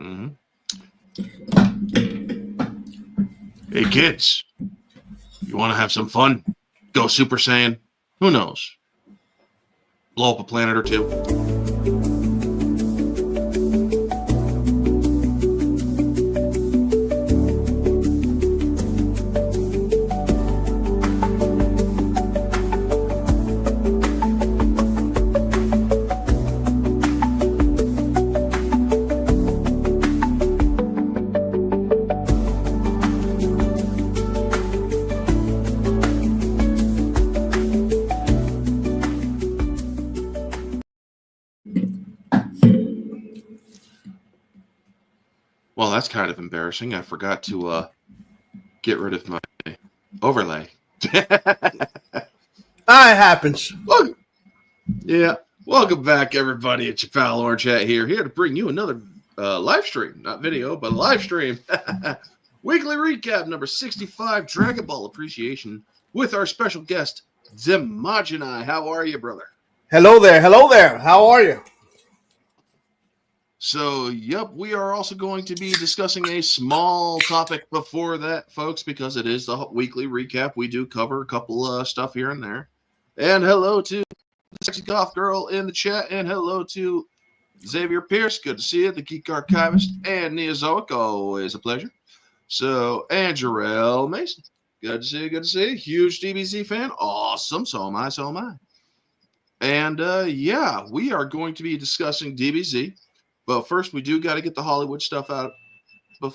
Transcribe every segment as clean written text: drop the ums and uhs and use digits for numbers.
Mm-hmm. Hey, kids, you want to have some fun? Go Super Saiyan? Who knows? Blow up a planet or two? Well, that's kind of embarrassing. I forgot to get rid of my overlay. It happens. Look, yeah. Welcome back, everybody. It's your pal Orange Hat here to bring you another live stream. Not video, but a live stream. Weekly recap number 65, Dragon Ball Appreciation, with our special guest, Dmajini. How are you, brother? Hello there. Hello there. How are you? So, yep, we are also going to be discussing a small topic before that, folks, because it is the weekly recap. We do cover a couple stuff here and there. And hello to the Sexy Goth Girl in the chat, and hello to Xavier Pierce. Good to see you, the Geek Archivist, and Neozoic. Always a pleasure. So, and Jarrell Mason. Good to see you, good to see you. Huge DBZ fan. Awesome. So am I, so am I. And, yeah, we are going to be discussing DBZ. But first, we do got to get the Hollywood stuff out of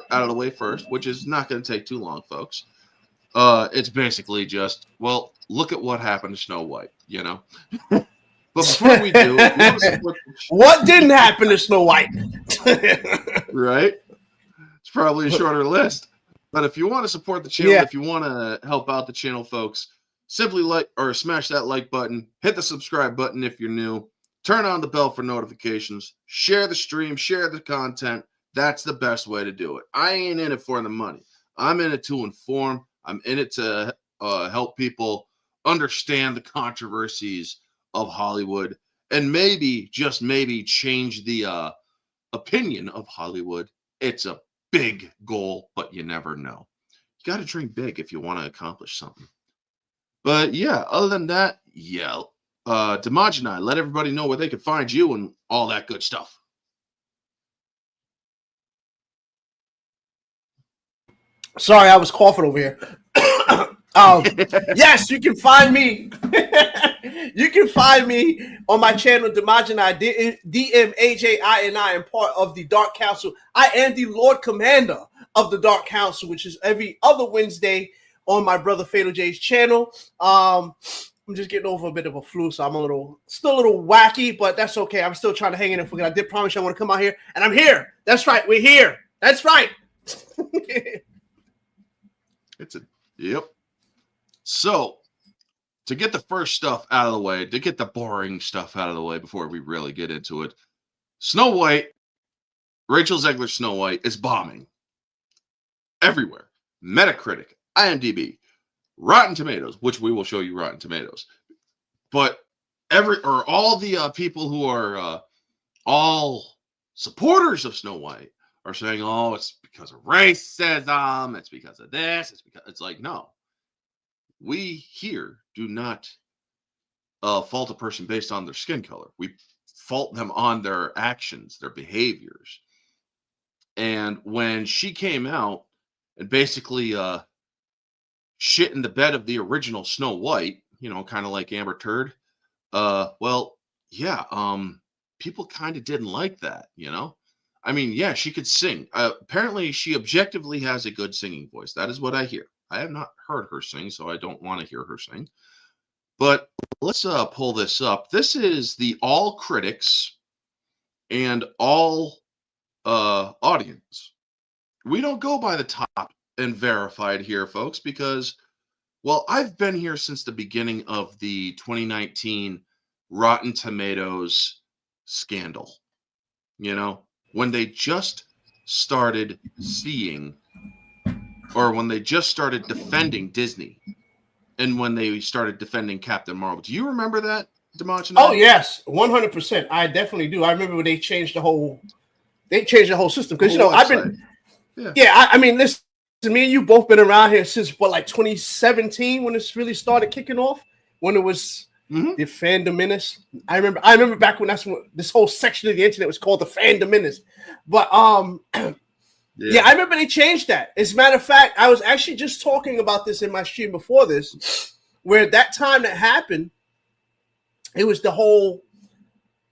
the way first, which is not going to take too long, folks. It's basically just, well, look at what happened to Snow White, you know? But before we do, what didn't happen to Snow White? Right? It's probably a shorter list. But if you want to support the channel, if you want to help out the channel, folks, simply like or smash that like button, hit the subscribe button if you're new. Turn on the bell for notifications, share the stream, share the content. That's the best way to do it. I ain't in it for the money. I'm in it to inform. I'm in it to help people understand the controversies of Hollywood and maybe, just maybe, change the opinion of Hollywood. It's a big goal, but you never know. You got to dream big if you want to accomplish something. But yeah, other than that, yeah. Dmajini, let everybody know where they can find you and all that good stuff. Sorry, I was coughing over here. Yes, you can find me. You can find me on my channel, Dmajini, DMAJINI. I'm part of the Dark Council. I am the Lord Commander of the Dark Council, which is every other Wednesday on my brother Fatal J's channel. I'm just getting over a bit of a flu, so I'm still a little wacky, but that's okay. I'm still trying to hang in and forget. I did promise you I want to come out here, and I'm here. That's right. We're here. That's right. Yep. So, to get the first stuff out of the way, to get the boring stuff out of the way before we really get into it, Snow White, Rachel Zegler's Snow White is bombing everywhere. Metacritic, IMDb, Rotten Tomatoes, which we will show you Rotten Tomatoes, but all the people who are all supporters of Snow White are saying, "Oh, it's because of racism. It's because of this. It's like, no, we here do not fault a person based on their skin color. We fault them on their actions, their behaviors." And when she came out and basically shit in the bed of the original Snow White, you know, kind of like Amber Turd. Well, yeah, people kind of didn't like that, you know? I mean, yeah, she could sing. Apparently, she objectively has a good singing voice. That is what I hear. I have not heard her sing, so I don't want to hear her sing. But let's pull this up. This is the all critics and all audience. We don't go by the top and verified here, folks, because, well, I've been here since the beginning of the 2019 Rotten Tomatoes scandal. You know, when they just started seeing, or when they just started defending Disney, and when they started defending Captain Marvel. Do you remember that, Dmajini? Oh, yes, 100%. I definitely do. I remember when they changed the whole They changed the whole system because you know I've been. Yeah. I mean, listen, me and you both been around here since what, like 2017 when this really started kicking off. When it was the Fandom Menace. I remember back when this whole section of the internet was called the Fandom Menace. But yeah, I remember they changed that. As a matter of fact, I was actually just talking about this in my stream before this, where that time that happened, it was the whole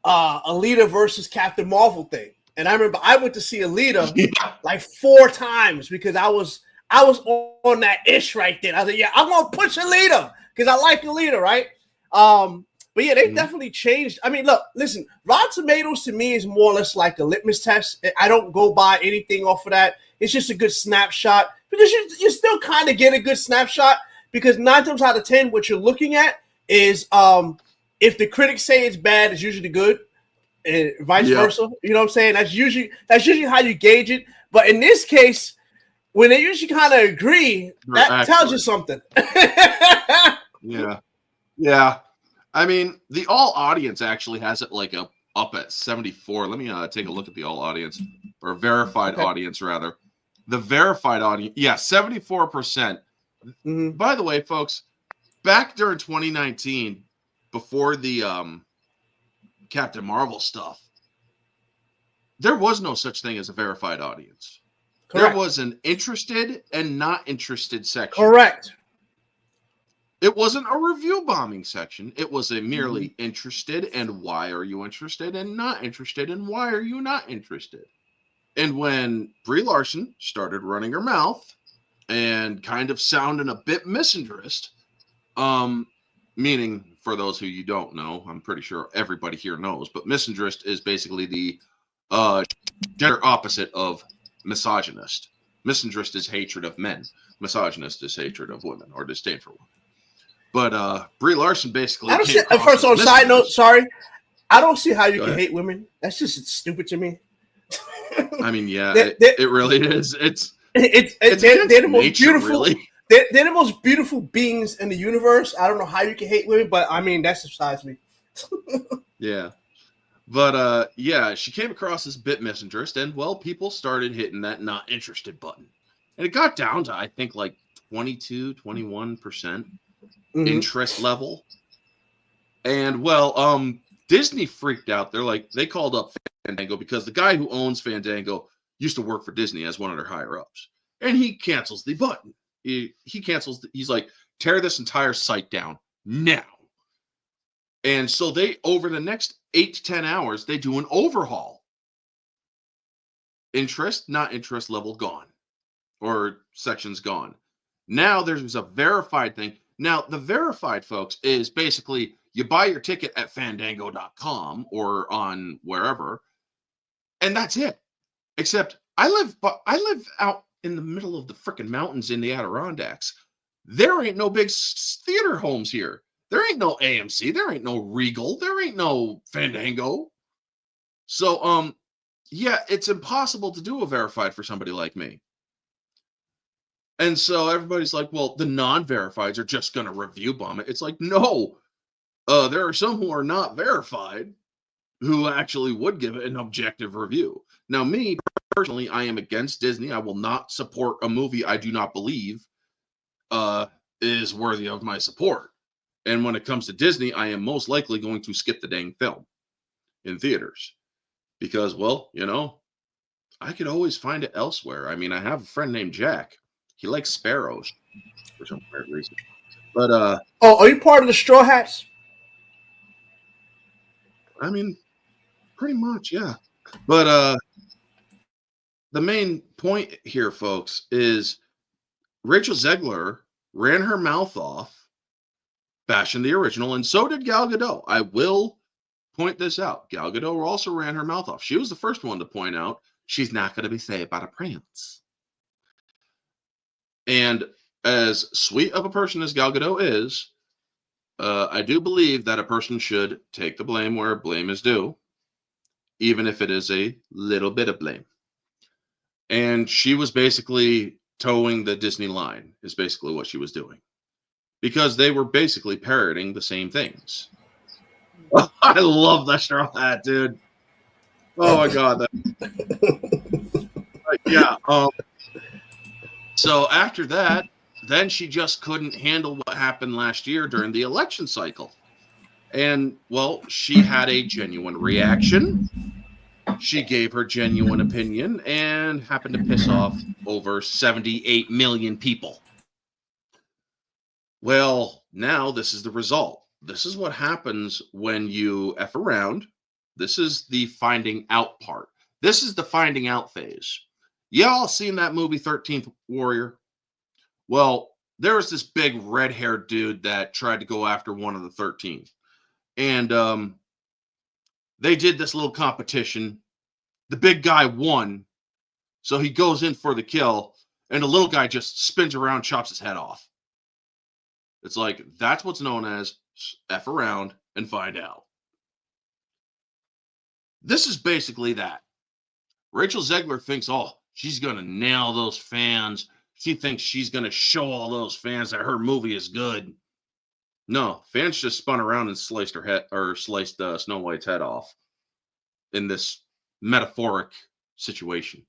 Alita versus Captain Marvel thing. And I remember I went to see Alita like 4 times because I was on that ish right then. I was like, yeah, I'm gonna push Alita because I like Alita, right? But yeah, they definitely changed. I mean, look, listen, Rotten Tomatoes to me is more or less like a litmus test. I don't go by anything off of that. It's just a good snapshot because you still kind of get a good snapshot because 9 times out of 10, what you're looking at is if the critics say it's bad, it's usually good. And vice versa, you know what I'm saying? That's usually how you gauge it. But in this case, when they usually kind of agree, that tells you something. Yeah. I mean, the all audience actually has it like up at 74. Let me take a look at the all audience or verified audience rather. The verified audience, 74%. By the way, folks, back during 2019, before the Captain Marvel stuff, there was no such thing as a verified audience. Correct. There was an interested and not interested section. Correct. It wasn't a review bombing section. It was a merely interested and why are you interested and not interested and why are you not interested. And when Brie Larson started running her mouth and kind of sounding a bit misandrist, meaning for those who you don't know, I'm pretty sure everybody here knows, but misandrist is basically the gender opposite of misogynist. Misandrist is hatred of men. Misogynist is hatred of women or disdain for women. But Brie Larson basically. First, on a side note, sorry, I don't see how you can hate women. That's just stupid to me. I mean, it really is. They're the most beautiful. Really. They're the most beautiful beings in the universe. I don't know how you can hate women, but I mean that's besides me. Yeah. But she came across as a bit misandrist, and well, people started hitting that not interested button. And it got down to I think like 21% interest level. And well, Disney freaked out. They called up Fandango because the guy who owns Fandango used to work for Disney as one of their higher ups. And he cancels the button. He cancels. He's like, tear this entire site down now. And so they, over the next 8 to 10 hours, they do an overhaul. Interest, not interest level gone. Or sections gone. Now there's a verified thing. Now, the verified, folks, is basically you buy your ticket at fandango.com or on wherever, and that's it. Except I live out in the middle of the freaking mountains in the Adirondacks. There ain't no big theater homes here. There ain't no AMC. There ain't no Regal. There ain't no Fandango. So, it's impossible to do a verified for somebody like me. And so everybody's like, well, the non-verifieds are just going to review bomb it. It's like, no, there are some who are not verified who actually would give it an objective review. Now, me, personally, I am against Disney. I will not support a movie I do not believe is worthy of my support. And when it comes to Disney, I am most likely going to skip the dang film in theaters. Because, well, I could always find it elsewhere. I mean, I have a friend named Jack. He likes sparrows for some weird reason. But are you part of the Straw Hats? I mean, pretty much, yeah. But the main point here, folks, is Rachel Zegler ran her mouth off bashing the original, and so did Gal Gadot. I will point this out. Gal Gadot also ran her mouth off. She was the first one to point out she's not going to be saved by the prince. And as sweet of a person as Gal Gadot is, I do believe that a person should take the blame where blame is due, even if it is a little bit of blame. And she was basically towing the Disney line, is basically what she was doing. Because they were basically parroting the same things. I love that straw hat, dude. Oh my god. Yeah. So after that, then she just couldn't handle what happened last year during the election cycle. And well, she had a genuine reaction. She gave her genuine opinion and happened to piss off over 78 million people. Well, now this is the result. This is what happens when you F around. This is the finding out part. This is the finding out phase. Y'all seen that movie 13th Warrior? Well, there was this big red-haired dude that tried to go after one of the 13. And they did this little competition. The big guy won. So he goes in for the kill, and the little guy just spins around, chops his head off. It's like, that's what's known as F around and find out. This is basically that. Rachel Zegler thinks, oh, she's going to nail those fans. She thinks she's going to show all those fans that her movie is good. No, fans just spun around and sliced her head, or sliced Snow White's head off in this metaphoric situation.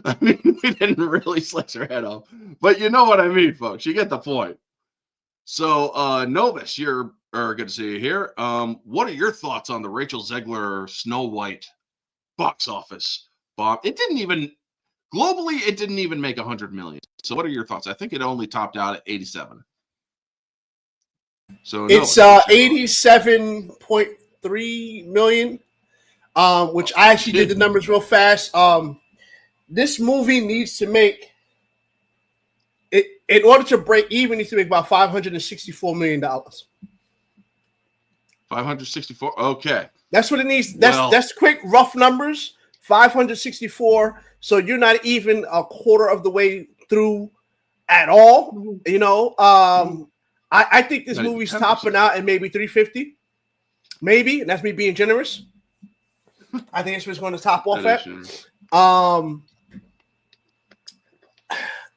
I mean, we didn't really slice her head off, but you know what I mean, folks. You get the point. So, Novus, you're good to see you here. What are your thoughts on the Rachel Zegler Snow White box office bomb? It didn't even globally. It didn't even make 100 million. So, what are your thoughts? I think it only topped out at 87. So it's 87.3 million. Which I actually did the numbers real fast. This movie needs to make it in order to break even. Needs to make about $564 million. 564. Okay, that's what it needs. That's quick, rough numbers. 564. So you're not even a quarter of the way through at all. You know, I think this movie's 10%. Topping out at maybe 350. Maybe, and that's me being generous. I think it's what's going to top off at.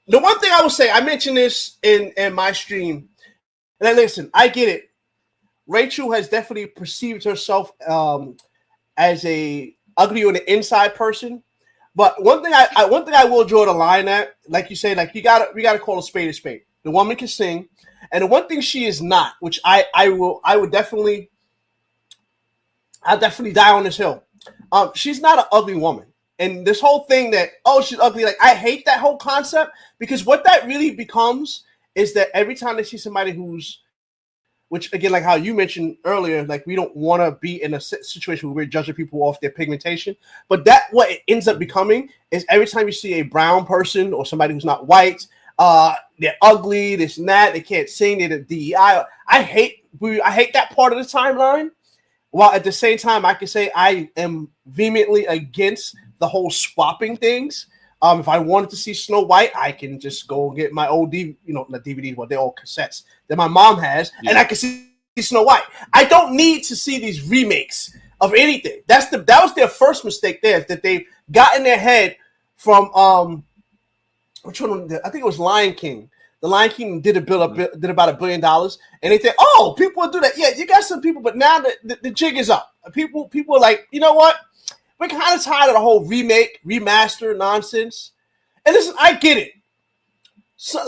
The one thing I will say, I mentioned this in my stream, and then listen, I get it. Rachel has definitely perceived herself as a ugly on the inside person, but one thing I will draw the line at, like you say, like we gotta call a spade a spade. The woman can sing, and the one thing she is not, which I'll definitely die on this hill. She's not an ugly woman. And this whole thing that, oh, she's ugly, like, I hate that whole concept, because what that really becomes is that every time they see somebody which again, like how you mentioned earlier, like we don't want to be in a situation where we're judging people off their pigmentation. But that what it ends up becoming is every time you see a brown person or somebody who's not white, they're ugly, this and that, they can't sing, they're the DEI. I hate that part of the timeline. While at the same time, I can say I am vehemently against the whole swapping things. If I wanted to see Snow White, I can just go get my old not DVDs, but they're all cassettes that my mom has, and I can see Snow White. I don't need to see these remakes of anything. That was their first mistake there, that they got in their head from which one? I think it was Lion King. The Lion King did about $1 billion, and they think, oh, people will do that. Yeah, you got some people, but now the jig is up. People are like, you know what? We're kind of tired of the whole remake, remaster nonsense. And listen, I get it. So,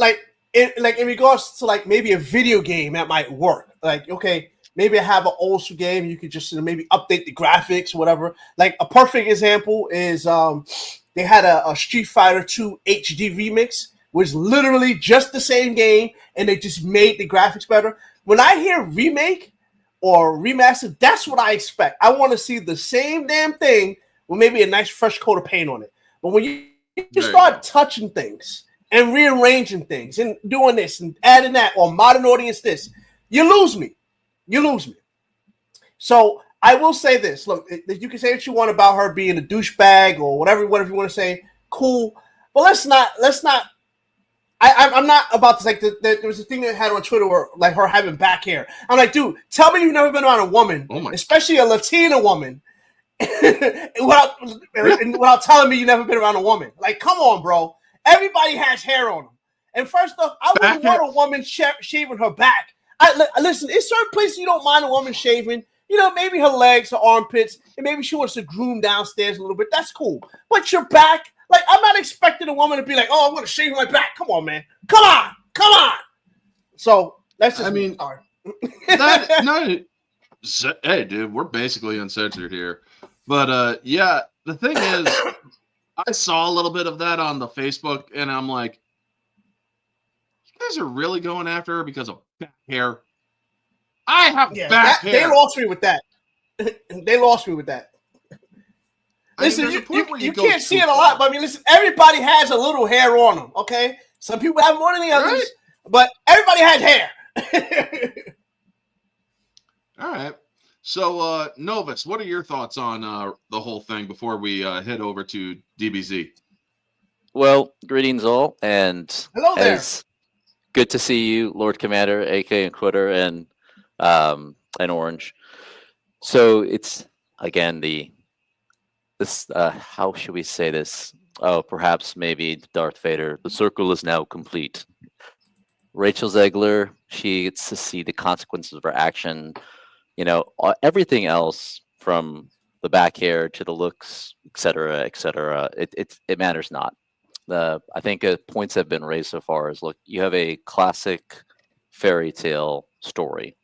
in regards to like maybe a video game that might work. Like, okay, maybe I have an old school game. You could just maybe update the graphics, whatever. Like a perfect example is they had a Street Fighter 2 HD remix. Was literally just the same game, and they just made the graphics better. When I hear remake or remaster, that's what I expect. I want to see the same damn thing with maybe a nice fresh coat of paint on it. But when you start touching things and rearranging things and doing this and adding that or modern audience this, you lose me. So I will say this. Look, you can say what you want about her being a douchebag or whatever you want to say. Cool. But let's not. I'm not about this. Like, there was a thing that I had on Twitter where, like, her having back hair. I'm like, dude, tell me you've never been around a woman, especially a Latina woman, without telling me you've never been around a woman. Like, come on, bro. Everybody has hair on them. And first off, I wouldn't want a woman shaving her back. Listen, in certain places you don't mind a woman shaving maybe her legs, her armpits, and maybe she wants to groom downstairs a little bit. That's cool. But your back, like, I'm not expecting a woman to be like, oh, I'm going to shave my back. Come on, man. Come on. So that's just, sorry. Hey, dude, we're basically uncensored here. But yeah, the thing is, I saw a little bit of that on the Facebook, and I'm like, you guys are really going after her because of back hair? I have back hair. They lost me with that. Listen, you can't see it a lot, but I mean, listen, everybody has a little hair on them, okay? Some people have more than the others, but everybody has hair. All right. So, Novus, what are your thoughts on the whole thing before we head over to DBZ? Well, greetings all, and hello there. Good to see you, Lord Commander, AK and Quitter, and Orange. So it's again this how should we say this? Oh, perhaps maybe Darth Vader. The circle is now complete. Rachel Zegler, she gets to see the consequences of her action. Everything else from the back hair to the looks, etc., it matters not. I think points have been raised so far is, look, you have a classic fairy tale story.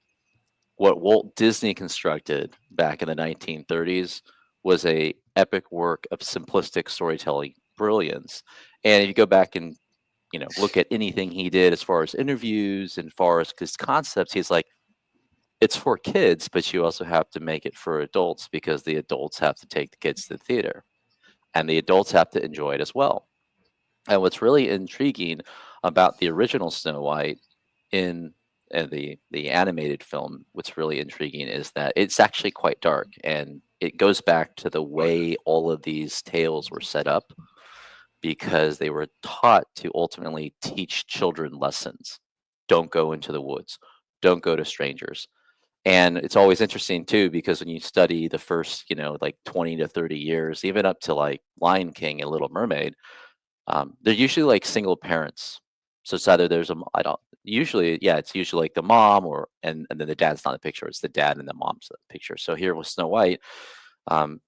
What Walt Disney constructed back in the 1930s was a epic work of simplistic storytelling brilliance. And if you go back and look at anything he did as far as interviews and far as his concepts, he's like, it's for kids, but you also have to make it for adults because the adults have to take the kids to the theater and the adults have to enjoy it as well. And what's really intriguing about the original Snow White in the animated film, what's really intriguing is that it's actually quite dark, and it goes back to the way all of these tales were set up, because they were taught to ultimately teach children lessons. Don't go into the woods. Don't go to strangers. And it's always interesting too, because when you study the first, like 20 to 30 years, even up to like Lion King and Little Mermaid, they're usually like single parents. So it's either it's usually like the mom and then the dad's not in the picture. It's the dad and the mom's in the picture. So here with Snow White,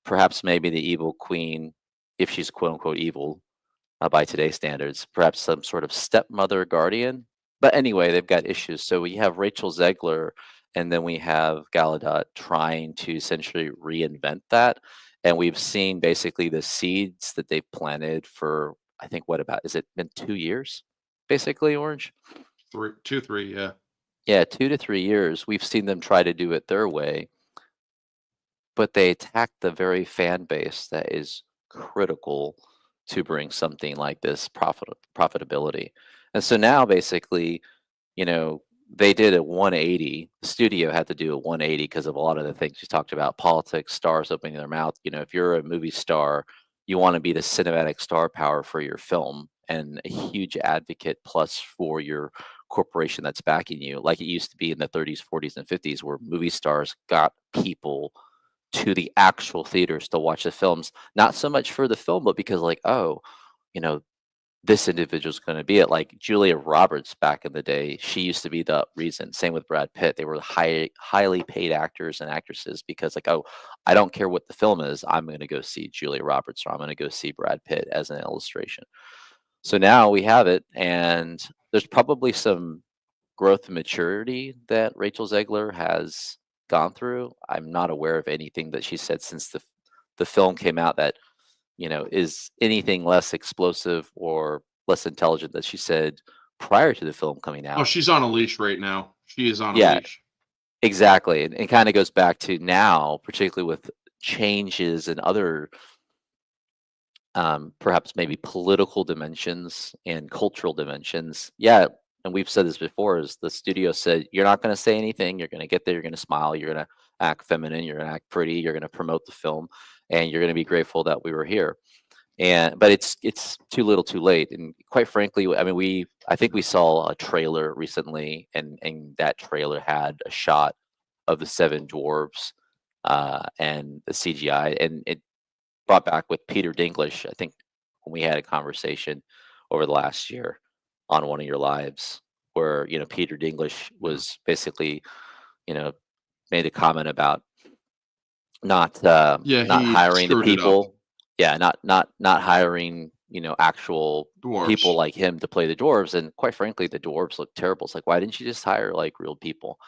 perhaps maybe the evil queen, if she's quote unquote evil by today's standards, perhaps some sort of stepmother guardian. But anyway, they've got issues. So we have Rachel Zegler, and then we have Gal Gadot trying to essentially reinvent that. And we've seen basically the seeds that they've planted for, I think, has it been 2 years? Basically, Orange? 3, yeah. Yeah, 2 to 3 years. We've seen them try to do it their way, but they attack the very fan base that is critical to bring something like this profitability. And so now basically, they did a 180. The studio had to do a 180 because of a lot of the things you talked about, politics, stars opening their mouth. If you're a movie star, you want to be the cinematic star power for your film and a huge advocate plus for your corporation that's backing you, like it used to be in the 30s, 40s, and 50s, where movie stars got people to the actual theaters to watch the films, not so much for the film, but because like, oh, this individual's going to be it. Like Julia Roberts back in the day, she used to be the reason. Same with Brad Pitt. They were highly paid actors and actresses because like, oh, I don't care what the film is. I'm going to go see Julia Roberts, or I'm going to go see Brad Pitt as an illustration. So now we have it, and there's probably some growth and maturity that Rachel Zegler has gone through. I'm not aware of anything that she said since the film came out that is anything less explosive or less intelligent that she said prior to the film coming out. Oh, she's on a leash right now. She is on a leash. Exactly. And it kind of goes back to now, particularly with changes in other perhaps maybe political dimensions and cultural dimensions. Yeah. And we've said this before, is the studio said, you're not going to say anything. You're going to get there. You're going to smile. You're going to act feminine. You're going to act pretty. You're going to promote the film. And you're going to be grateful that we were here. But it's too little, too late. And quite frankly, I mean, I think we saw a trailer recently, and that trailer had a shot of the 7 dwarves and the CGI, and it brought back with Peter Dinklage. I think when we had a conversation over the last year on one of your lives, where Peter Dinklage was basically made a comment about not Yeah, not he hiring the screwed it up. people. Yeah, not hiring actual people Dwarves. like him to play the dwarves. And quite frankly, the dwarves look terrible. It's like, why didn't you just hire like real people?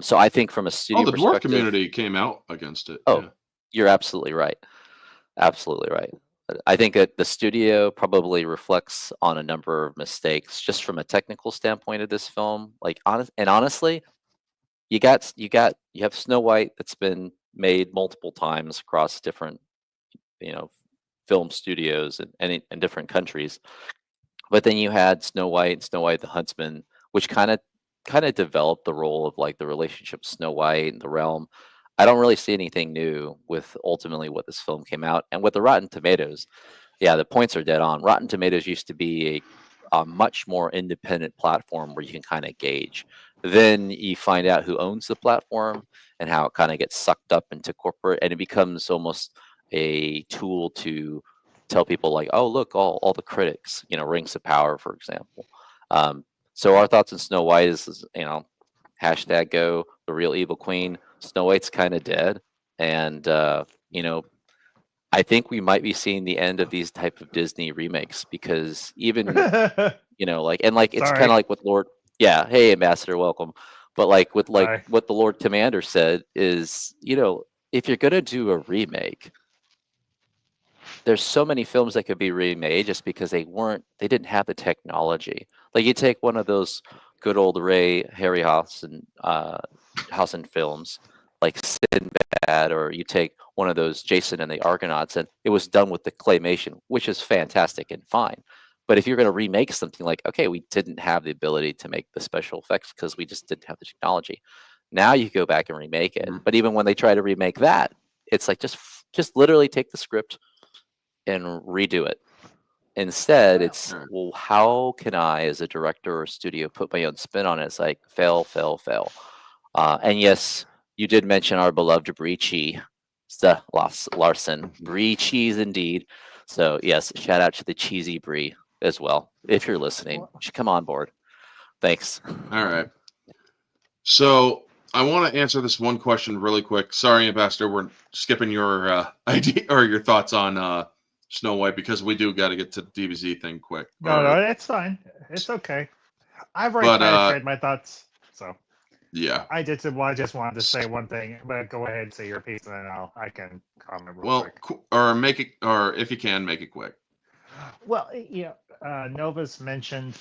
So I think from a Oh, studio the dwarf perspective, community came out against it. oh, Yeah. you're absolutely right. Absolutely right. I think that the studio probably reflects on a number of mistakes just from a technical standpoint of this film. Like honestly, you have Snow White that's been made multiple times across different you know film studios and different countries. But then you had Snow White and Snow White the Huntsman, which kind of developed the role of like the relationship Snow White and the realm. I don't really see anything new with ultimately what this film came out. And with the Rotten Tomatoes, yeah, the points are dead on. Rotten Tomatoes used to be a much more independent platform where you can kind of gauge. Then you find out who owns the platform and how it kind of gets sucked up into corporate, and it becomes almost a tool to tell people like, oh, look, all the critics, Rings of Power, for example. So our thoughts on Snow White is hashtag go the real evil queen. Snow White's kind of dead, and I think we might be seeing the end of these type of Disney remakes because even it's kind Sorry. of like with Lord. Yeah, hey Ambassador, welcome. But like with Hi. what the Lord Commander said is, if you're gonna do a remake, there's so many films that could be remade just because they didn't have the technology. Like you take one of those good old Ray Harryhausen films like Sinbad, or you take one of those Jason and the Argonauts, and it was done with the claymation, which is fantastic and fine. But if you're going to remake something like, okay, we didn't have the ability to make the special effects because we just didn't have the technology. Now you go back and remake it. But even when they try to remake that, it's like just literally take the script and redo it. Instead, it's, well, how can I, as a director or studio, put my own spin on it? It's like fail, fail, fail. And yes, you did mention our beloved Brie Chi, Larson. Brie Cheese indeed. So yes, shout out to the cheesy Brie as well. If you're listening, you should come on board. Thanks. All right. So I want to answer this one question really quick. Sorry, Ambassador, we're skipping your idea or your thoughts on Snow White because we do got to get to the DBZ thing quick. No, it's fine. It's okay. I've already kind of shared my thoughts, so yeah. I just wanted to say one thing, but go ahead and say your piece, and then I can comment real quick. Or make it, or if you can, make it quick. Well, Novus mentioned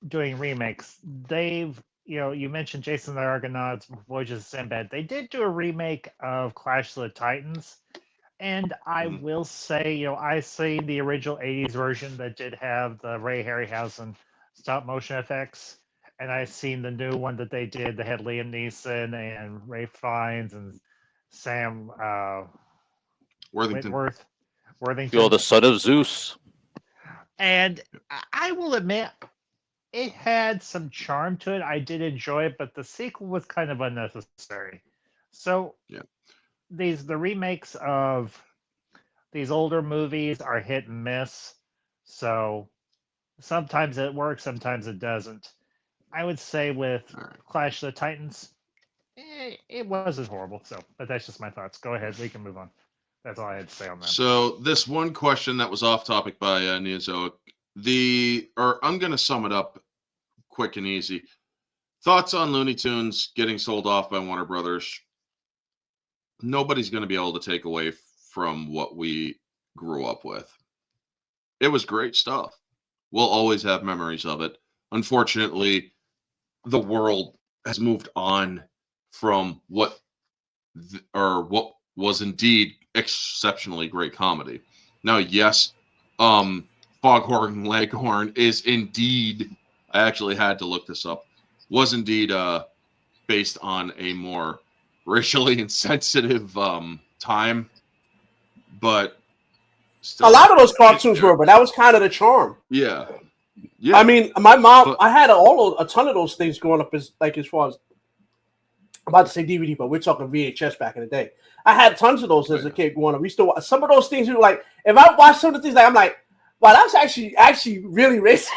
doing remakes. You mentioned Jason the Argonauts, Voyages of Sinbad. They did do a remake of Clash of the Titans. And I will say, I seen the original 80s version that did have the Ray Harryhausen stop motion effects. And I seen the new one that they did that had Liam Neeson and Ray Fiennes and Sam Worthington. You're the son of Zeus. And I will admit, it had some charm to it. I did enjoy it, but the sequel was kind of unnecessary. So the remakes of these older movies are hit and miss. So sometimes it works, sometimes it doesn't. I would say with Clash of the Titans, it wasn't horrible. But that's just my thoughts. Go ahead, we can move on. That's all I had to say on that. So this one question that was off topic by Neozoic, I'm going to sum it up quick and easy. Thoughts on Looney Tunes getting sold off by Warner Brothers? Nobody's going to be able to take away from what we grew up with. It was great stuff. We'll always have memories of it. Unfortunately, the world has moved on from what was indeed exceptionally great comedy. Now, yes, Foghorn Leghorn is indeed, I actually had to look this up, was indeed based on a more racially insensitive time, but still, a lot of those cartoons were, but that was kind of the charm. Yeah. I mean, my mom, I had a ton of those things growing up, as far as, I'm about to say DVD, but we're talking VHS back in the day. I had tons of those as a kid growing up. We still watch some of those things. Like, if I watch some of the things, like, I'm like, wow, that's actually really racist,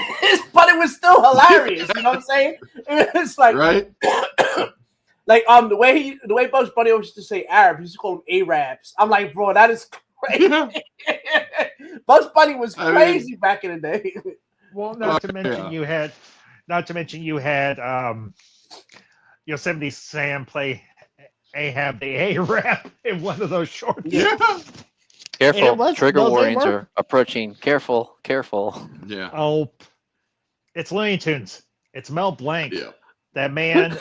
but it was still hilarious. You know what I'm saying? It's like, right? Like the way Bugs Bunny always used to say Arab, he used to call them Arabs. I'm like, bro, that is crazy. Bugs Bunny was crazy back in the day. Well, not to mention you had Yosemite Sam play Ahab the Arab in one of those shorts. Yeah. Careful, trigger warnings are approaching. Careful. Yeah. Oh, it's Looney Tunes. It's Mel Blanc. Yeah. That man.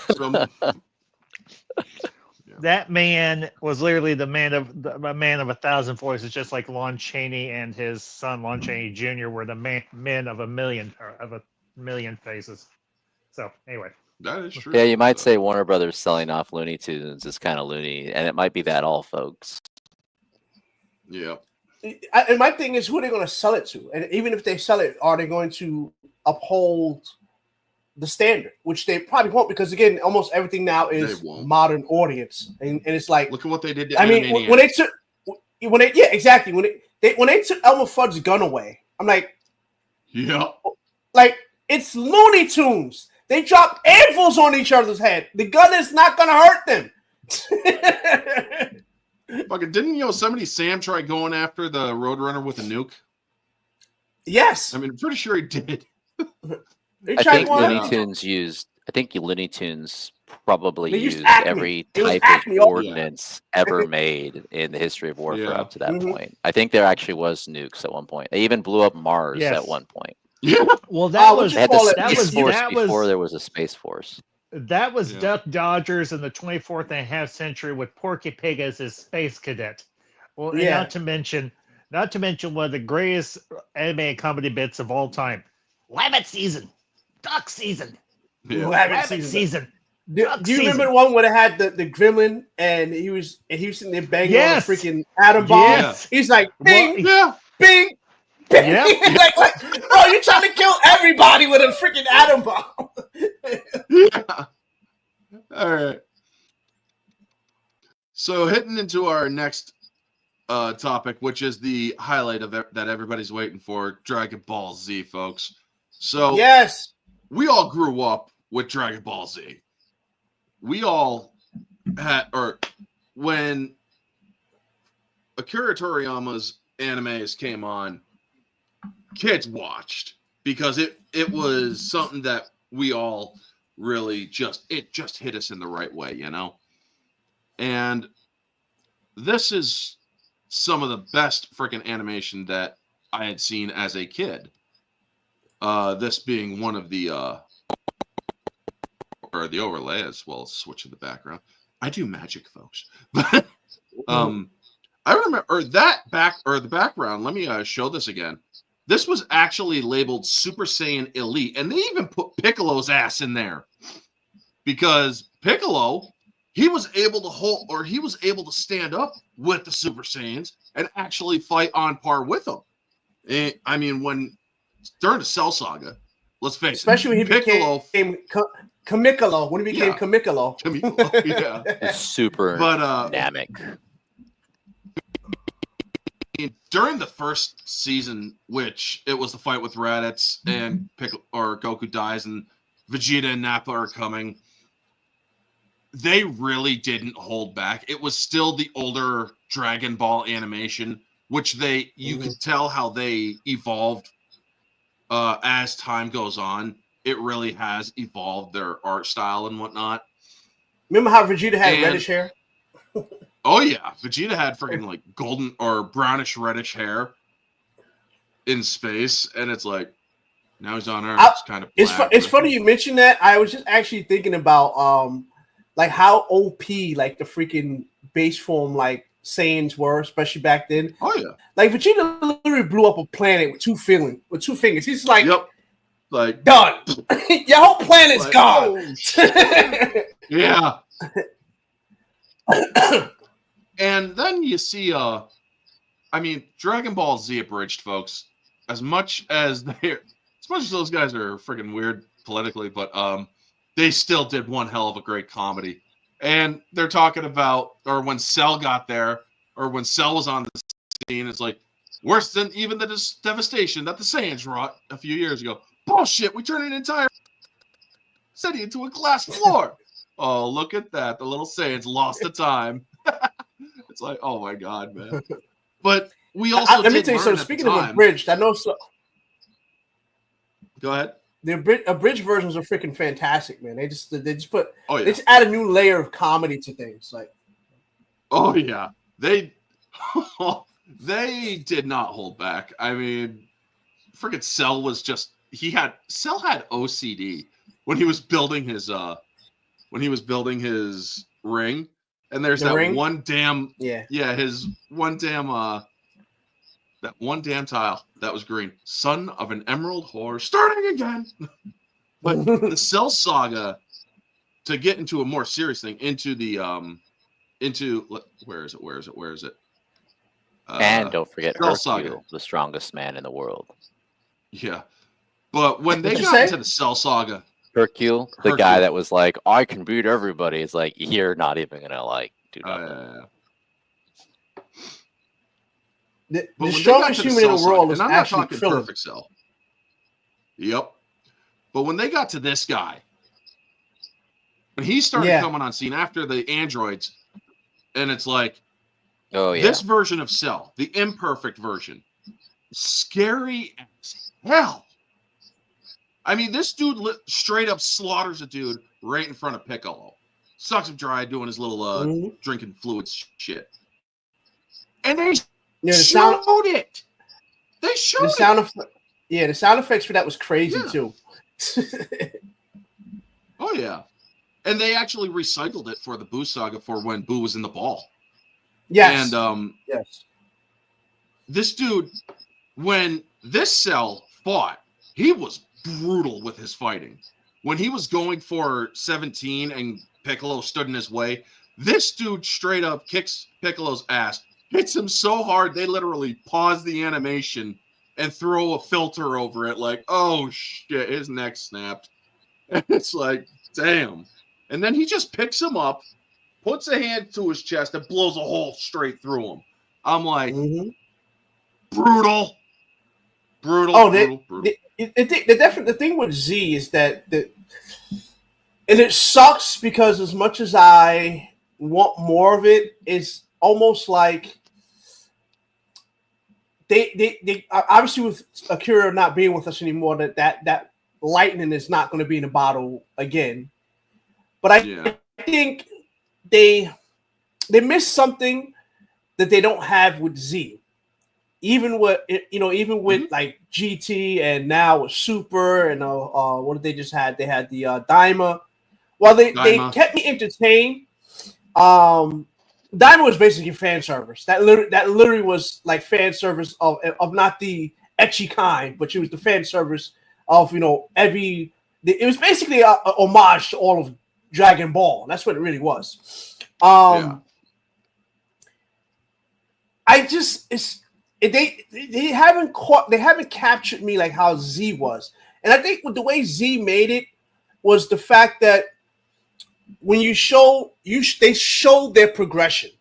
That man was literally a man of 1,000 voices, just like Lon Chaney and his son Lon Chaney Jr. were the men of a million faces. So anyway, that is true. Yeah, you might say Warner Brothers selling off Looney Tunes is kind of loony, and it might be that all, folks. Yeah. And my thing is, who are they going to sell it to? And even if they sell it, are they going to uphold the standard? Which they probably won't, because again, almost everything now is modern audience, and it's like, look at what they did to Animaniacs. When they took Elmer Fudd's gun away, I'm like, yeah, like it's Looney Tunes. They drop anvils on each other's head. The gun is not going to hurt them. Fucking didn't Yosemite Sam try going after the Roadrunner with a nuke? Yes. I mean, I'm pretty sure he did. I think Looney Tunes probably used every type of ordnance ever made in the history of warfare up to that point. I think there actually was nukes at one point. They even blew up Mars at one point. Yeah. Well, that was before there was a Space Force. That was Duck Dodgers in the 24th and a half century with Porky Pig as his space cadet. Well, and not to mention one of the greatest animated comedy bits of all time. Rabbit season, duck season, rabbit season. Do you remember the one where they had the gremlin and he was sitting there banging on a freaking atom bomb? Yes. He's like, bing, bing, bing. like, bro, you're trying to kill everybody with a freaking atom bomb. Yeah. All right. So hitting into our next topic, which is the highlight of that everybody's waiting for, Dragon Ball Z, folks. So yes, we all grew up with Dragon Ball Z. We all had, or when Akira Toriyama's animes came on, kids watched because it was something that we all really just hit us in the right way, you know? And this is some of the best freaking animation that I had seen as a kid. This being one of the or the overlay as well as switching the background. I do magic, folks. But I remember the background. Let me show this again. This was actually labeled Super Saiyan Elite, and they even put Piccolo's ass in there because Piccolo, he was able to stand up with the Super Saiyans and actually fight on par with them. I mean, during the Cell Saga, let's face it, especially when he Piccolo became Kamikolo, when he became Kamikolo. Yeah. Super dynamic. During the first season, which it was the fight with Raditz and Goku dies and Vegeta and Nappa are coming, they really didn't hold back. It was still the older Dragon Ball animation, which you could tell how they evolved as time goes on. It really has evolved their art style and whatnot. Remember how Vegeta had reddish hair? Oh yeah, Vegeta had freaking like golden or brownish reddish hair in space, and it's like now he's on Earth. It's kind of black, it's funny you mentioned that. I was just actually thinking about like how OP like the freaking base form like Saiyans were, especially back then. Oh yeah, like Vegeta literally blew up a planet with two fingers. He's like, like done. Your whole planet's like, gone. Oh, yeah. And then you see, I mean, Dragon Ball Z abridged, folks. As much as those guys are freaking weird politically, but they still did one hell of a great comedy. And they're talking about, or when Cell got there, or when Cell was on the scene, it's like worse than even the devastation that the Saiyans wrought a few years ago. Bullshit! We turned an entire city into a glass floor. Oh, look at that. The little Saiyans lost the time. It's like, oh my God, man. But we also let me did tell you learn something. at Speaking the of time. abridged, I know Go ahead. the abridged versions are freaking fantastic, man. They just put Oh, yeah. they just add a new layer of comedy to things. Like, Oh, yeah. They did not hold back. I mean, freaking Cell was just Cell had OCD when he was building his ring, and there's The that ring? one damn yeah, that one damn tile that was green. Son of an emerald whore, starting again. But the Cell saga, to get into a more serious thing, where is it? And don't forget Cell Saga. Hercule, the strongest man in the world. Yeah. But when they What'd you got say? into the Cell saga, Hercule, the Hercule. guy that was like, I can beat everybody. It's like, you're not even gonna like do nothing. the But when strongest they got to human in the Cell world saga, is and I'm not actually talking Krillin. perfect Cell. Yep. But when they got to this guy, when he started coming on scene after the androids, and it's like, Oh yeah. this version of Cell, the imperfect version, scary as hell. I mean, this dude straight up slaughters a dude right in front of Piccolo. Sucks him dry doing his little drinking fluids shit. And they showed it. They showed the sound it. The sound effects for that was crazy too. Oh yeah. And they actually recycled it for the Boo saga for when Boo was in the ball. Yes. And yes. This dude, when this Cell fought, he was brutal with his fighting. When he was going for 17 and Piccolo stood in his way, this dude straight up kicks Piccolo's ass, hits him so hard they literally pause the animation and throw a filter over it like, oh shit, his neck snapped. And it's like, damn. And then he just picks him up, puts a hand to his chest, and blows a hole straight through him. I'm like, brutal. Oh, brutal. The thing with Z is that and it sucks because as much as I want more of it, it's almost like they obviously with Akira not being with us anymore, that lightning is not going to be in the bottle again. But I think they missed something that they don't have with Z. Even with like GT and now with Super and what did they just had? They had the Daima. Well, they kept me entertained. Daima was basically fan service. That literally was like fan service of not the ecchi kind, but it was the fan service of it was basically a homage to all of Dragon Ball. That's what it really was. They haven't captured me like how Z was. And I think with the way Z made it was the fact that when they showed their progression.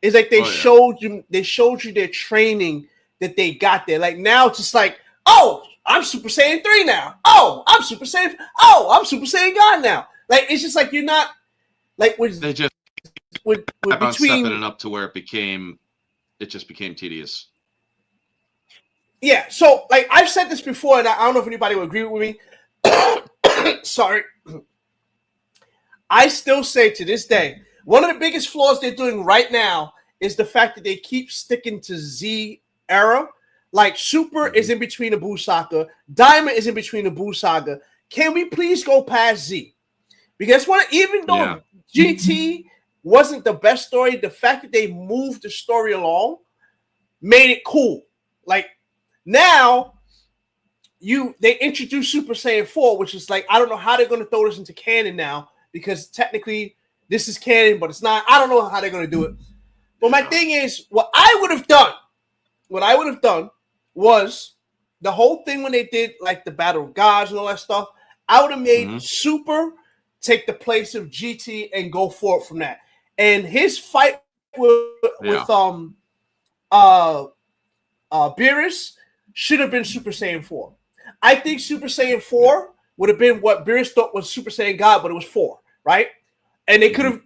It's like they showed you their training that they got there. Like now it's just like, oh, I'm Super Saiyan 3 now. Oh, I'm Super Saiyan God now. Like it's just like you're not like they just between stepping it up to where it just became tedious. Yeah, so like I've said this before, and I don't know if anybody will agree with me. Sorry. I still say to this day, one of the biggest flaws they're doing right now is the fact that they keep sticking to Z era. Like Super is in between the Boo saga, Diamond is in between the Boo saga. Can we please go past Z? Because even though GT wasn't the best story, the fact that they moved the story along made it cool. Like now, they introduced Super Saiyan 4, which is like, I don't know how they're going to throw this into canon now, because technically this is canon, but it's not. I don't know how they're going to do it. But my thing is, what I would have done was the whole thing when they did like the Battle of Gods and all that stuff. I would have made Super take the place of GT and go forward from that. And his fight with Beerus should have been Super Saiyan 4. I think Super Saiyan 4 would have been what Beerus thought was Super Saiyan God, but it was 4, right? And they could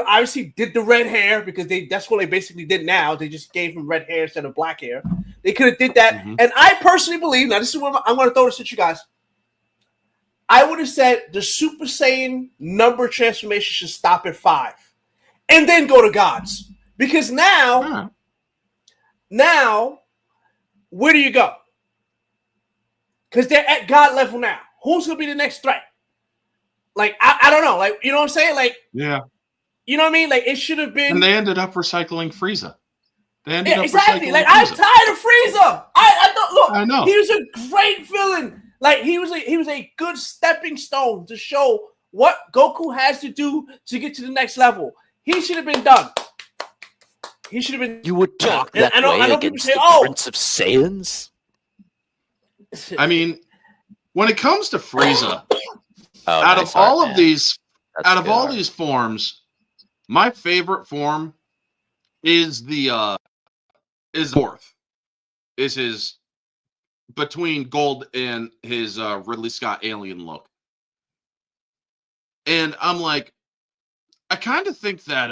obviously did the red hair because that's what they basically did now. They just gave him red hair instead of black hair. They could have did that. Mhm. And I personally believe, now this is where I'm going to throw this at you guys. I would have said the Super Saiyan number transformation should stop at 5 and then go to Gods. Because now, where do you go? Because they're at God level now. Who's going to be the next threat? Like, I don't know. Like, you know what I'm saying? Like, yeah. You know what I mean? Like, it should have been. And they ended up recycling Frieza. Exactly. Like, I'm tired of Frieza. I thought, look, I know. He was a great villain. Like, he was a good stepping stone to show what Goku has to do to get to the next level. He should have been done. He should have been. You would talk that way against the Prince of Saiyans? I mean, when it comes to Frieza, out of all these forms, my favorite form is the fourth. Is his between Gold and his Ridley Scott alien look. And I'm like, I kind of think that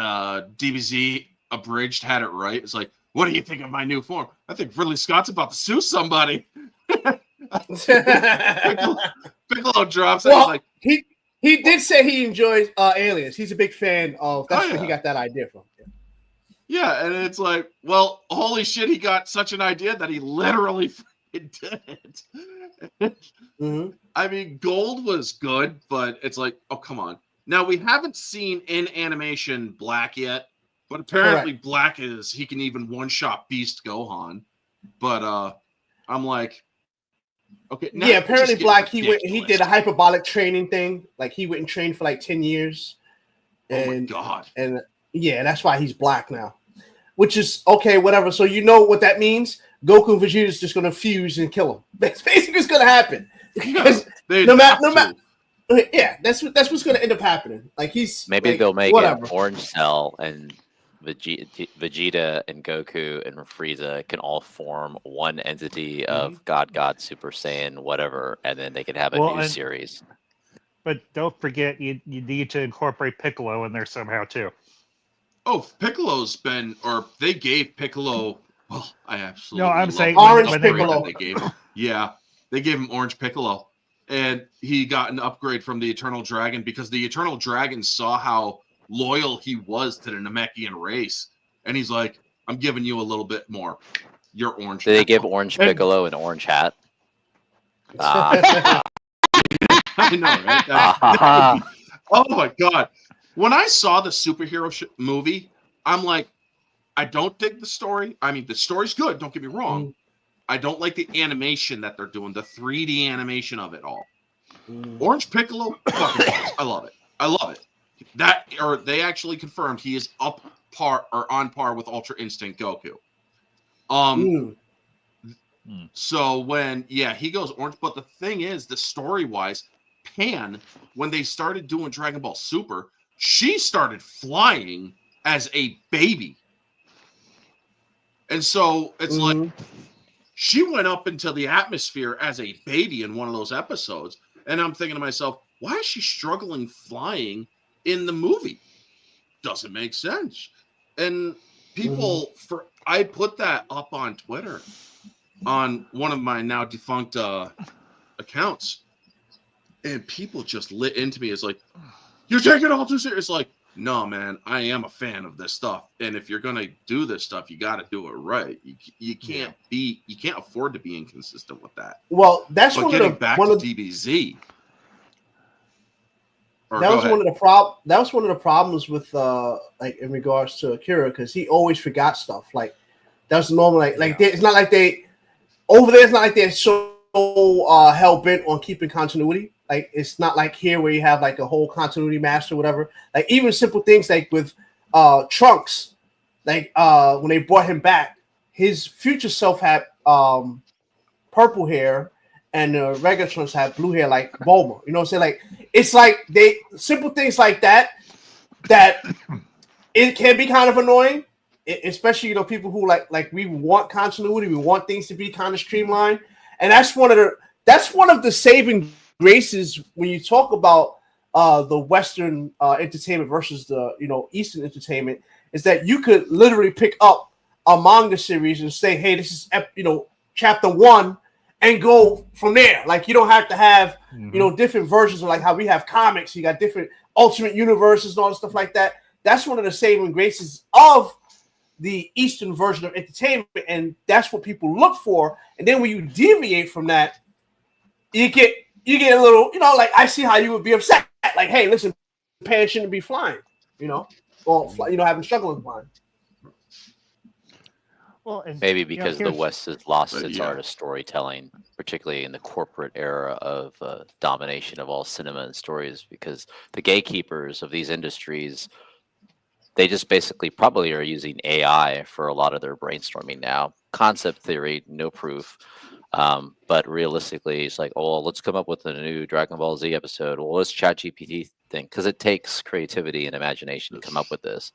DBZ Abridged had it right. It's like, what do you think of my new form? I think Ridley Scott's about to sue somebody. Piccolo drops it. Well, like he did say he enjoys aliens. He's a big fan of. That's where he got that idea from. Yeah, and it's like, well, holy shit, he got such an idea that he literally did it. Mm-hmm. I mean, Gold was good, but it's like, oh, come on. Now, we haven't seen in animation Black yet, but apparently Black he can even one-shot Beast Gohan. But I'm like, okay. Yeah, apparently Black, he did a hyperbolic training thing. Like, he went and trained for like 10 years. And, oh, my God. And yeah, that's why he's Black now. Which is, okay, whatever. So you know what that means? Goku and Vegeta is just going to fuse and kill him. That's basically what's going to happen. Because no matter, yeah, that's what's going to end up happening. Like maybe like, they'll make whatever. it Orange Cell and Vegeta and Goku and Frieza can all form one entity of God, Super Saiyan, whatever, and then they can have a new series. But don't forget, you need to incorporate Piccolo in there somehow too. Oh, Piccolo's been, or they gave Piccolo. Well, I absolutely. No, I'm saying Orange Piccolo. They gave him. Yeah, they gave him Orange Piccolo, and he got an upgrade from the Eternal Dragon because the Eternal Dragon saw how loyal he was to the Namekian race, and he's like, "I'm giving you a little bit more. You're Orange." Did they give Orange Piccolo an orange hat? I know, right? Oh my God. When I saw the superhero movie, I'm like, I don't dig the story. I mean, the story's good. Don't get me wrong. I don't like the animation that they're doing, the 3D animation of it all. Orange Piccolo, fucking balls. I love it. I love it. Or they actually confirmed he is on par with Ultra Instinct Goku. So when he goes orange, but the thing is, the story wise, Pan, when they started doing Dragon Ball Super, she started flying as a baby. And so it's like she went up into the atmosphere as a baby in one of those episodes. And I'm thinking to myself, why is she struggling flying in the movie? Doesn't make sense. And people, I put that up on Twitter on one of my now defunct accounts. And people just lit into me as like, you're taking it all too serious. Like, no, man, I am a fan of this stuff. And if you're going to do this stuff, you got to do it right. You can't you can't afford to be inconsistent with that. Well, that's but one getting of the, back one to of, DBZ. That was one of the problems with like in regards to Akira, because he always forgot stuff. Like that's normal. It's not like they over there. It's not like they're so hell bent on keeping continuity. Like it's not like here where you have like a whole continuity master or whatever. Like even simple things like with Trunks, like when they brought him back, his future self had purple hair and regular Trunks had blue hair like Bulma. You know what I'm saying? Like it's like they simple things like that it can be kind of annoying, especially people who like we want continuity, we want things to be kind of streamlined, and that's one of the saving graces when you talk about the Western entertainment versus the Eastern entertainment is that you could literally pick up a manga series and say, hey, this is chapter 1, and go from there. Like, you don't have to have different versions of like how we have comics. You got different alternate universes and all this stuff like that. That's one of the saving graces of the Eastern version of entertainment, and that's what people look for. And then when you deviate from that, you get a little, like, I see how you would be upset. Like, hey, listen, Japan shouldn't be flying, or having struggle with flying. Well, and, Maybe because the West has lost its yeah. art of storytelling, particularly in the corporate era of domination of all cinema and stories, because the gatekeepers of these industries, they just basically probably are using AI for a lot of their brainstorming now. Concept theory, no proof. But realistically, it's like, oh, let's come up with a new Dragon Ball Z episode. Well, let's ChatGPT thing, because it takes creativity and imagination to come up with this.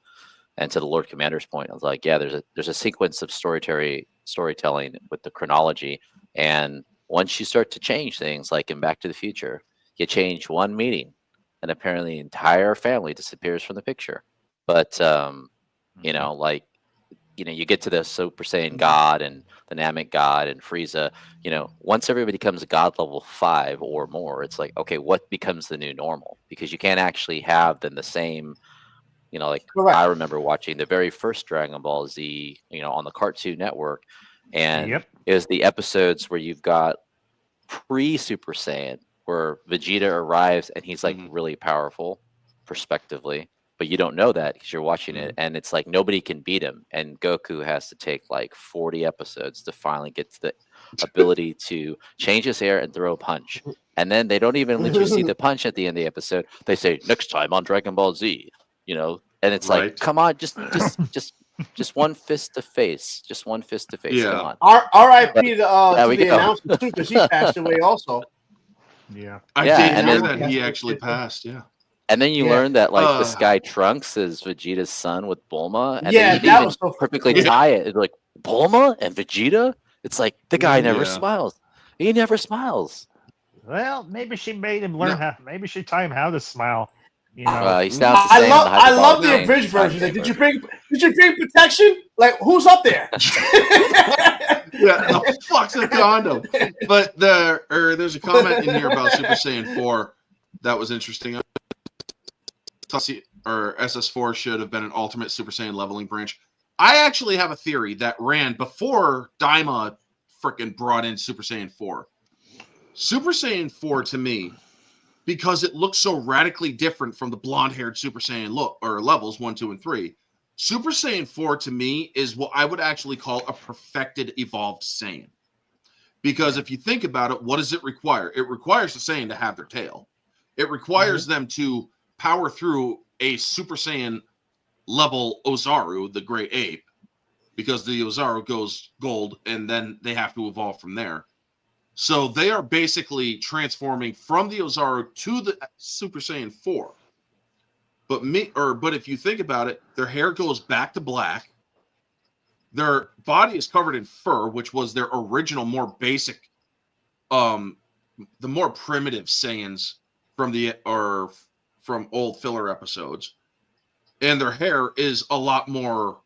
And to the Lord Commander's point, I was like, yeah, there's a sequence of storytelling with the chronology, and once you start to change things, like in Back to the Future, you change one meeting, and apparently the entire family disappears from the picture. But you get to the Super Saiyan God and the Namek God and Frieza. Once everybody becomes God level 5 or more, it's like, okay, what becomes the new normal? Because you can't actually have then the same. Correct. I remember watching the very first Dragon Ball Z, on the Cartoon Network, and it was the episodes where you've got pre-Super Saiyan, where Vegeta arrives and he's like really powerful, prospectively, but you don't know that because you're watching it, and it's like nobody can beat him, and Goku has to take like 40 episodes to finally get to the ability to change his hair and throw a punch, and then they don't even let you see the punch at the end of the episode. They say next time on Dragon Ball Z. And it's like, come on, just one fist to face, just one fist to face. Yeah. Come on. R.I.P. to we the go. announcer too, because he passed away also. Yeah. I did hear that he actually passed. Yeah. And then you learn that like this guy Trunks is Vegeta's son with Bulma, and Yeah, then you that even was so perfectly cool. tie it. It's like Bulma and Vegeta. It's like the guy never smiles. He never smiles. Well, maybe she made him learn how. Maybe she taught him how to smile. He sounds the same. I love the abridged version. Like, did you bring protection? Like, who's up there? Yeah, the fuck's a condom? But there's a comment in here about Super Saiyan 4 that was interesting. Or SS4 should have been an ultimate Super Saiyan leveling branch. I actually have a theory that ran before Daima freaking brought in Super Saiyan 4. Super Saiyan 4 to me, because it looks so radically different from the blonde-haired Super Saiyan look or levels 1, 2, and 3. Super Saiyan 4 to me is what I would actually call a perfected evolved Saiyan. Because if you think about it, what does it require? It requires the Saiyan to have their tail. It requires them to power through a Super Saiyan level Ozaru, the Great Ape, because the Ozaru goes gold, and then they have to evolve from there. So they are basically transforming from the Ozaru to the Super Saiyan 4. But if you think about it, their hair goes back to black. Their body is covered in fur, which was their original, more basic, the more primitive Saiyans from old filler episodes. And their hair is a lot more,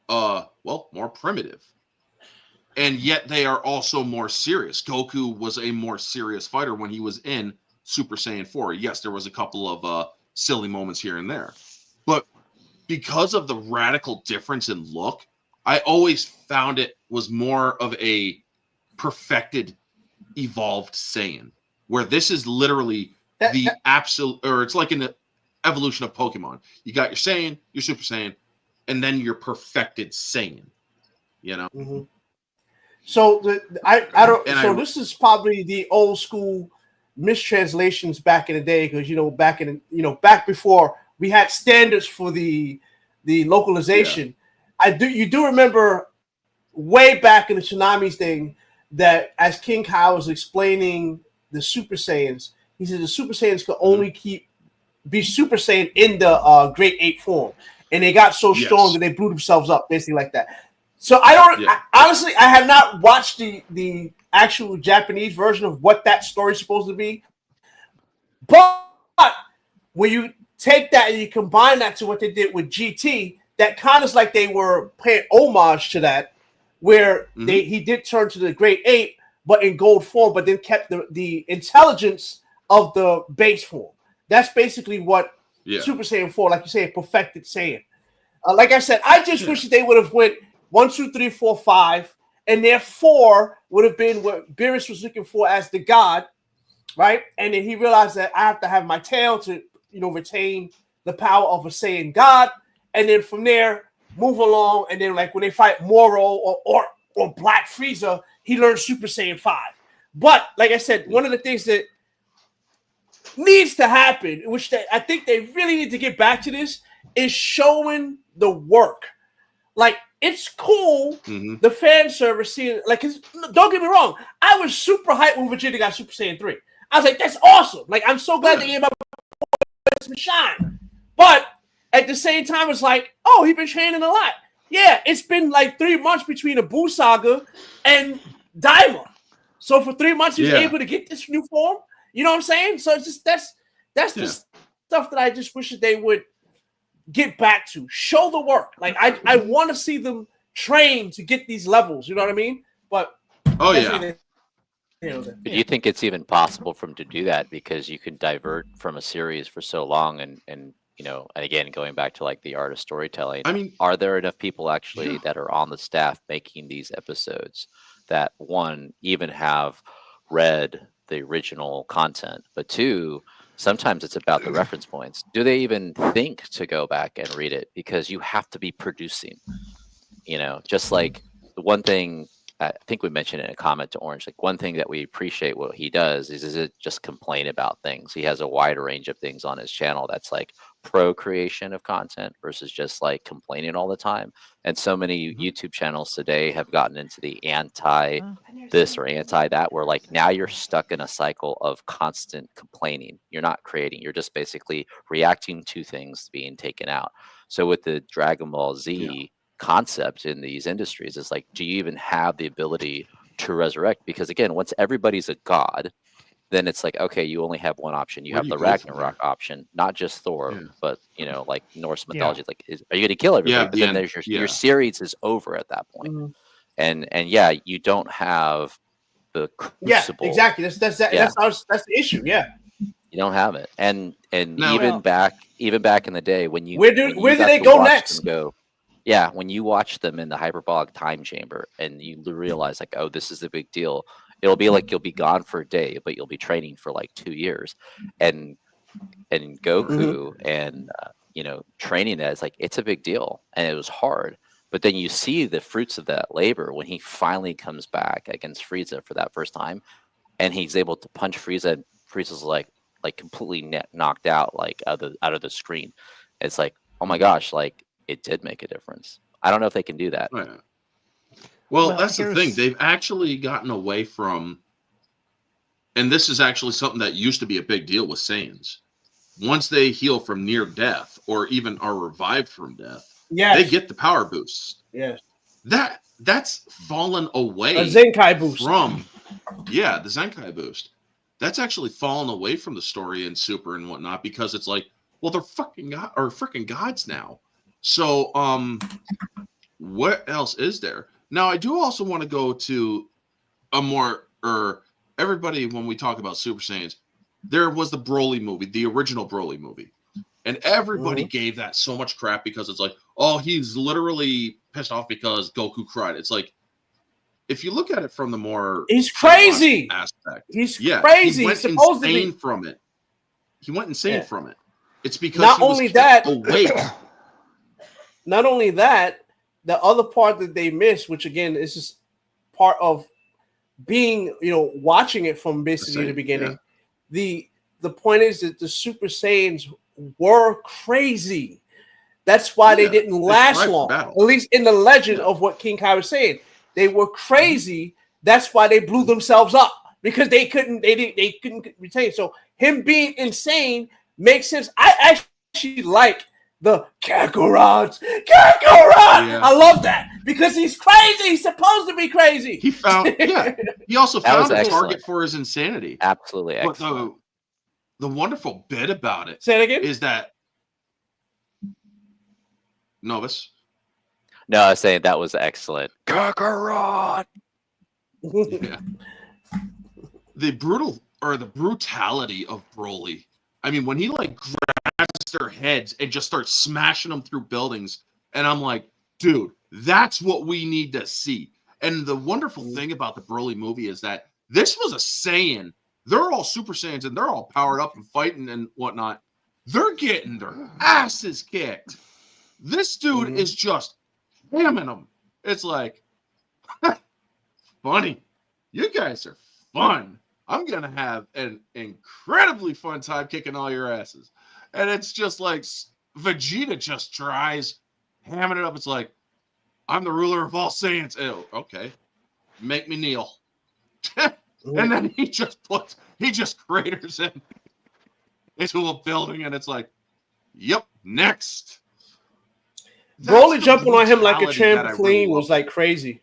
more primitive. And yet they are also more serious. Goku was a more serious fighter when he was in Super Saiyan 4. Yes, there was a couple of silly moments here and there. But because of the radical difference in look, I always found it was more of a perfected, evolved Saiyan. Where this is literally the absolute, or it's like an evolution of Pokemon. You got your Saiyan, your Super Saiyan, and then your perfected Saiyan. Mm-hmm. So this is probably the old school mistranslations back in the day, because back before we had standards for the localization. You do remember way back in the Tsunamis thing that as King Kai was explaining the Super Saiyans, he said the Super Saiyans could only be Super Saiyan in the Great Ape form, and they got so strong that they blew themselves up, basically like that. So honestly, I have not watched the actual Japanese version of what that story is supposed to be. But when you take that and you combine that to what they did with GT, that kind of is like they were paying homage to that, where he did turn to the Great Ape, but in gold form, but then kept the intelligence of the base form. That's basically what Super Saiyan 4, like you say, perfected Saiyan. Like I said, I just wish that they would have went 1, 2, 3, 4, 5, and their 4 would have been what Beerus was looking for as the god, right? And then he realized that I have to have my tail to, retain the power of a Saiyan god, and then from there move along. And then, like when they fight Moro or Black Frieza, he learns Super Saiyan 5. But like I said, one of the things that needs to happen, which I think they really need to get back to this, is showing the work. Like, it's cool, the fan service seeing, like, don't get me wrong, I was super hyped when Vegeta got Super Saiyan 3. I was like, that's awesome. Like, I'm so glad they gave my some shine. But at the same time, it's like, oh, he's been training a lot. Yeah, it's been like 3 months between the Buu Saga and Daima. So for 3 months, he was able to get this new form. You know what I'm saying? So it's just that's the stuff that I just wish that they would get back to. Show the work. Like I want to see them train to get these levels. You know what I mean? But do you think it's even possible for them to do that, because you can divert from a series for so long and again, going back to like the art of storytelling, I mean, are there enough people actually that are on the staff making these episodes that, one, even have read the original content, but two, sometimes it's about the reference points. Do they even think to go back and read it? Because you have to be producing, just like the one thing I think we mentioned in a comment to Orange, like one thing that we appreciate what he does is it just complain about things. He has a wide range of things on his channel that's like pro creation of content versus just like complaining all the time. And so many YouTube channels today have gotten into the anti this or anti that, where like now you're stuck in a cycle of constant complaining. You're not creating, you're just basically reacting to things being taken out. So with the Dragon Ball Z concept in these industries, is like, do you even have the ability to resurrect? Because again, once everybody's a god, then it's like, okay, you only have one option. You have the Ragnarok option, not just Thor, but like Norse mythology. Like, are you going to kill everybody? But then there's your series is over at that point. And you don't have the crucible. Yeah, exactly. That's the issue. Yeah, you don't have it. And even back in the day when you where do they go next? Yeah, when you watch them in the hyperbolic time chamber and you realize like, oh, this is a big deal. It'll be like you'll be gone for a day, but you'll be training for like 2 years. And Goku and training that, is like, it's a big deal, and it was hard. But then you see the fruits of that labor when he finally comes back against Frieza for that first time, and he's able to punch Frieza. And Frieza's like completely knocked out, like out of the screen. It's like, oh my gosh, like it did make a difference. I don't know if they can do that. Oh, yeah. Well, that's the thing. They've actually gotten away from, and this is actually something that used to be a big deal with Saiyans. Once they heal from near death or even are revived from death, they get the power boosts. Yes. That's fallen away. A Zenkai boost. The Zenkai boost. That's actually fallen away from the story in Super and whatnot, because it's like, well, they're freaking gods now. So, what else is there? Now, I do also want to go to a more, everybody, when we talk about Super Saiyans, there was the Broly movie, the original Broly movie. And everybody gave that so much crap because it's like, oh, he's literally pissed off because Goku cried. It's like, if you look at it from the more... He's crazy! ...aspect. He's crazy. He went insane from it. He went insane from it. It's because not only that, awake. Not only that, the other part that they missed, which again is just part of being, watching it from basically the beginning. Yeah. The point is that the Super Saiyans were crazy. That's why they didn't last long. At least in the legend of what King Kai was saying, they were crazy. That's why they blew themselves up, because they couldn't retain. So him being insane makes sense. I actually like the Kakarot. I love that, because he's crazy. He's supposed to be crazy. He also found a target for his insanity. Absolutely excellent. the wonderful bit about it Say it again. is that Novus. No, I was saying that was excellent. Kakarot. Yeah. The brutality of Broly. I mean, when he like grabs their heads and just starts smashing them through buildings, and I'm like, dude, that's what we need to see. And the wonderful thing about the Broly movie is that this was a Saiyan. They're all Super Saiyans and they're all powered up and fighting and whatnot. They're getting their asses kicked. This dude is just hamming them. It's like, funny. You guys are fun. I'm going to have an incredibly fun time kicking all your asses. And it's just like Vegeta just tries hamming it up. It's like, I'm the ruler of all Saiyans. Oh, okay. Make me kneel. And then he just craters him into a building, and it's like, yep, next. Broly jumping on him like a brutality that I trampoline really was love. like crazy.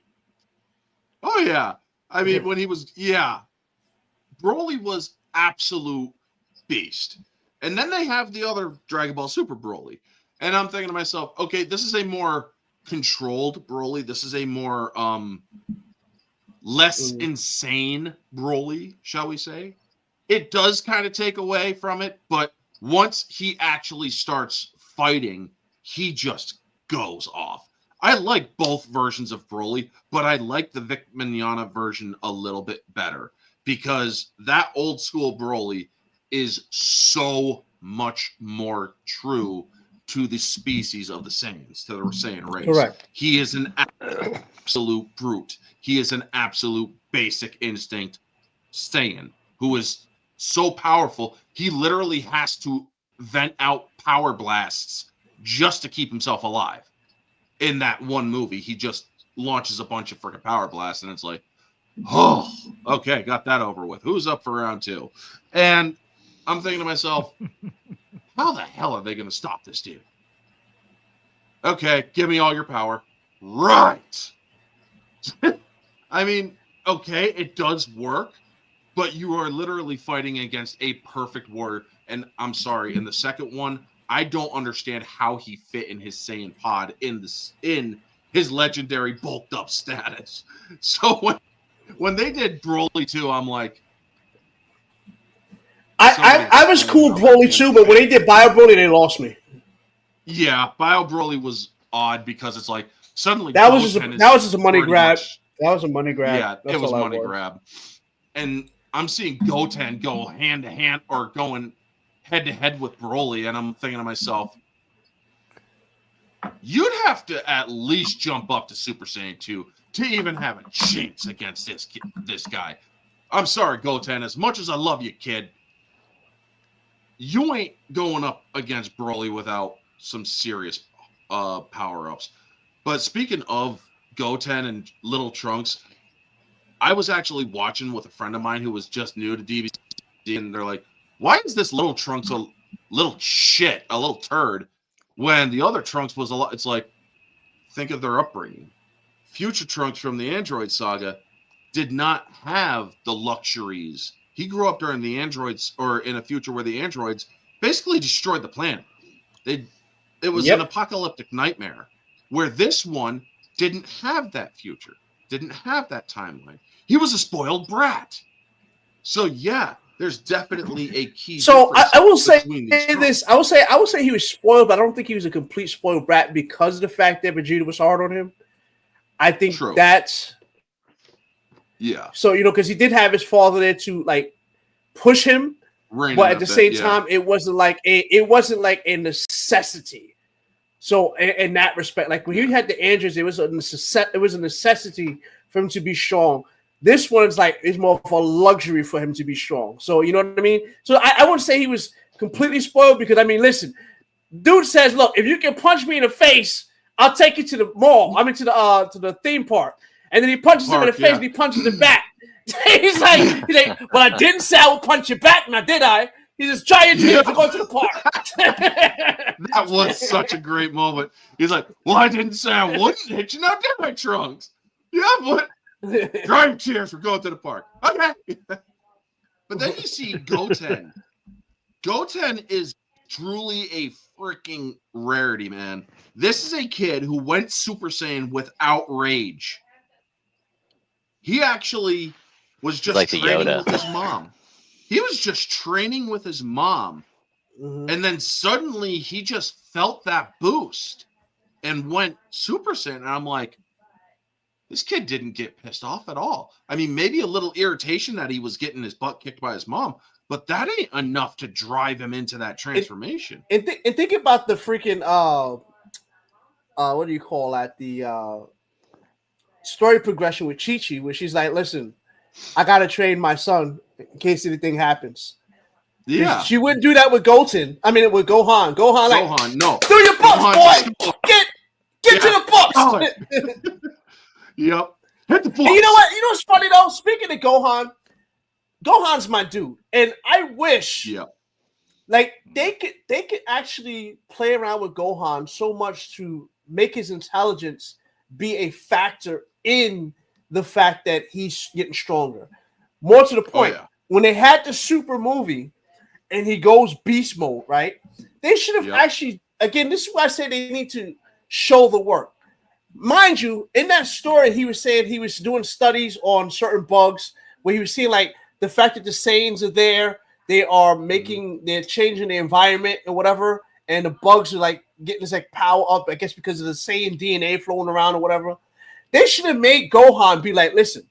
Oh yeah. I mean, when he was, Broly was absolute beast. And then they have the other Dragon Ball Super Broly. And I'm thinking to myself, okay, this is a more controlled Broly. This is a more less insane Broly, shall we say. It does kind of take away from it, but once he actually starts fighting, he just goes off. I like both versions of Broly, but I like the Vic Mignogna version a little bit better because that old school Broly is so much more true to the species of the Saiyans, to the Saiyan race. Correct. He is an absolute brute. He is an absolute basic instinct Saiyan who is so powerful, he literally has to vent out power blasts just to keep himself alive. In that one movie, he just launches a bunch of freaking power blasts, and it's like, oh, okay, got that over with. Who's up for round 2? And I'm thinking to myself, how the hell are they going to stop this dude? Okay, give me all your power. Right. I mean, okay, it does work, but you are literally fighting against a perfect warrior. And I'm sorry, in the second one, I don't understand how he fit in his Saiyan pod in his legendary bulked up status. So when they did Broly 2, I'm like, I was cool with Broly 2, but when they did Bio Broly, they lost me. Yeah, Bio Broly was odd because it's like suddenly that was just a money grab. That was a money grab. Yeah, That's it was all money grab. And I'm seeing Goten go hand to hand or going head to head with Broly, and I'm thinking to myself, you'd have to at least jump up to Super Saiyan 2 to even have a chance against this guy. I'm sorry, Goten, as much as I love you, kid, you ain't going up against Broly without some serious power-ups. But speaking of Goten and Little Trunks, I was actually watching with a friend of mine who was just new to DBZ, and they're like, why is this Little Trunks a little shit, a little turd, when the other Trunks was a lot? It's like, think of their upbringing. Future Trunks from the Android saga did not have the luxuries. He grew up during the androids, or in a future where the androids basically destroyed the planet. It was an apocalyptic nightmare, where this one didn't have that future, didn't have that timeline. He was a spoiled brat. So yeah, there's definitely a key. So I will say this. I will say he was spoiled, but I don't think he was a complete spoiled brat because of the fact that Vegeta was hard on him. I think that's So because he did have his father there to like push him, but at the same time, it wasn't like a necessity. So in that respect, like when he had the androids, it was a necessity for him to be strong. This one's like it's more of a luxury for him to be strong. So you know what I mean? So I wouldn't say he was completely spoiled because I mean, listen, dude says, look, if you can punch me in the face, I'll take you to the mall. I mean to the theme park. And then he punches him in the face and he punches him back. he's like, well, I didn't say I would punch you back, now did I? He says, try your dreams to go to the park. That was such a great moment. He's like, well, I didn't say I wouldn't hit you, now did my Trunks? Yeah, but dry your tears, we're going to the park. Okay. But then you see Goten Goten is truly a freaking rarity, man. This is a kid who went Super Saiyan without rage. He actually was just like the training Yoda. with his mom. He was just training with his mom. And then suddenly he just felt that boost and went Super Saiyan. And I'm like, this kid didn't get pissed off at all. I mean, maybe a little irritation that he was getting his butt kicked by his mom, but that ain't enough to drive him into that transformation. And think about the freaking what do you call that? The story progression with Chi-Chi, where she's like, listen, I gotta train my son in case anything happens. Yeah. She wouldn't do that with Goten. I mean with Gohan. Gohan, like, no. do your books, boy. Get to the books. Oh. Yep. Hit the books. And you know what? You know what's funny though? Speaking of Gohan, Gohan's my dude. And I wish like they could actually play around with Gohan so much to make his intelligence be a factor in the fact that he's getting stronger. More to the point, when they had the Super movie and he goes beast mode, right? They should have actually, again, this is why I say they need to show the work. Mind you, in that story, he was saying he was doing studies on certain bugs where he was seeing like the fact that the Saiyans are there, they are they're changing the environment or whatever, and the bugs are like getting this like power up, I guess because of the Saiyan DNA flowing around or whatever. They should have made Gohan be like, listen,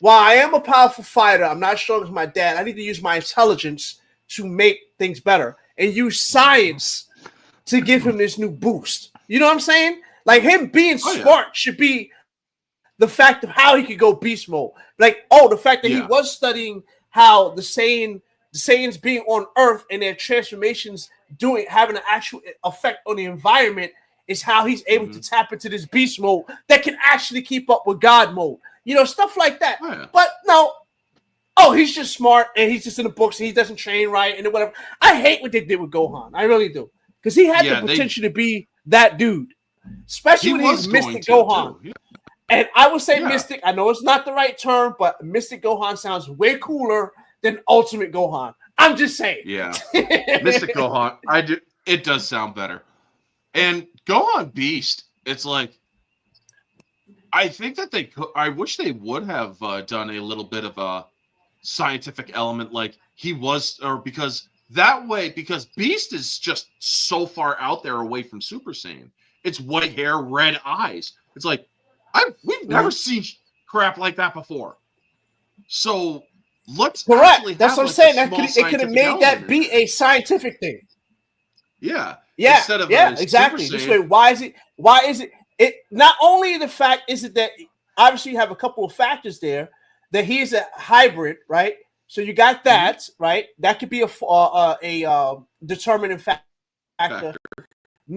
while I am a powerful fighter, I'm not strong as my dad. I need to use my intelligence to make things better and use science to give him this new boost. You know what I'm saying? Like him being smart should be the fact of how he could go beast mode. Like, the fact that he was studying how the Saiyans being on Earth and their transformations having an actual effect on the environment is how he's able to tap into this beast mode that can actually keep up with God mode. You know, stuff like that. Oh, yeah. But no, he's just smart and he's just in the books and he doesn't train right and whatever. I hate what they did with Gohan. I really do. Because he had the potential to be that dude. Especially when he's Mystic Gohan. Yeah. And I would say Mystic, I know it's not the right term, but Mystic Gohan sounds way cooler than Ultimate Gohan. I'm just saying. Yeah. Mystic Gohan. It does sound better. And Gohan Beast, it's like, I think that I wish they would have done a little bit of a scientific element like he was, because Beast is just so far out there away from Super Saiyan. It's white hair, red eyes. It's like, we've never seen crap like that before. So let's correct. That's what I'm saying. It could have made that be a scientific thing. Yeah. Yeah. Instead of exactly. This way, why is it? It not only the fact is it that obviously you have a couple of factors there that he's a hybrid, right? So you got that, right? That could be a determining factor.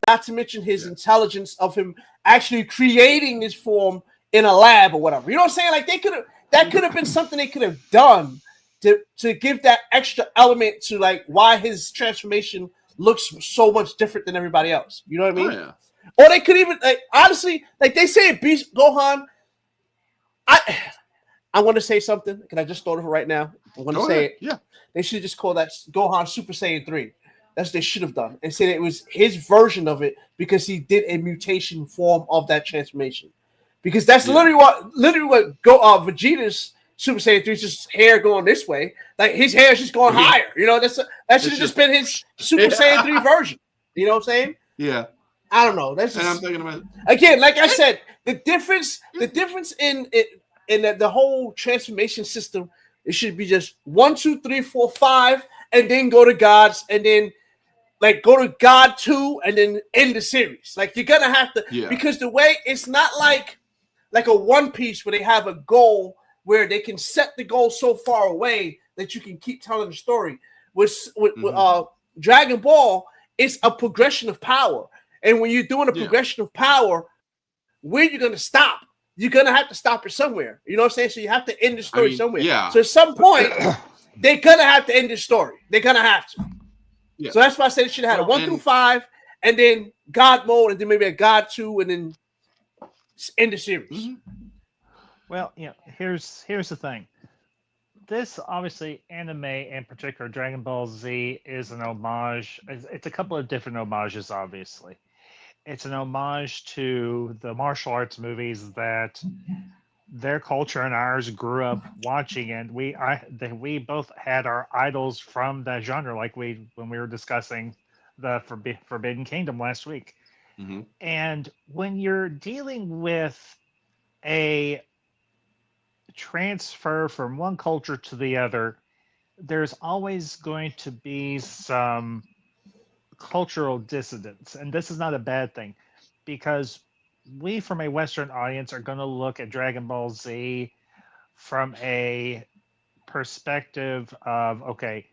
Not to mention his intelligence of him actually creating this form in a lab or whatever. You know what I'm saying? Like that could have been something they could have done to give that extra element to like why his transformation looks so much different than everybody else. You know what I mean? Oh, yeah. Or they could even like honestly, like they say Beast Gohan. I want to say something. Can I just throw it right now? I want to say it. Yeah. They should just call that Gohan Super Saiyan 3. That's what they should have done. And said it was his version of it because he did a mutation form of that transformation. Because that's literally what Vegeta's Super Saiyan 3 is just hair going this way. Like his hair is just going higher. You know, that should have just been his Super Saiyan 3 version. You know what I'm saying? Yeah. I don't know. That's just, and I'm thinking about again, like I said, the difference in it in the whole transformation system, it should be just 1, 2, 3, 4, 5, and then go to gods, and then like go to God 2, and then end the series. Like you're gonna have to because the way it's not like a One Piece where they have a goal where they can set the goal so far away that you can keep telling the story. With Dragon Ball, it's a progression of power. And when you're doing a progression of power, where you're going to stop? You're going to have to stop it somewhere. You know what I'm saying? So you have to end the story somewhere. Yeah. So at some point, they're going to have to end the story. They're going to have to. Yeah. So that's why I said it should have had a 1 through 5, and then God mode, and then maybe a God 2, and then end the series. Well, here's the thing. this obviously anime, in particular Dragon Ball Z, is an homage. It's a couple of different homages, obviously. It's an homage to the martial arts movies that their culture and ours grew up watching, and we both had our idols from that genre, like when we were discussing the Forbidden Kingdom last week. Hmm. And when you're dealing with a transfer from one culture to the other, there's always going to be some cultural dissidence. And this is not a bad thing because we, from a Western audience, are going to look at Dragon Ball Z from a perspective of, okay,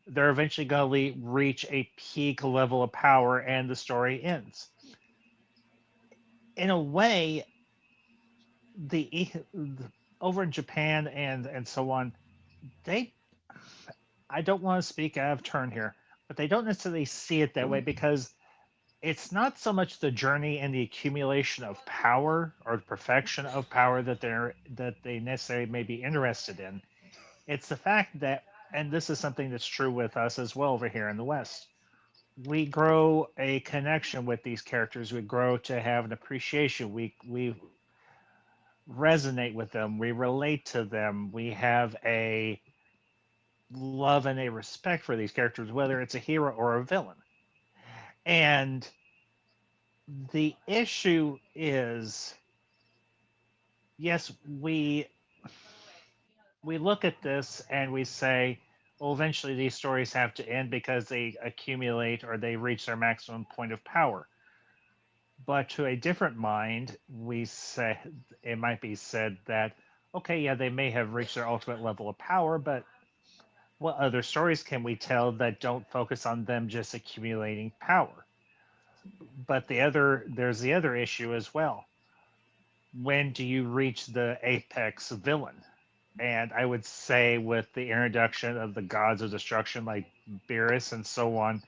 they're eventually going to reach a peak level of power and the story ends. In a way, the over in Japan and so on, they, I don't want to speak out of turn here, but they don't necessarily see it that way because it's not so much the journey and the accumulation of power or the perfection of power that they necessarily may be interested in. It's the fact that, and this is something that's true with us as well over here in the West, we grow a connection with these characters. We grow to have an appreciation. We resonate with them. We relate to them. We have a love and a respect for these characters, whether it's a hero or a villain. And the issue is, yes, we look at this and we say, well, eventually these stories have to end because they accumulate or they reach their maximum point of power. But to a different mind, we say it might be said that, okay, yeah, they may have reached their ultimate level of power, but what other stories can we tell that don't focus on them just accumulating power? But there's the other issue as well. When do you reach the apex villain? And I would say with the introduction of the gods of destruction like Beerus and so on,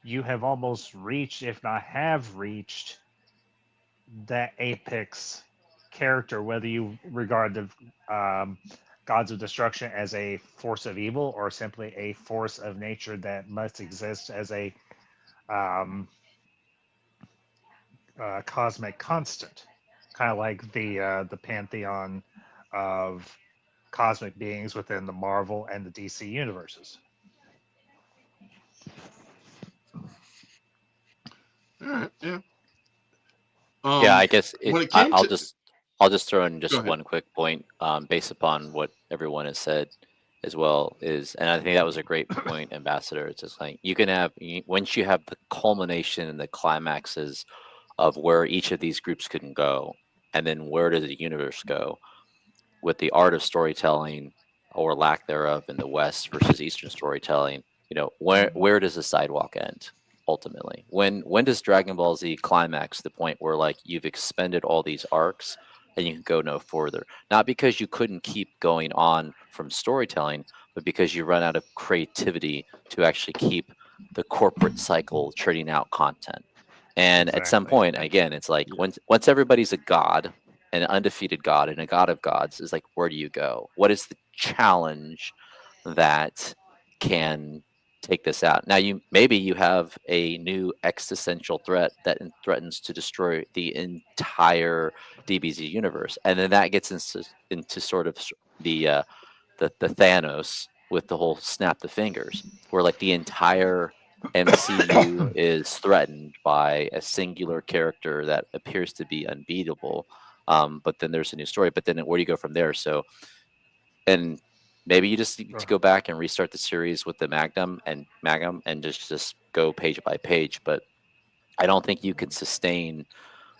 you have almost reached, if not have reached, that apex character, whether you regard the gods of destruction as a force of evil or simply a force of nature that must exist as a cosmic constant, kind of like the pantheon of cosmic beings within the Marvel and the DC universes. All right. Yeah. Yeah, I guess when it came to, I'll just throw in go just ahead. one quick point, based upon what everyone has said as well is, and I think that was a great point, Ambassador. It's just like you can have once you have the culmination and the climaxes of where each of these groups can go, and then where does the universe go with the art of storytelling or lack thereof in the West versus Eastern storytelling. You know, where does the sidewalk end? Ultimately, when does Dragon Ball Z climax the point where like you've expended all these arcs and you can go no further, not because you couldn't keep going on from storytelling, but because you run out of creativity to actually keep the corporate cycle churning out content. And at some Exactly. point, again, it's like Yeah. once everybody's a god, an undefeated god and a god of gods, is like, where do you go? What is the challenge that can take this out? Now, maybe you have a new existential threat that threatens to destroy the entire DBZ universe, and then that gets into sort of the Thanos with the whole snap the fingers, where like the entire MCU is threatened by a singular character that appears to be unbeatable. But then there's a new story. But then where do you go from there? So, and maybe you just need to go back and restart the series with the Magnum and just go page by page. But I don't think you can sustain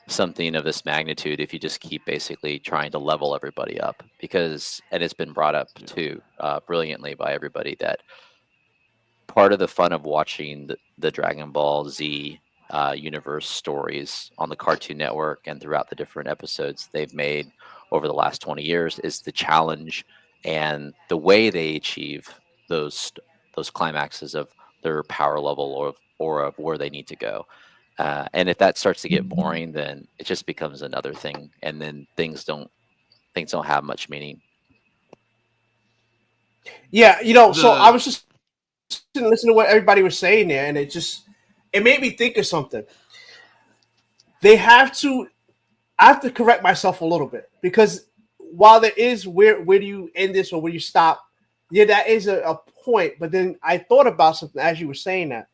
something of this magnitude if you just keep basically trying to level everybody up, because, and it's been brought up too brilliantly by everybody, that part of the fun of watching the Dragon Ball Z universe stories on the Cartoon Network and throughout the different episodes they've made over the last 20 years is the challenge and the way they achieve those climaxes of their power level or of where they need to go. And if that starts to get boring, then it just becomes another thing, and then things don't have much meaning. Yeah, so I was just listening to what everybody was saying there, and it made me think of something. I have to correct myself a little bit, because while there is where do you end this or where you stop, yeah, that is a point. But then I thought about something as you were saying that.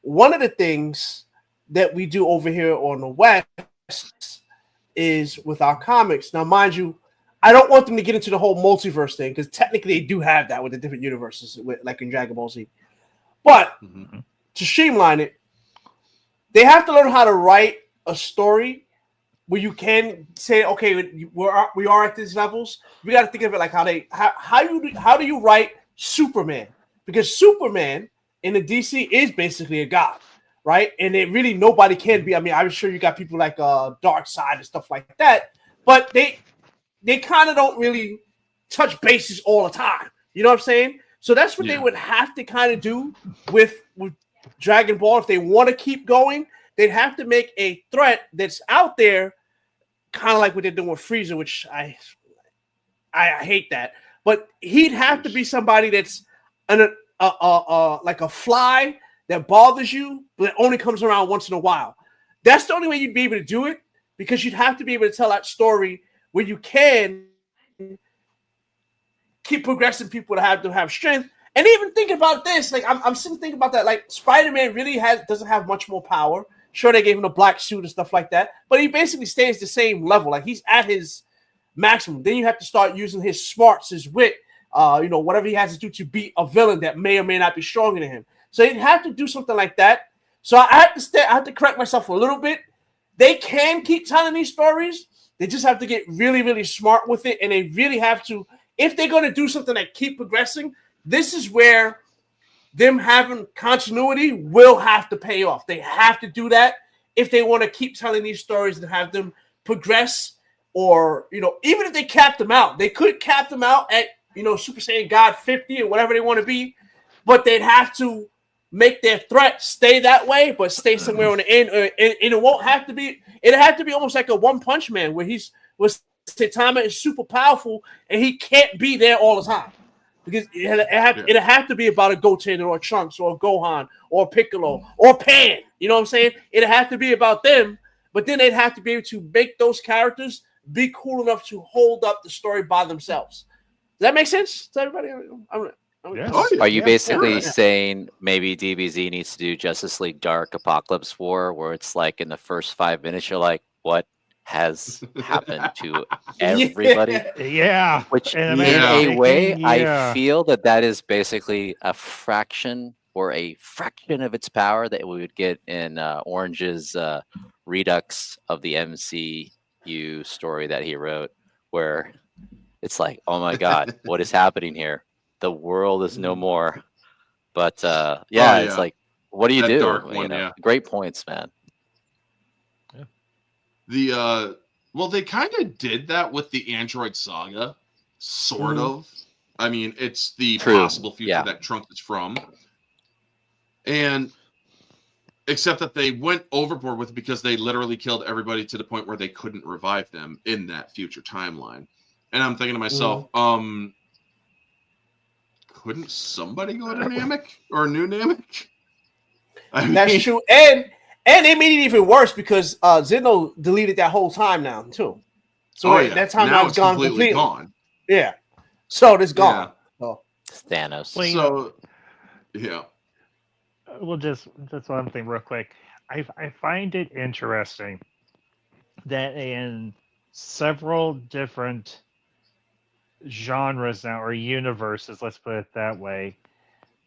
One of the things that we do over here on the West is with our comics. Now, mind you, I don't want them to get into the whole multiverse thing, because technically they do have that with the different universes, like in Dragon Ball Z. But to streamline it, they have to learn how to write a story where you can say, okay, we are at these levels. We got to think of it like how do you write Superman? Because Superman in the DC is basically a god, right? And it really nobody can be. I mean, I'm sure you got people like Darkseid and stuff like that, but they kind of don't really touch bases all the time. You know what I'm saying? So that's what they would have to kind of do with Dragon Ball. If they want to keep going, they'd have to make a threat that's out there, kind of like what they're doing with Frieza, which I hate that. But he'd have to be somebody that's like a fly that bothers you, but only comes around once in a while. That's the only way you'd be able to do it, because you'd have to be able to tell that story where you can keep progressing people to have strength. And even think about this, like I'm sitting thinking about that. Like Spider-Man really doesn't have much more power. Sure, they gave him a black suit and stuff like that, but he basically stays the same level. Like he's at his maximum. Then you have to start using his smarts, his wit, whatever he has to do to beat a villain that may or may not be stronger than him. So you'd have to do something like that. So I have to correct myself a little bit. They can keep telling these stories. They just have to get really, really smart with it, and they really have to. If they're going to do something that keep progressing, this is where them having continuity will have to pay off. They have to do that if they want to keep telling these stories and have them progress. Or, even if they cap them out, they could cap them out at, Super Saiyan God 50 or whatever they want to be, but they'd have to make their threat stay that way, but stay somewhere on the end. And it won't have to be, it'd have to be almost like a One Punch Man where Saitama is super powerful and he can't be there all the time. Because it'd have to be about a Goten or a Trunks or a Gohan or a Piccolo or Pan. You know what I'm saying? It'd have to be about them, but then they'd have to be able to make those characters be cool enough to hold up the story by themselves. Does that make sense to everybody? Are you basically saying maybe DBZ needs to do Justice League Dark Apocalypse War, where it's like in the first 5 minutes you're like, what has happened to everybody? Yeah. Which in a way, I feel that is basically a fraction or a fraction of its power that we would get in Orange's redux of the MCU story that he wrote, where it's like, oh my God, what is happening here? The world is no more. But it's like, what do you do? Dark one, Great points, man. They kind of did that with the Android Saga, sort of. I mean, it's the possible future that Trunks is from. And except that they went overboard with it because they literally killed everybody to the point where they couldn't revive them in that future timeline. And I'm thinking to myself, couldn't somebody go to Namek or New Namek? That's true. And they made it even worse because Zeno deleted that whole time now too. So that timeline's gone completely. Gone. Yeah. So it's gone. Yeah. Oh. Thanos. So yeah. Well, just one thing real quick. I find it interesting that in several different genres now, or universes, let's put it that way,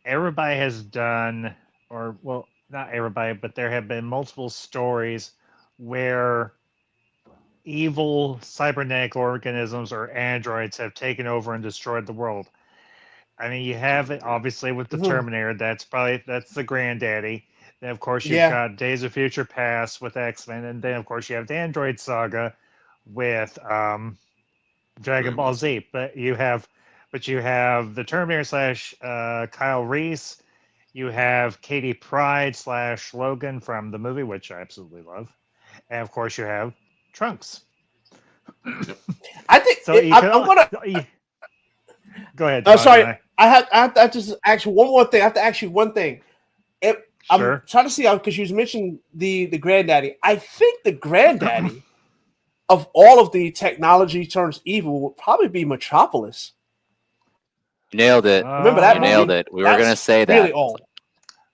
everybody has done, or well, not everybody, but there have been multiple stories where evil cybernetic organisms or androids have taken over and destroyed the world. I mean, you have it obviously with the Terminator. That's the granddaddy. Then of course you've got Days of Future Past with X-Men, and then of course you have the Android Saga with Dragon Ball Z. But you have the Terminator / Kyle Reese. You have Katie Pride / Logan from the movie, which I absolutely love, and of course you have Trunks. I think Go ahead. Sorry, Dmajini. I have to just ask you one more thing. I have to ask you one thing. I'm Sure. trying to see how, because you mentioned the granddaddy. I think the granddaddy of all of the technology turns evil would probably be Metropolis. You nailed it. Remember that You movie? nailed it. We were That's gonna say that. really old.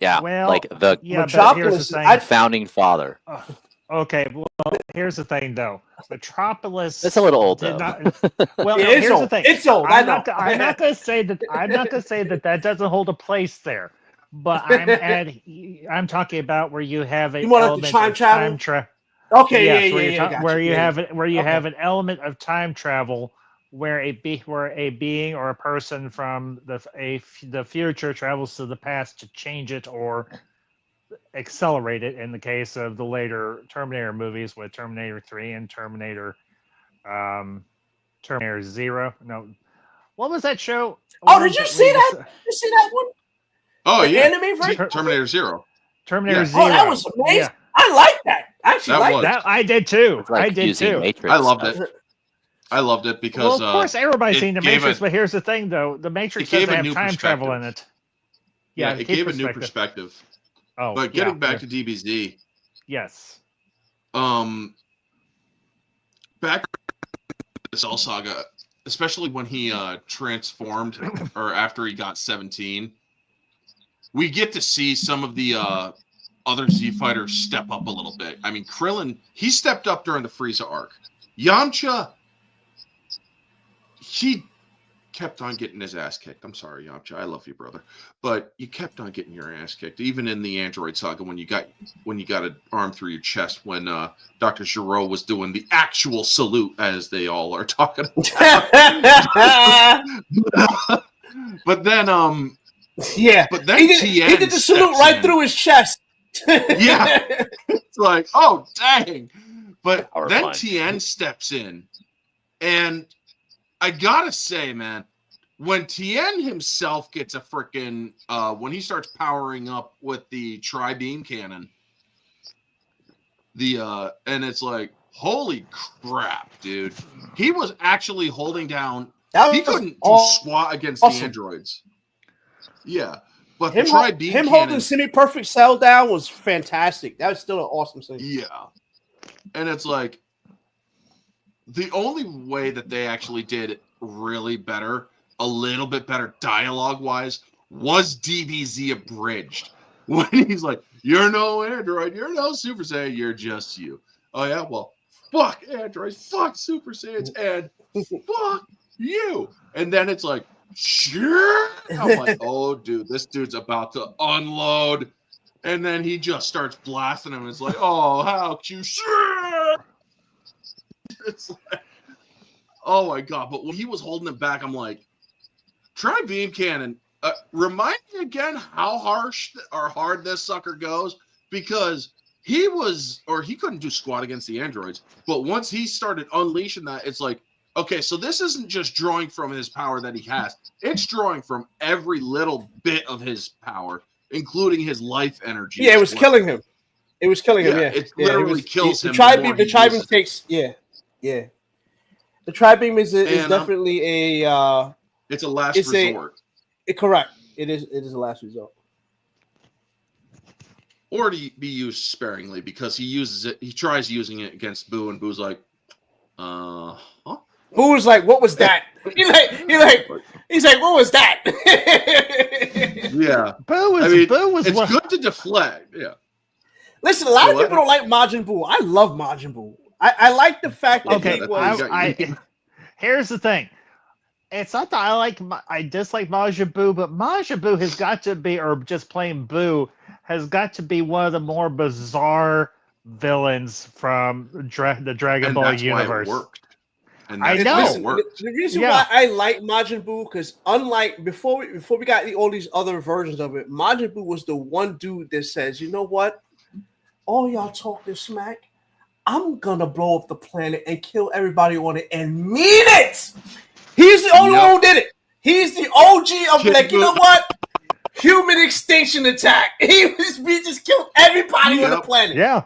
Yeah, Well, like the Yeah, but here's Metropolis. the thing. founding father. Okay, well, here's the thing, though. Metropolis. That's a little old, did though. not. Well, Yeah, no, it's here's old. the thing. It's old. I'm not going to say that. I'm not going to say that doesn't hold a place there. But I'm talking about where you have You want element the time of travel? time travel. Okay, Yes, yeah. Gotcha. where you Yeah, have Okay. an element of time travel where a being or a person from the future travels to the past to change it or accelerate it. In the case of the later Terminator movies, with Terminator 3 and Terminator Zero. No, what was that show? Oh, did you see that? You see that one? Oh The yeah, anime version? Terminator Zero. Terminator Yeah. Zero. Oh, that was amazing. Yeah, I like that. I actually That like was. that. that I did too. It's like I did using too. Matrix I loved stuff. it. I loved it because Well, of course, everybody's it seen the gave Matrix, a- but here's the thing, though: the Matrix it gave doesn't a have new time travel in perspective. it. yeah, Yeah, it gave a new perspective. Oh, But getting back to DBZ, yes, back in the Cell Saga, especially when he transformed or after he got 17, we get to see some of the other Z fighters step up a little bit. I mean, Krillin, he stepped up during the Frieza arc. Yamcha, he kept on getting his ass kicked. I'm sorry, Yamcha, I love you, brother, but you kept on getting your ass kicked, even in the Android Saga when you got an arm through your chest when Dr. Giro was doing the actual salute, as they all are talking about. But then Yeah. but then He Tien did the salute steps right in. through his chest. Yeah. It's like, oh dang. But Power then punch. Tien steps in, and I gotta say, man, when Tien himself gets a freaking when he starts powering up with the tri-beam cannon, and it's like, holy crap, dude. He was actually holding down. He couldn't do squat against awesome. the androids. Yeah. But Him, the tri-beam him cannon, holding semi-perfect cell down was fantastic. That was still an awesome scene. yeah. And it's like, the only way that they actually did really better, a little bit better dialogue-wise, was DBZ abridged. When he's like, you're no android, you're no Super Saiyan, you're just you. Oh yeah, well, fuck androids, fuck Super Saiyans, and fuck you. And then it's like, sure. I'm like, oh, dude, this dude's about to unload. And then he just starts blasting him. It's like, oh, how cute. Sure. It's like, oh my God. But when he was holding it back, I'm like, try beam cannon. Remind me again how harsh or hard this sucker goes, because he couldn't do squat against the androids. But once he started unleashing that, it's like, okay, so this isn't just drawing from his power that he has. It's drawing from every little bit of his power, including his life energy. Yeah, it was killing him. It was killing him. Yeah, it literally kills him. The tri-beam takes. Yeah. The tri-beam is definitely a. It's a last resort. Correct. It is a last resort. Or to be used sparingly, because he uses it. He tries using it against Boo, and Boo's like, huh? Boo was like, "What was that?" He's like, "What was that?" Yeah, Boo was. It's good to deflect. Yeah. Listen, a lot of people don't like Majin Buu. I love Majin Buu. I like the fact that Okay, he was. Here's the thing. It's not that I dislike Majin Buu, but Majin Buu has got to be, or just plain Buu, has got to be one of the more bizarre villains from the Dragon And Ball that's universe. Why it worked. And I that's know. why it Listen, worked. the reason why I like Majin Buu, because unlike before we got all these other versions of it, Majin Buu was the one dude that says, you know what? All y'all talk this smack. I'm gonna blow up the planet and kill everybody on it and mean it. He's the only one who did it. He's the OG of you know what? Human extinction attack. We just killed everybody on the planet. Yeah.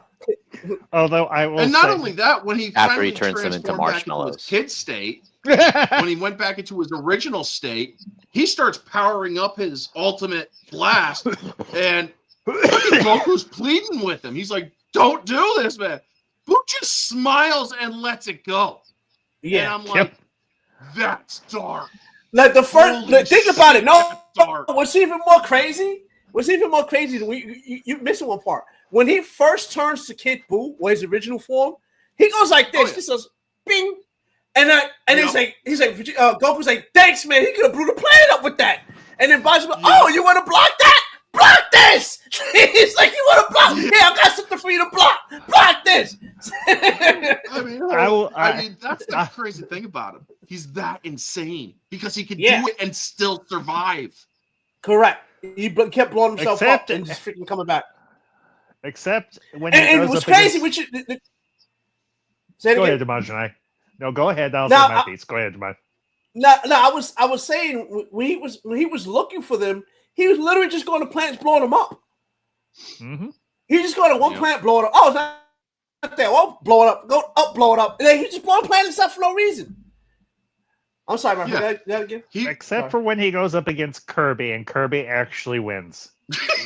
Although I will and not say, only that, when he After he finally turns them into transformed back marshmallows. his kid state, when he went back into his original state, he starts powering up his ultimate blast, and Goku's pleading with him. He's like, "Don't do this, man." Boo just smiles and lets it go. Yeah. And I'm like, that's dark. Like the first, Holy think about it. No, shit, dark. what's even more crazy? You missing one part. When he first turns to Kid Buu, or his original form, he goes like this. He says, "Bing," and he's like, Goku's like, "Thanks, man. He could have blew the planet up with that." And then Baji's like, "Oh, you want to block that? Block this!" He's like, "You want to block? Yeah, I got something for you to block. Block this." I mean, that's the crazy thing about him. He's that insane because he can do it and still survive. Correct. He kept blowing himself up and just freaking coming back. Except when and it was crazy. Go ahead, Dmajini. No, go ahead. I'll say my piece. Go ahead, Dmajini. No, I was saying when he was looking for them, he was literally just going to planets blowing them up. Mm-hmm. He just going to one planet blowing up. Oh, it's not there. Oh, blow it up. Go up, blow it up. And then he just blowing planets up for no reason. I'm sorry, my friend. That again? Except for when he goes up against Kirby, and Kirby actually wins.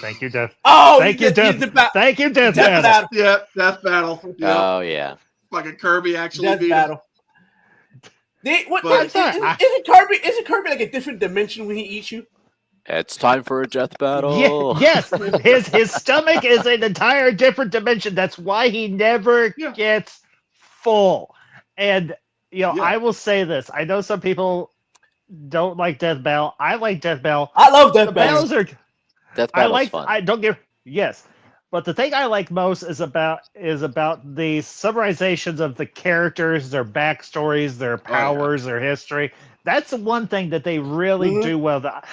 Thank you, Death. Thank you, Death. Thank you, Death Battle. Yeah, Death Battle. Yeah. Oh yeah. Fucking Kirby actually Death beat Battle. Isn't Kirby like a different dimension when he eats you? It's time for a death battle. Yes, his stomach is an entire different dimension. That's why he never gets full. And I will say this. I know some people don't like Death Battle. I like Death Battle. I love Death Battle. Death Battle's fun. Yes. But the thing I like most is about the summarizations of the characters, their backstories, their powers, their history. That's the one thing that they really do well. That's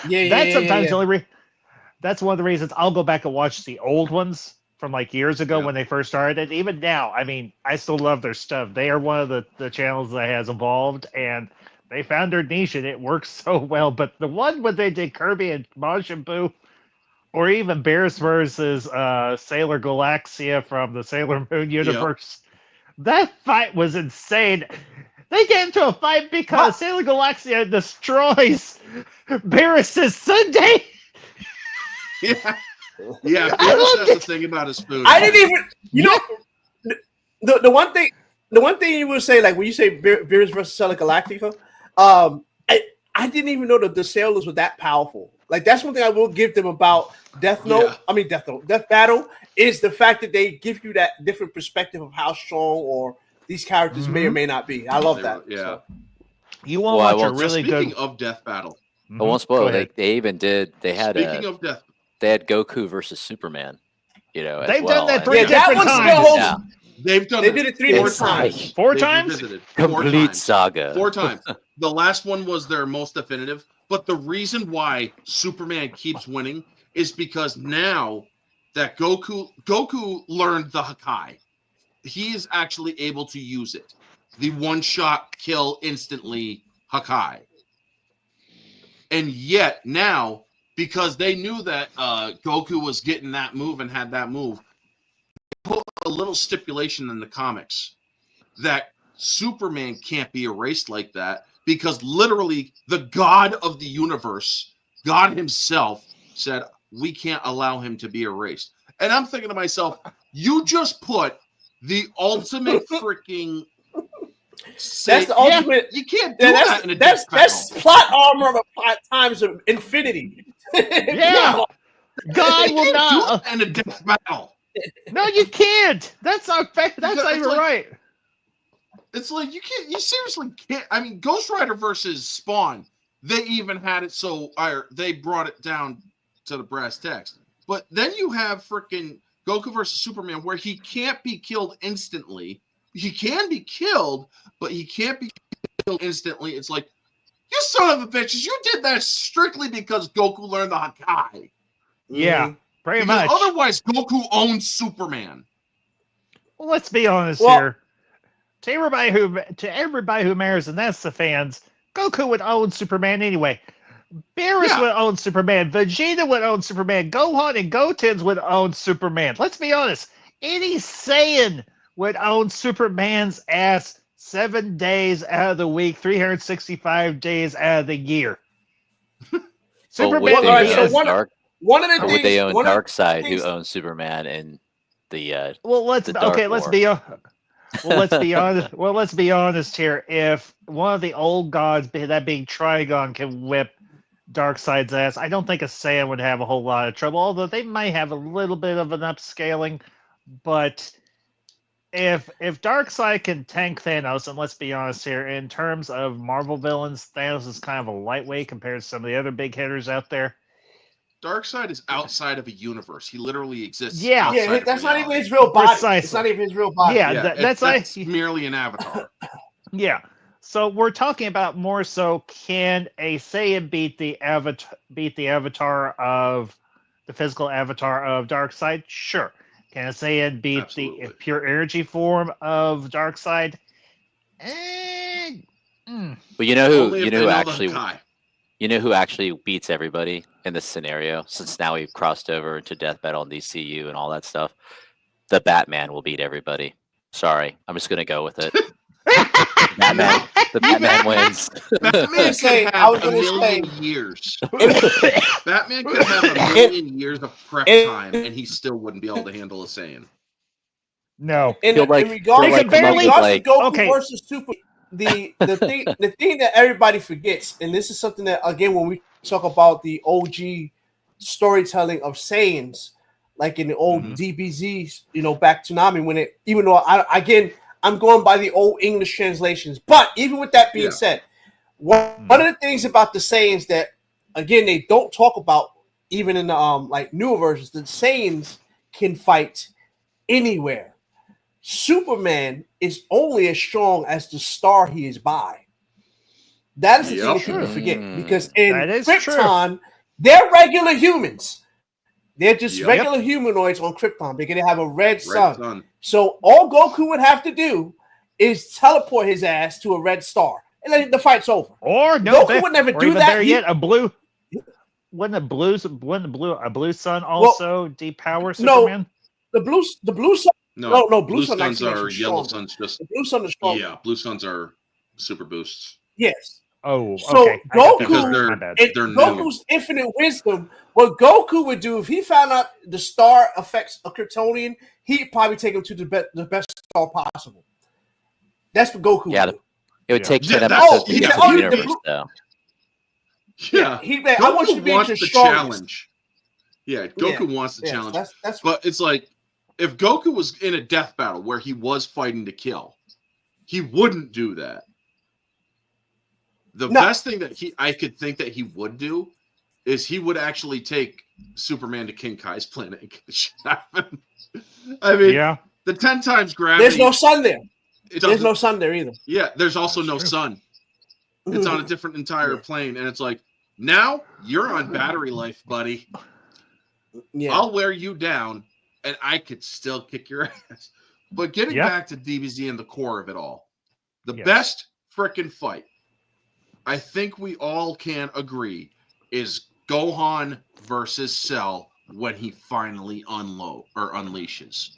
one of the reasons I'll go back and watch the old ones from like years ago when they first started. Even now, I mean, I still love their stuff. They are one of the channels that has evolved, and they found their niche, and it works so well. But the one when they did Kirby and Majin Buu, or even Beerus versus Sailor Galaxia from the Sailor Moon universe, that fight was insane. They get into a fight because Sailor Galaxia destroys Beerus' Sunday. Yeah, Beerus has a thing about his food. I didn't even, the one thing you would say, like when you say Beerus versus Sailor Galactica, I didn't even know that the sailors were that powerful. Like that's one thing I will give them about Death Battle is the fact that they give you that different perspective of how strong or these characters may or may not be. I love that. Yeah. So. You want to watch a really speaking good of Death Battle. I won't spoil it. They even did. They had They had Goku versus Superman. They've done that 3 different times. They did it 3 different times. 4 times? Complete saga. 4 times. The last one was their most definitive. But the reason why Superman keeps winning is because now that Goku learned the Hakai, he is actually able to use it. The one-shot kill instantly Hakai. And yet now, because they knew that Goku was getting that move and had that move, they put a little stipulation in the comics that Superman can't be erased like that because literally the God of the universe, God himself, said, we can't allow him to be erased. And I'm thinking to myself, you just put the ultimate freaking... That's the ultimate. You can't do that in a that's plot armor of times of infinity. Yeah, God will not in a death battle. No, you can't. That's not fair. That's not even right. It's like you can't. You seriously can't. I mean, Ghost Rider versus Spawn. They even had it so they brought it down to the brass tacks. But then you have freaking Goku versus Superman, where he can't be killed instantly. He can be killed, but he can't be killed instantly. It's like, you son of a bitches, you did that strictly because Goku learned the Hakai. Yeah, pretty much. Otherwise, Goku owns Superman. Well, let's be honest here. To everybody who matters, and that's the fans, Goku would own Superman anyway. Beerus would own Superman. Vegeta would own Superman. Gohan and Gotenks would own Superman. Let's be honest. Any Saiyan would own Superman's ass 7 days out of the week, 365 days out of the year. Well, would Superman they all right, is so own Dark, one of the or would things, they own one of the Darkseid, things, who owns Superman in the well. Let's the Dark okay. Let's War? be well. Let's be honest. Well, let's be honest here. If one of the old gods, that being Trigon, can whip Darkseid's ass, I don't think a Saiyan would have a whole lot of trouble. Although they might have a little bit of an upscaling, but if Darkseid can tank Thanos, and let's be honest here, in terms of Marvel villains, Thanos is kind of a lightweight compared to some of the other big hitters out there. Darkseid is outside of a universe. He literally exists. Yeah. outside yeah, of that's not reality. even his real body. It's Precisely. not even his real body. Yeah, Yeah, that's merely an avatar. Yeah. So we're talking about more so, can a Saiyan beat the avatar of the physical avatar of Darkseid? Sure. Can a Saiyan beat Absolutely. the pure energy form of Darkseid? But you know who Only if you they know who know actually the Kai. you know who actually beats everybody in this scenario, since now we've crossed over into Death Battle and DCU and all that stuff. The Batman will beat everybody. Sorry, I'm just gonna go with it. Batman, the Batman wins. Batman say- could I have was a gonna million say- years. If- Batman could have a million years of prep time, and he still wouldn't be able to handle a Saiyan. No. in, He'll, like- in regards, he'll, like, in come up with, regards like- to Goku okay. versus Super, the thing that everybody forgets, and this is something that, again, when we talk about the OG storytelling of Saiyans, like in the old Mhm. DBZs, back to Nami, when it, even though I'm going by the old English translations, but even with that being Yeah. said, one of the things about the Saiyans that, again, they don't talk about even in the like newer versions, the Saiyans can fight anywhere. Superman is only as strong as the star he is by. That is the thing Yep. that people forget, Mm. because in That is Krypton, they're regular humans. They're just Yep. regular humanoids on Krypton because they have a red Red sun. Sun. So all Goku would have to do is teleport his ass to a red star, and then the fight's over. Or no, Goku would never or do even that. better He- yet, a blue. Wouldn't a blue sun also depower no. Superman? The blue sun. No, Blue Sun Suns actually are makes you yellow stronger. suns. Just The blue sun is strong. yeah, blue suns are super boosts. Yes. Oh, So, okay. I got that Goku- wrong. Because My bad. And They're new. Goku's infinite wisdom, what Goku would do if he found out the star affects a Kryptonian, he'd probably take him to the best star possible. That's what Goku Yeah, would do. It would take 10 Yeah, episodes to he get said, to "Oh, the the universe, blue- though. Yeah, He'd be like, I want you to Goku be wants your the strongest. challenge. Yeah, Goku wants the Yes, challenge. that's But it's like, if Goku was in a death battle where he was fighting to kill, he wouldn't do that. The No. best thing that I could think that he would do is he would actually take Superman to King Kai's planet and get the shit out of him. I mean, Yeah. the 10 times gravity. there's no sun there. it There's doesn't- no sun there either. Yeah, there's also That's no true. sun. It's on a different entire Yeah. plane, and it's like, now you're on battery life, buddy. Yeah. I'll wear you down, and I could still kick your ass. But getting Yeah. back to DBZ and the core of it all, the Yes. best frickin' fight, I think we all can agree, is Gohan versus Cell when he finally unleashes.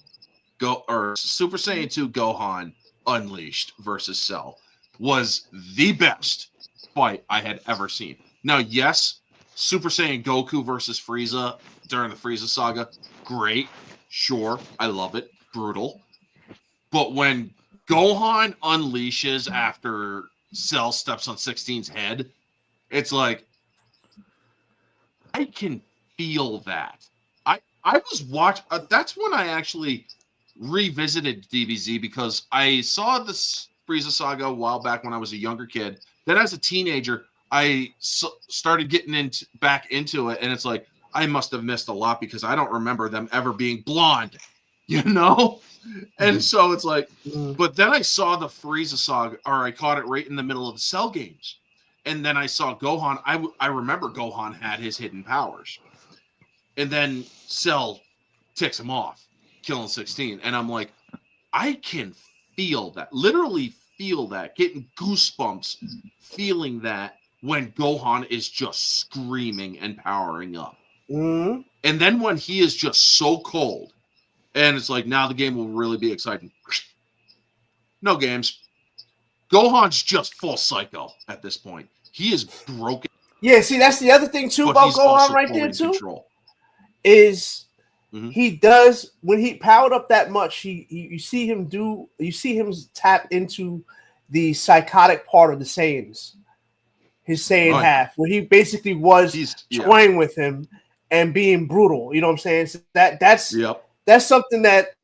Super Saiyan 2 Gohan Unleashed versus Cell was the best fight I had ever seen. Now, yes, Super Saiyan Goku versus Frieza during the Frieza saga, great, sure, I love it, brutal. But when Gohan unleashes after Cell steps on 16's head, it's like, I can feel that. I was watching. That's when I actually revisited DBZ, because I saw this Frieza saga a while back when I was a younger kid. Then as a teenager, I started getting back into it, and it's like, I must have missed a lot because I don't remember them ever being blonde, you know? And so it's like, but then I saw the Frieza saga, or I caught it right in the middle of the Cell games. And then I saw Gohan. I remember Gohan had his hidden powers. And then Cell ticks him off, killing 16. And I'm like, I can feel that, literally feel that, getting goosebumps, feeling that when Gohan is just screaming and powering up. Mhm. And then when he is just so cold, and it's like, now the game will really be exciting. No games. Gohan's just full psycho at this point. He is broken. Yeah, see, that's the other thing too But about he's Gohan also right fully there in too. control. Is Mhm. he does when he powered up that much? You see him tap into the psychotic part of the Saiyans, his Saiyan Right. half, where he basically was He's toying with him and being brutal. You know what I'm saying? So that's Yep. something that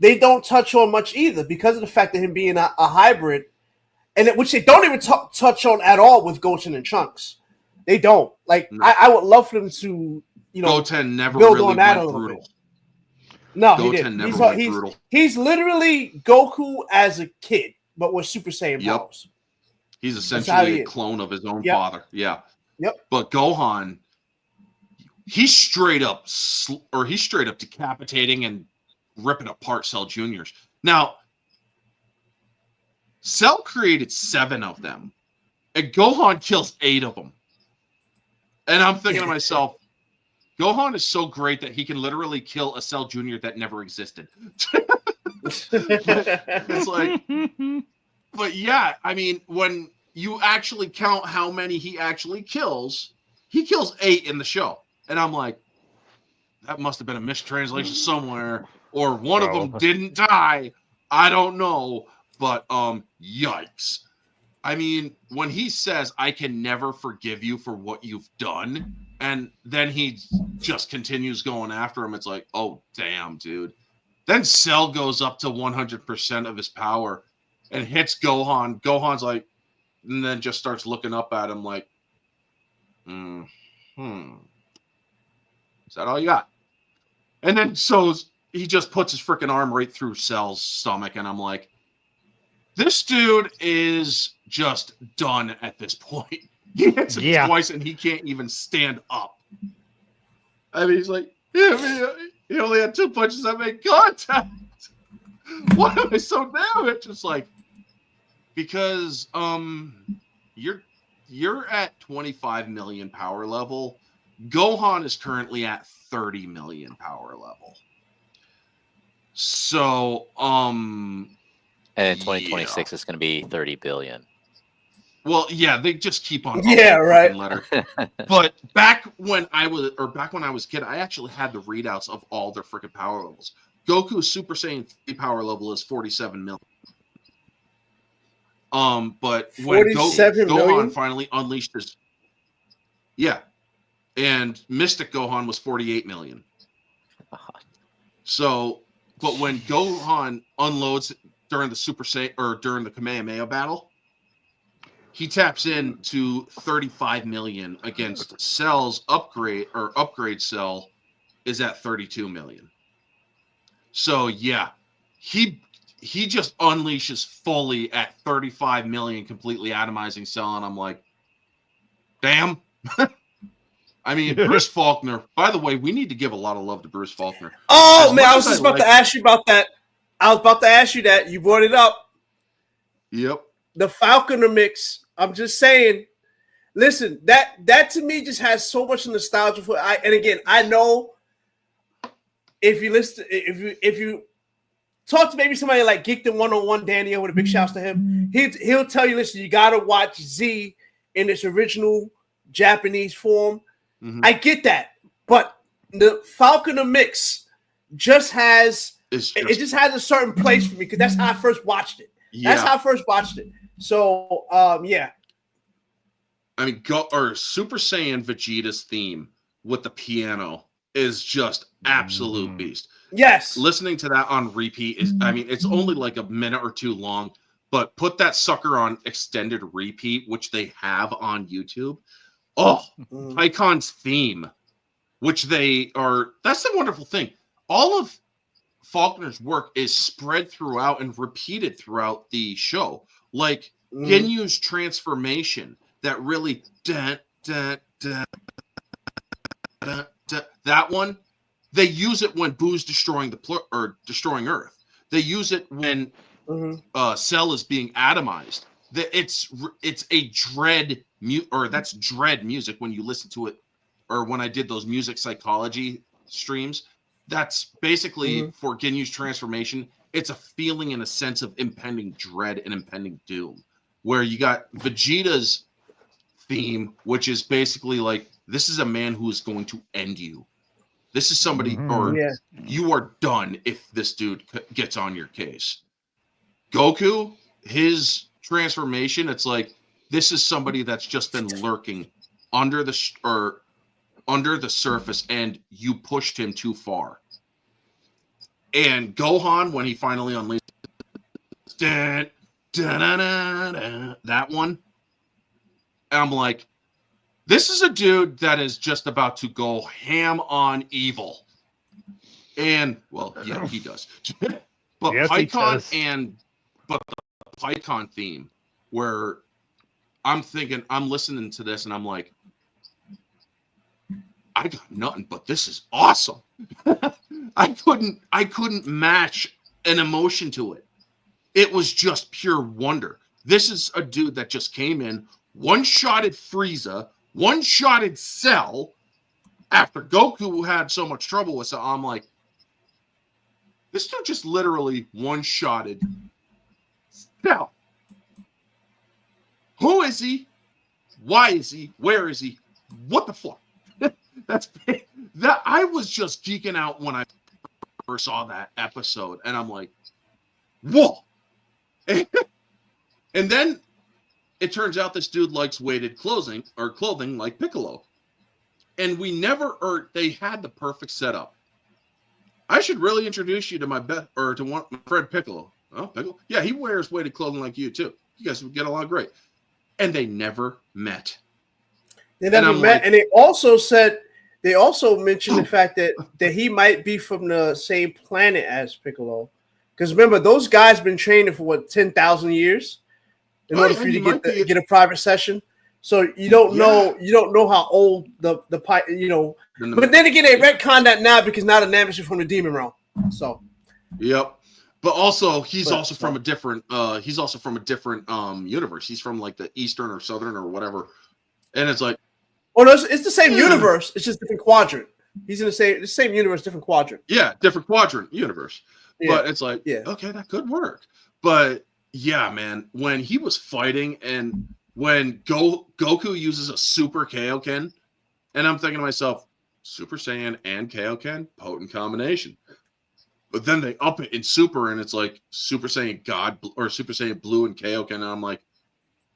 they don't touch on much either, because of the fact that him being a hybrid, and which they don't even touch on at all with Goshen and Trunks. They don't. Like, No. I would love for them to, you know, Goten never build really on that went a little brutal. bit. No, he Goten didn't. never went He's brutal. he's literally Goku as a kid, but with Super Saiyan Yep. powers. He's how essentially he a is. clone of his own Yep. father. Yeah. Yep. But Gohan, he's straight up decapitating and ripping apart Cell Juniors. Now, Cell created 7 of them, and Gohan kills 8 of them. And I'm thinking to myself, Gohan is so great that he can literally kill a Cell Junior that never existed. It's like, but yeah, I mean, when you actually count how many he actually kills, he kills 8 in the show. And I'm like, that must have been a mistranslation somewhere, or one of them didn't die. I don't know, but yikes. I mean, when he says, I can never forgive you for what you've done, and then he just continues going after him, it's like, oh, damn, dude. Then Cell goes up to 100% of his power and hits Gohan. Gohan's like, and then just starts looking up at him like, is that all you got? And then so he just puts his freaking arm right through Cell's stomach, and I'm like, this dude is just done at this point. He hits him twice, and he can't even stand up. I mean, he's like, he only had 2 punches that made contact. Why am I so damaged? It's like, because you're at 25 million power level. Gohan is currently at 30 million power level. So, and in 2026 it's going to be 30 billion. Well, yeah, they just keep on. Yeah, right. Letter. But back when I was a kid, I actually had the readouts of all their freaking power levels. Goku's Super Saiyan 3 power level is 47 million. But when Gohan finally unleashed his, and Mystic Gohan was 48 million. So, but when Gohan unloads during the Super Saiyan or during the Kamehameha battle, he taps into 35 million against Cell's upgrade Cell is at 32 million. So yeah, he just unleashes fully at 35 million, completely atomizing Cell, and I'm like, damn. I mean, Bruce Faulkner, by the way, we need to give a lot of love to Bruce Faulkner. Oh, man, I was just about to ask you about that. I was about to ask you that. You brought it up. Yep. The Falconer mix. I'm just saying. Listen, that to me just has so much nostalgia for. And again, I know if you listen, if you talk to maybe somebody like Geekdom 101, Daniel, with a big shouts to him, he'll tell you, listen, you gotta watch Z in its original Japanese form. Mm-hmm. I get that, but the Falconer mix just has it just has a certain place for me because that's how I first watched it. Yeah. That's how I first watched it. So yeah. I mean, Super Saiyan Vegeta's theme with the piano is just absolute beast. Yes. Listening to that on repeat is, I mean, it's only like a minute or two long, but put that sucker on extended repeat, which they have on YouTube. Oh, Icon's theme, which that's the wonderful thing. All of Faulkner's work is spread throughout and repeated throughout the show. Like Ginyu's transformation, that really that one, they use it when Boo's destroying destroying Earth. They use it when Cell is being atomized. It's a dread that's dread music when you listen to it, or when I did those music psychology streams. That's basically for Ginyu's transformation, it's a feeling and a sense of impending dread and impending doom. Where you got Vegeta's theme, which is basically like, this is a man who is going to end you. This is somebody, or you are done if this dude gets on your case. Goku, his transformation, it's like, this is somebody that's just been lurking under the surface, and you pushed him too far. And Gohan, when he finally unleashed that one, I'm like, this is a dude that is just about to go ham on evil. And, well, yeah, he does. But yes, PyCon but the PyCon theme, where I'm listening to this and I'm like, I got nothing, but this is awesome. I couldn't match an emotion to it. It was just pure wonder. This is a dude that just came in, one-shotted Frieza, one-shotted Cell. After Goku had so much trouble with Cell, I'm like, this dude just literally one-shotted Cell. Who is he? Why is he? Where is he? What the fuck? That I was just geeking out when I first saw that episode, and I'm like, whoa. And then it turns out this dude likes weighted clothing like Piccolo. And they had the perfect setup. I should really introduce you to my friend Piccolo. Oh, Piccolo? Yeah, he wears weighted clothing like you too. You guys would get along great. And they never met. They never met, and they also mentioned the fact that he might be from the same planet as Piccolo. Because remember, those guys been training for 10,000 years in order for you to get a private session. So you don't know how old the But then again, they retconned that now because now the Namek is from the Demon Realm. So. Yep. But also he's also from a different universe. He's from like the Eastern or Southern or whatever. And it's like, oh no, it's the same universe. It's just different quadrant. He's in the same universe, different quadrant. Yeah, different quadrant universe. Yeah. But it's like, okay, that could work. But yeah, man, when he was fighting and when Goku uses a Super Kaioken, and I'm thinking to myself, Super Saiyan and Kaioken, potent combination. But then they up it in Super, and it's like Super Saiyan God or Super Saiyan Blue and Kaioken, and I'm like,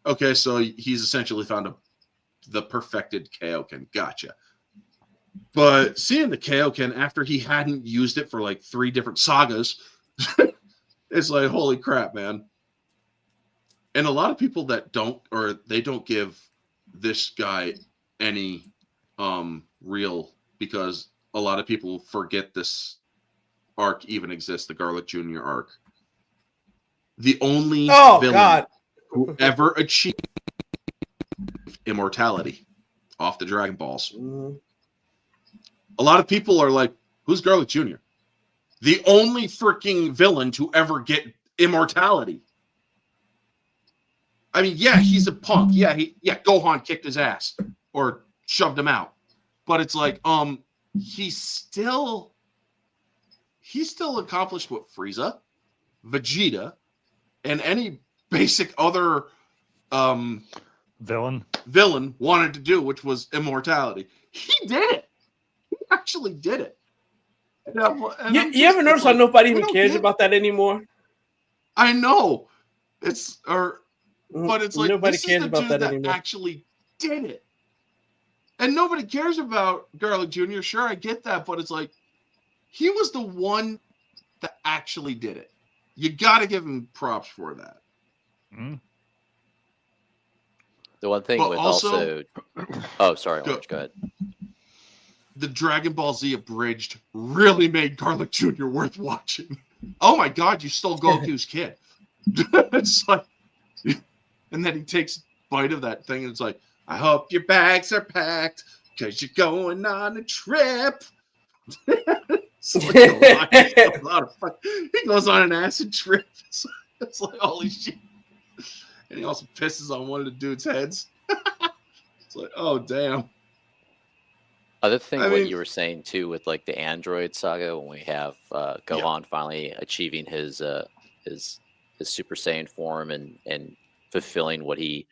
okay, so he's essentially found the perfected Kaioken. Gotcha. But seeing the Kaioken after he hadn't used it for like 3 different sagas, it's like, holy crap, man. And a lot of people that don't give this guy any real, because a lot of people forget this arc even exists, the Garlic Jr. arc. The only villain who ever achieved immortality off the Dragon Balls. Mm-hmm. A lot of people are like, who's Garlic Jr.? The only freaking villain to ever get immortality. I mean, yeah, he's a punk. Yeah, Gohan kicked his ass or shoved him out. But it's like, he still accomplished what Frieza, Vegeta, and any basic other villain wanted to do, which was immortality. He did it. He actually did it. And you ever notice how nobody even cares about that anymore? I know. But it's like, nobody cares about that anymore. Actually did it. And nobody cares about Garlic Jr. Sure, I get that, but it's like, he was the one that actually did it. You got to give him props for that. Mm. The one thing with also oh, sorry, go ahead. The Dragon Ball Z abridged really made Garlic Jr. worth watching. Oh my God, you stole Goku's kid. It's like, and then he takes a bite of that thing and it's like, I hope your bags are packed because you're going on a trip. So he goes on an acid trip. It's like, holy shit. And he also pisses on one of the dude's heads. It's like, oh, damn. Other thing, I what mean- you were saying too, with like the Android saga, when we have Gohan finally achieving his Super Saiyan form and fulfilling what he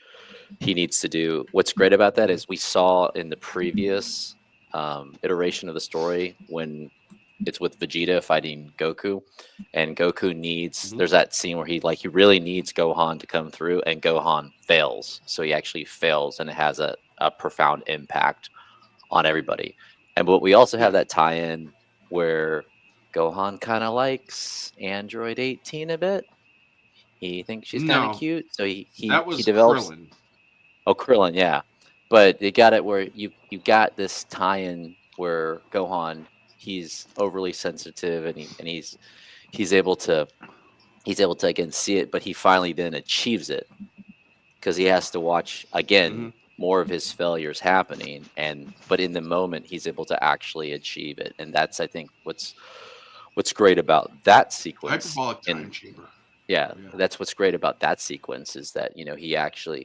needs to do. What's great about that is we saw in the previous iteration of the story when it's with Vegeta fighting Goku, and Goku needs. There's that scene where he really needs Gohan to come through, and Gohan fails. So he actually fails, and it has a profound impact on everybody. But we also have that tie-in where Gohan kind of likes Android 18 a bit. He thinks she's kind of No, cute, so he that was develops. Krillin. Oh, Krillin, yeah. But you got it where you got this tie-in where Gohan, he's overly sensitive, and he's able to again see it, but he finally then achieves it because he has to watch again more of his failures happening, but in the moment he's able to actually achieve it, and that's, I think, what's great about that sequence. Hyperbolic time chamber. Yeah, that's what's great about that sequence is that,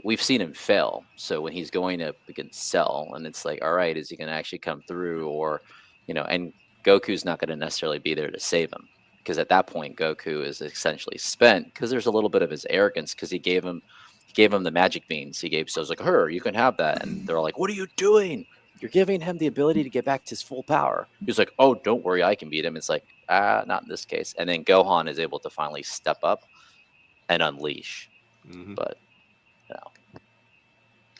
we've seen him fail. So when he's going up against Cell, and it's like, all right, is he going to actually come through, or, and Goku's not going to necessarily be there to save him, because at that point Goku is essentially spent, because there's a little bit of his arrogance, because he gave him the magic beans. He gave Cell's like, her, you can have that, and they're all like, what are you doing? You're giving him the ability to get back to his full power. He's like, oh, don't worry, I can beat him. It's like, not in this case. And then Gohan is able to finally step up and unleash. But,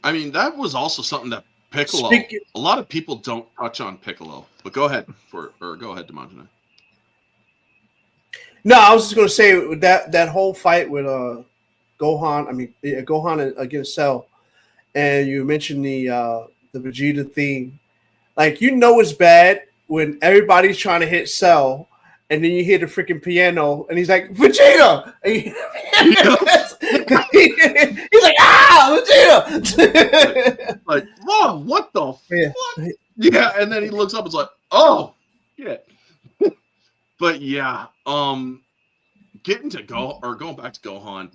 I mean, that was also something that Piccolo. A lot of people don't touch on Piccolo, but go ahead, Dmajini. No, I was just going to say that whole fight with Gohan. I mean, Gohan against Cell, and you mentioned the Vegeta theme. Like, it's bad when everybody's trying to hit Cell, and then you hear the freaking piano, and he's like, Vegeta! He's like, Vegeta! Like, whoa, what the fuck? Yeah, and then he looks up and is like, oh, yeah. But yeah, going back to Gohan,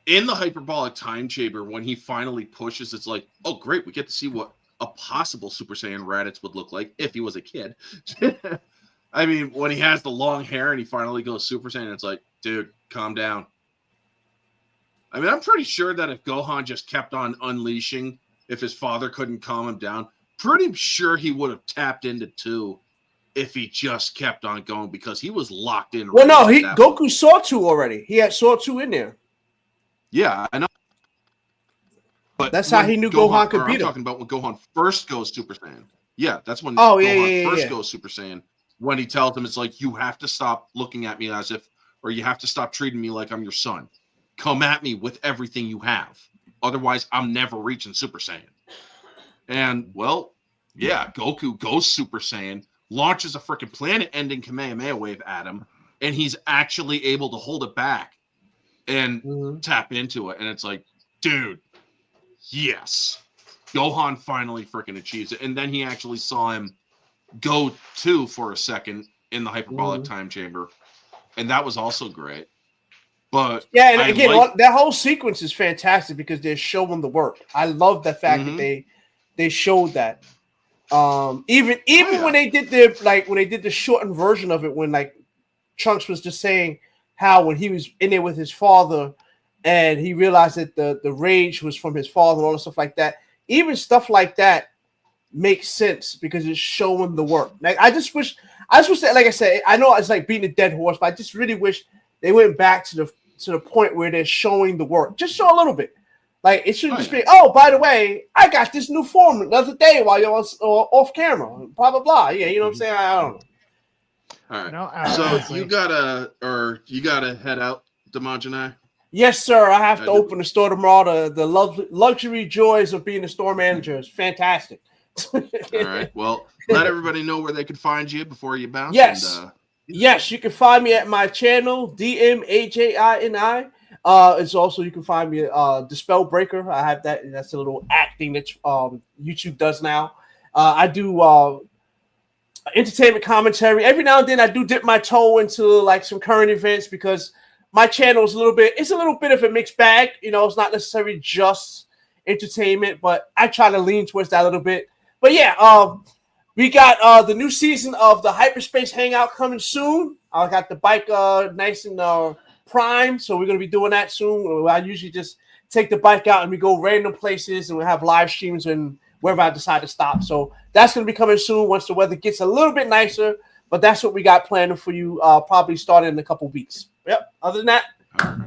in the hyperbolic time chamber, when he finally pushes, it's like, oh, great, we get to see what a possible Super Saiyan Raditz would look like if he was a kid. I mean, when he has the long hair and he finally goes Super Saiyan, it's like, dude, calm down. I mean, I'm pretty sure that if Gohan just kept on unleashing, if his father couldn't calm him down, pretty sure he would have tapped into 2 if he just kept on going, because he was locked in. Well, no, Goku saw 2 already. He had saw 2 in there. Yeah, I know. But that's how he knew Gohan could beat him. I'm talking about when Gohan first goes Super Saiyan. Yeah, that's when Gohan first goes Super Saiyan. When he tells him, it's like, you have to stop looking at me as if, or you have to stop treating me like I'm your son. Come at me with everything you have. Otherwise, I'm never reaching Super Saiyan. And, well, yeah, Goku goes Super Saiyan, launches a freaking planet-ending Kamehameha wave at him, and he's actually able to hold it back and tap into it. And it's like, dude, yes. Gohan finally freaking achieves it. And then he actually saw him go 2 for a second in the hyperbolic time chamber. And that was also great. But yeah, and again, that whole sequence is fantastic because they're showing the work. I love the fact that they showed that. Even when they did the shortened version of it, when like Trunks was just saying how when he was in there with his father and he realized that the rage was from his father and all the stuff like that. Even stuff like that makes sense because it's showing the work. Like I just wish that, like I said, I know it's like beating a dead horse, but I just really wish they went back to the point where they're showing the work. Just show a little bit. Like it shouldn't just be, oh, by the way, I got this new form the other day while you're off camera. Blah blah blah. Yeah, you know what I'm saying? I don't know. All right. No, so you gotta head out, Dmajini? Yes, sir. I have to open the store tomorrow. The luxury joys of being a store manager is fantastic. All right. Well, let everybody know where they can find you before you bounce. Yes. And, yes, you can find me at my channel, Dmajini. It's also, you can find me The Spell Breaker. I have that. That's a little acting that YouTube does now. I do entertainment commentary. Every now and then I do dip my toe into like some current events because my channel is a little bit of a mixed bag. You know, it's not necessarily just entertainment, but I try to lean towards that a little bit. But yeah, we got the new season of the Hyperspace Hangout coming soon. I got the bike nice and prime, so we're gonna be doing that soon. I usually just take the bike out and we go random places and we have live streams and wherever I decide to stop. So that's gonna be coming soon once the weather gets a little bit nicer. But that's what we got planned for you. Probably starting in a couple weeks. Yep. Other than that,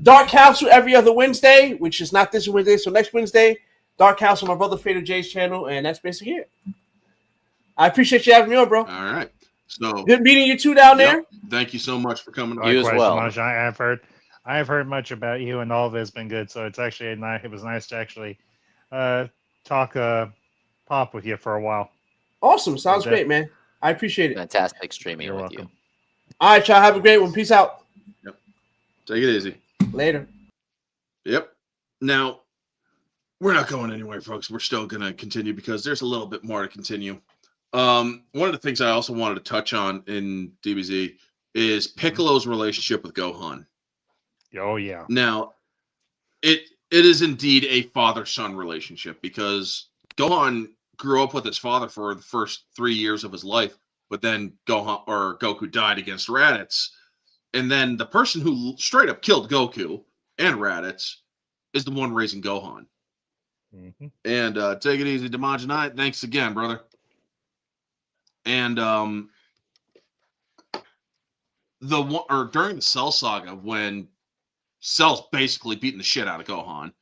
Dark Council every other Wednesday, which is not this Wednesday, so next Wednesday. Dark Council, my brother Fader J's channel, and that's basically it. I appreciate you having me on, bro. All right. So Good meeting you two down there. Thank you so much for coming. You as Likewise, well. Dmaj, I have heard much about you, and all of it's been good. So it's actually it was nice to actually talk pop with you for a while. Awesome. Sounds great, man. I appreciate it. Fantastic streaming You're with welcome. you. All right, y'all. Have a great one. Peace out. Take it easy. Later. Yep. Now, we're not going anywhere, folks. We're still going to continue because there's a little bit more to continue. One of the things I also wanted to touch on in DBZ is Piccolo's relationship with Gohan. Oh yeah. Now, it is indeed a father-son relationship because Gohan grew up with his father for the first 3 years of his life, but then Goku died against Raditz. And then the person who straight up killed Goku and Raditz is the one raising Gohan. Mm-hmm. And take it easy, Dmajini. Thanks again, brother. And during the Cell saga, when Cell's basically beating the shit out of Gohan,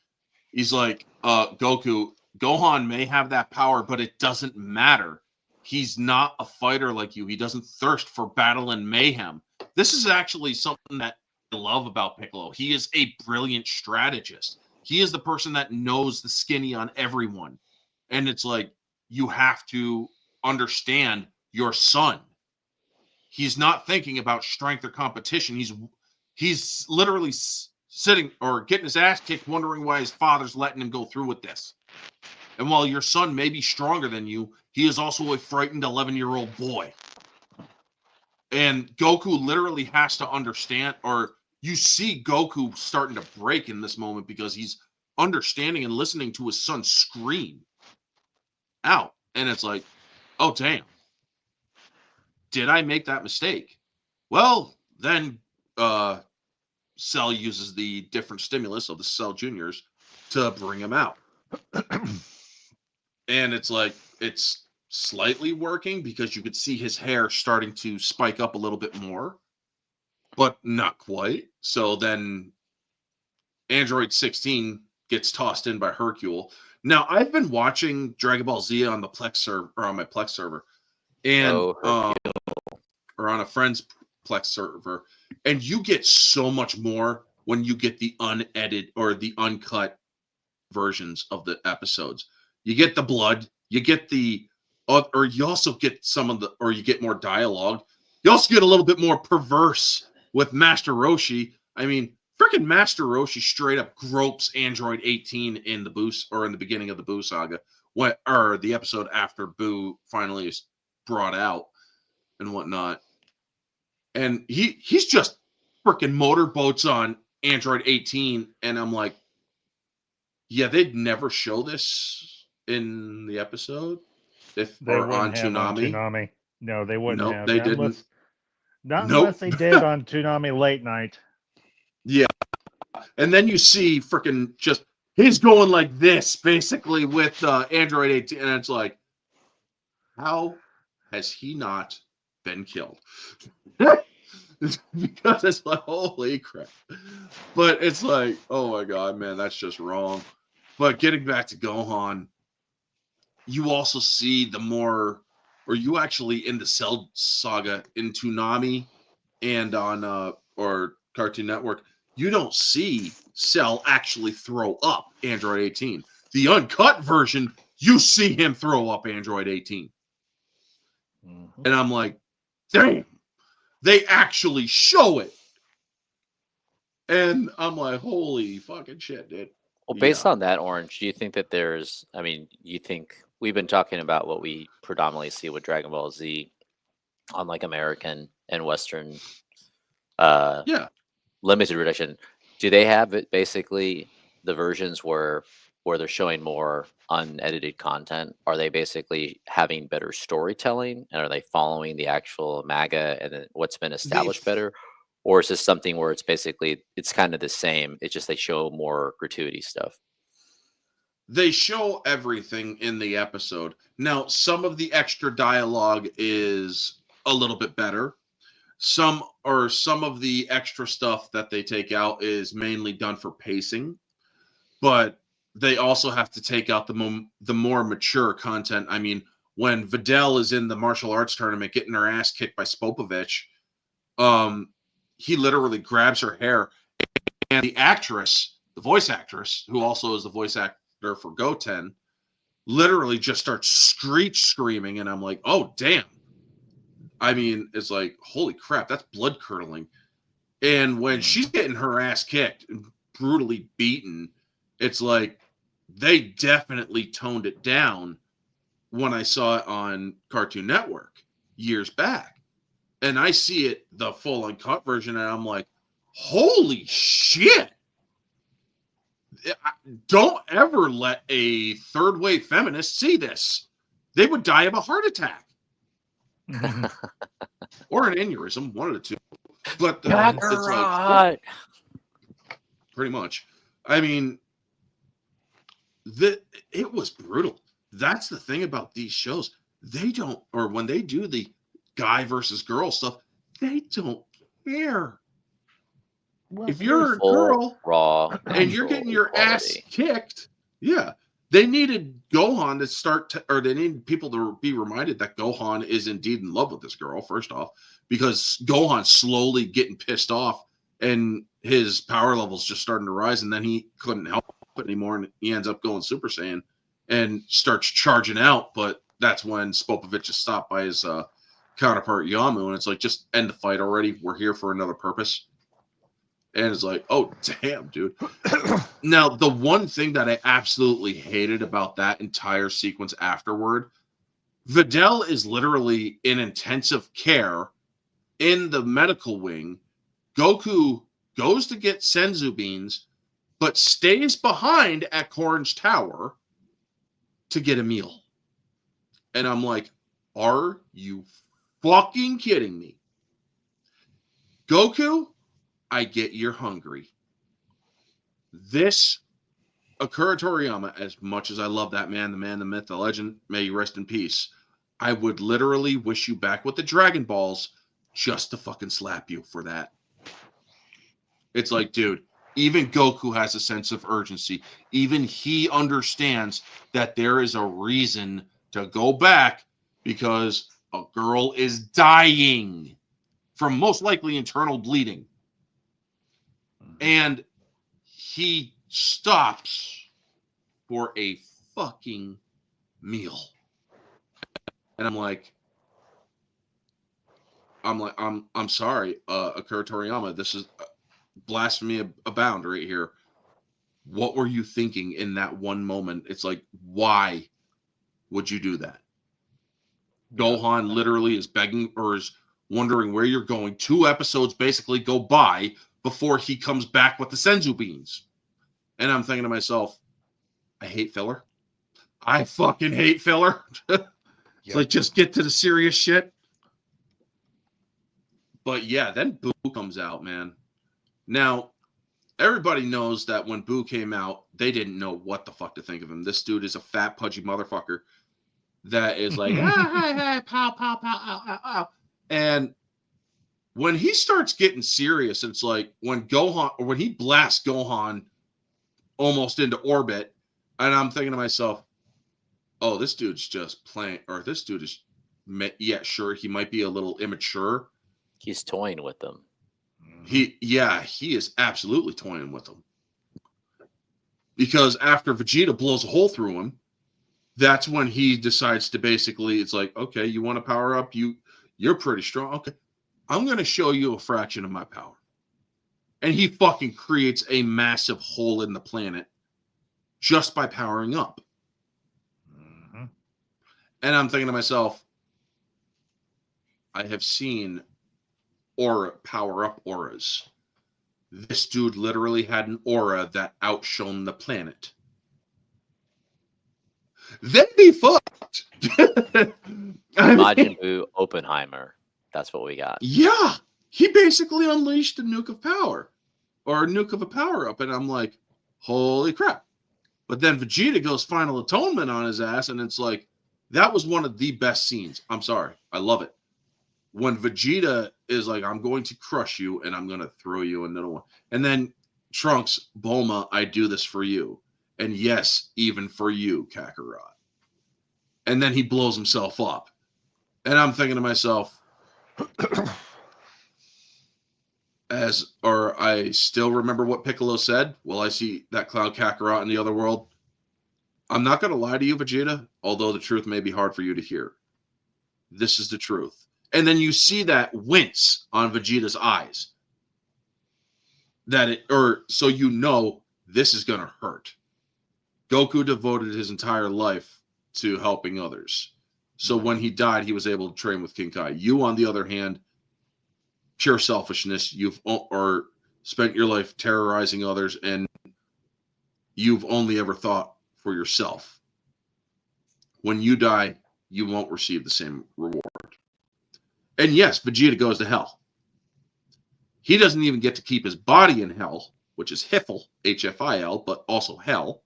he's like, Gohan may have that power, but it doesn't matter. He's not a fighter like you. He doesn't thirst for battle and mayhem. This is actually something that I love about Piccolo. He is a brilliant strategist. He is the person that knows the skinny on everyone. And it's like, you have to understand your son. He's not thinking about strength or competition. He's literally sitting or getting his ass kicked, wondering why his father's letting him go through with this. And while your son may be stronger than you, he is also a frightened 11-year-old boy. And Goku literally has to understand, or you see Goku starting to break in this moment because he's understanding and listening to his son scream out. And it's like, oh, damn. Did I make that mistake? Well, then Cell uses the different stimulus of the Cell Juniors to bring him out. And it's like, it's slightly working because you could see his hair starting to spike up a little bit more, but not quite. So then Android 16 gets tossed in by Hercule. Now, I've been watching Dragon Ball Z on the Plex server, or on my Plex server, and or on a friend's Plex server, and you get so much more when you get the unedited or the uncut versions of the episodes. You get the blood, you get the, or you also get some of the, or you get more dialogue. You also get a little bit more perverse with Master Roshi. I mean, freaking Master Roshi straight up gropes Android 18 in the Boo, or in the beginning of the Boo saga, or the episode after Boo finally is brought out and whatnot. And he's just freaking motorboats on Android 18, and I'm like, yeah, they'd never show this in the episode if They or wouldn't on have Toonami. Toonami. No, they wouldn't Nope, have. they Unless, didn't. not Nope. unless they did on Toonami late night. Yeah. And then you see freaking just, he's going like this, basically, with Android 18. And it's like, how has he not been killed? Because it's like, holy crap. But it's like, oh my God, man, that's just wrong. But getting back to Gohan, you also see the more, or you actually in the Cell saga in Toonami and on or Cartoon Network, you don't see Cell actually throw up Android 18. The uncut version, you see him throw up Android 18. Mm-hmm. And I'm like, damn, they actually show it. And I'm like, holy fucking shit, dude. Well, based on that, Orange, do you think that there's, I mean, you think we've been talking about what we predominantly see with Dragon Ball Z on like American and Western limited edition. Do they have it basically the versions where where they're showing more unedited content, are they basically having better storytelling, and are they following the actual manga and then what's been established better? Or is this something where it's basically it's kind of the same, it's just they show more gratuity stuff? They show everything in the episode. Now, some of the extra dialogue is a little bit better. Some of the extra stuff that they take out is mainly done for pacing, but they also have to take out the more mature content. I mean, when Videl is in the martial arts tournament getting her ass kicked by Spopovich, he literally grabs her hair, and the actress, the voice actress, who also is the voice actor for Goten, literally just starts screaming, and I'm like, oh damn. I mean, it's like, holy crap, that's blood curdling. And when she's getting her ass kicked and brutally beaten, it's like they definitely toned it down when I saw it on Cartoon Network years back. And I see it, the full uncut version, and I'm like, holy shit. Don't ever let a third wave feminist see this. They would die of a heart attack. Or an aneurysm, one of the two. But it's like, pretty much. I mean, it was brutal. That's the thing about these shows. They don't, or when they do the guy versus girl stuff, they don't care. Well, If you're a Full, girl raw, and you're natural getting your ass equality. kicked, yeah. They needed Gohan to start, or they needed people to be reminded that Gohan is indeed in love with this girl, first off, because Gohan's slowly getting pissed off and his power level's just starting to rise, and then he couldn't help it anymore, and he ends up going Super Saiyan and starts charging out, but that's when Spopovich is stopped by his counterpart Yamu, and it's like, just end the fight already. We're here for another purpose. And it's like, oh, damn, dude. Now, the one thing that I absolutely hated about that entire sequence afterward, Videl is literally in intensive care in the medical wing. Goku goes to get Senzu beans, but stays behind at Korin's tower to get a meal. And I'm like, are you fucking kidding me? Goku, I get you're hungry. This Akira Toriyama, as much as I love that man, the myth, the legend, may you rest in peace, I would literally wish you back with the Dragon Balls just to fucking slap you for that. It's like, dude, even Goku has a sense of urgency. Even he understands that there is a reason to go back because a girl is dying from most likely internal bleeding. And he stops for a fucking meal. And I'm sorry, Akira Toriyama, this is blasphemy abound right here. What were you thinking in that one moment? It's like, why would you do that? Gohan literally is begging or is wondering where you're going. 2 episodes basically go by before he comes back with the Senzu beans. And I'm thinking to myself, I hate filler. I fucking hate filler. It's like, just get to the serious shit. But yeah, then Boo comes out, man. Now, everybody knows that when Boo came out, they didn't know what the fuck to think of him. This dude is a fat, pudgy motherfucker that is like, pow, pow, pow, ow, ow, ow. And when he starts getting serious, it's like when he blasts Gohan almost into orbit, and I'm thinking to myself, oh, this dude's just playing, or this dude is, yeah, sure, he might be a little immature. He's toying with them. He is absolutely toying with them. Because after Vegeta blows a hole through him, that's when he decides to basically, it's like, okay, you want to power up? You're pretty strong. Okay, I'm going to show you a fraction of my power. And he fucking creates a massive hole in the planet just by powering up. Mm-hmm. And I'm thinking to myself, I have seen aura power up auras. This dude literally had an aura that outshone the planet. they'd be fucked. Majin Buu Oppenheimer. That's what we got. Yeah, he basically unleashed a nuke of power, or a nuke of a power up, and I'm like, holy crap! But then Vegeta goes Final Atonement on his ass, and it's like, that was one of the best scenes. I'm sorry, I love it. When Vegeta is like, I'm going to crush you, and I'm going to throw you into one, and then Trunks, Bulma, I do this for you, and yes, even for you, Kakarot. And then he blows himself up, and I'm thinking to myself, I still remember what Piccolo said. Well, I see that Cloud Kakarot in the other world. I'm not going to lie to you, Vegeta, although the truth may be hard for you to hear. This is the truth. And then you see that wince on Vegeta's eyes. So you know this is going to hurt. Goku devoted his entire life to helping others. So when he died, he was able to train with King Kai. You, on the other hand, pure selfishness. You've spent your life terrorizing others, and you've only ever thought for yourself. When you die, you won't receive the same reward. And yes, Vegeta goes to hell. He doesn't even get to keep his body in hell, which is Hifil, Hfil, but also hell.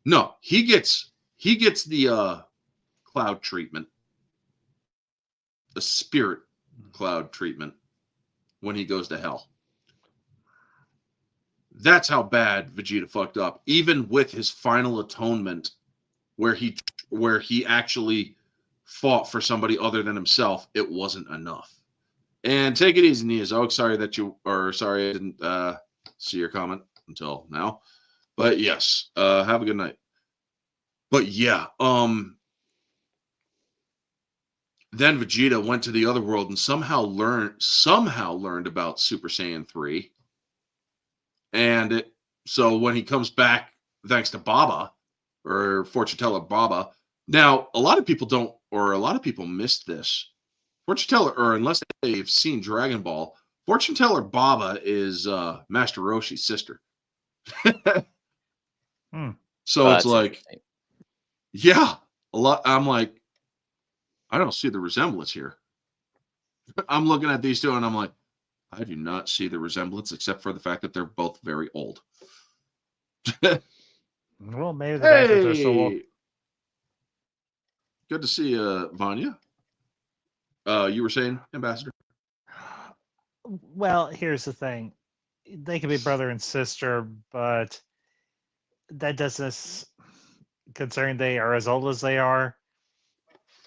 No, he gets the cloud treatment, the spirit cloud treatment when he goes to hell. That's how bad Vegeta fucked up. Even with his final atonement, where he actually fought for somebody other than himself, it wasn't enough. And take it easy, Niazog. Sorry I didn't see your comment until now. But yes, have a good night. But yeah, then Vegeta went to the other world and somehow learned about Super Saiyan 3. And so when he comes back, thanks to Baba, or fortune teller Baba. Now, a lot of people missed this. Fortune teller, or unless they've seen Dragon Ball, fortune teller Baba is Master Roshi's sister. So it's like, yeah, a lot. I'm like, I don't see the resemblance here. I'm looking at these two and I'm like, I do not see the resemblance except for the fact that they're both very old. Well, maybe the fact that they're so old. Good to see Vanya. You were saying, Ambassador? Well, here's the thing. They could be brother and sister, but that doesn't, considering they are as old as they are,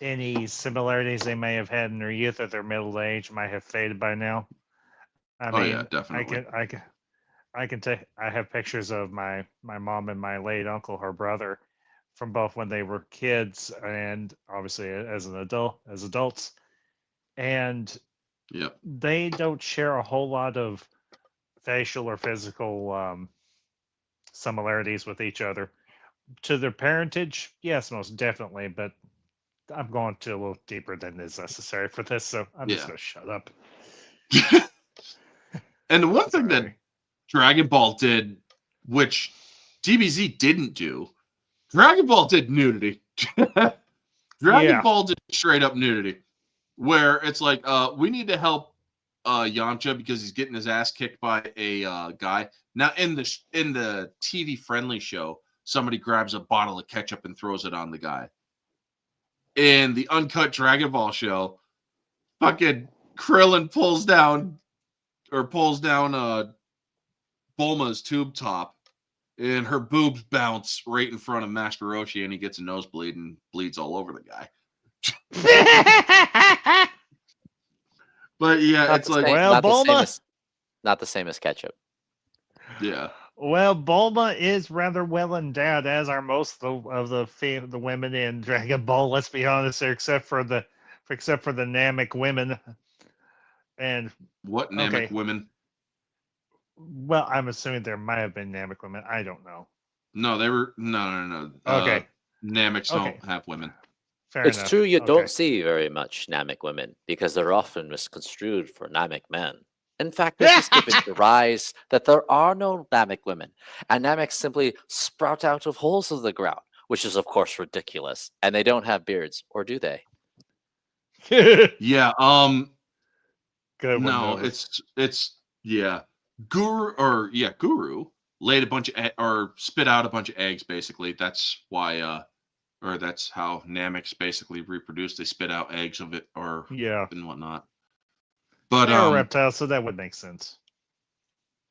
any similarities they may have had in their youth or their middle age might have faded by now. I mean, yeah, definitely. I have pictures of my mom and my late uncle, her brother, from both when they were kids and obviously as adults. And they don't share a whole lot of facial or physical similarities with each other. To their parentage, yes, most definitely, but I'm going to a little deeper than is necessary for this, so I'm just going to shut up. And the one thing that Dragon Ball did, which DBZ didn't do, Dragon Ball did nudity. Dragon Ball did straight up nudity, where it's like, we need to help Yamcha because he's getting his ass kicked by a guy. Now in the TV friendly show, somebody grabs a bottle of ketchup and throws it on the guy. In the uncut Dragon Ball show, fucking Krillin pulls down Bulma's tube top, and her boobs bounce right in front of Master Roshi, and he gets a nosebleed and bleeds all over the guy. But yeah, it's like, well, Bulma, not the same as ketchup. Yeah. Well, Bulma is rather well endowed, as are most of the women in Dragon Ball. Let's be honest, here, except for the Namek women. And what Namek women? Well, I'm assuming there might have been Namek women. I don't know. No, they were no. Okay. Nameks don't have women. Fair enough. True, you don't see very much Namek women because they're often misconstrued for Namek men. In fact, this is given to rise that there are no Namek women, and Nameks simply sprout out of holes of the ground, which is of course ridiculous. And they don't have beards, or do they? Yeah. Good one. No, Nose. it's yeah. Guru laid a bunch of or spit out a bunch of eggs. Basically, that's why or that's how Nameks basically reproduce. They spit out eggs of it or Yeah. and whatnot. But They're a reptile, so that would make sense.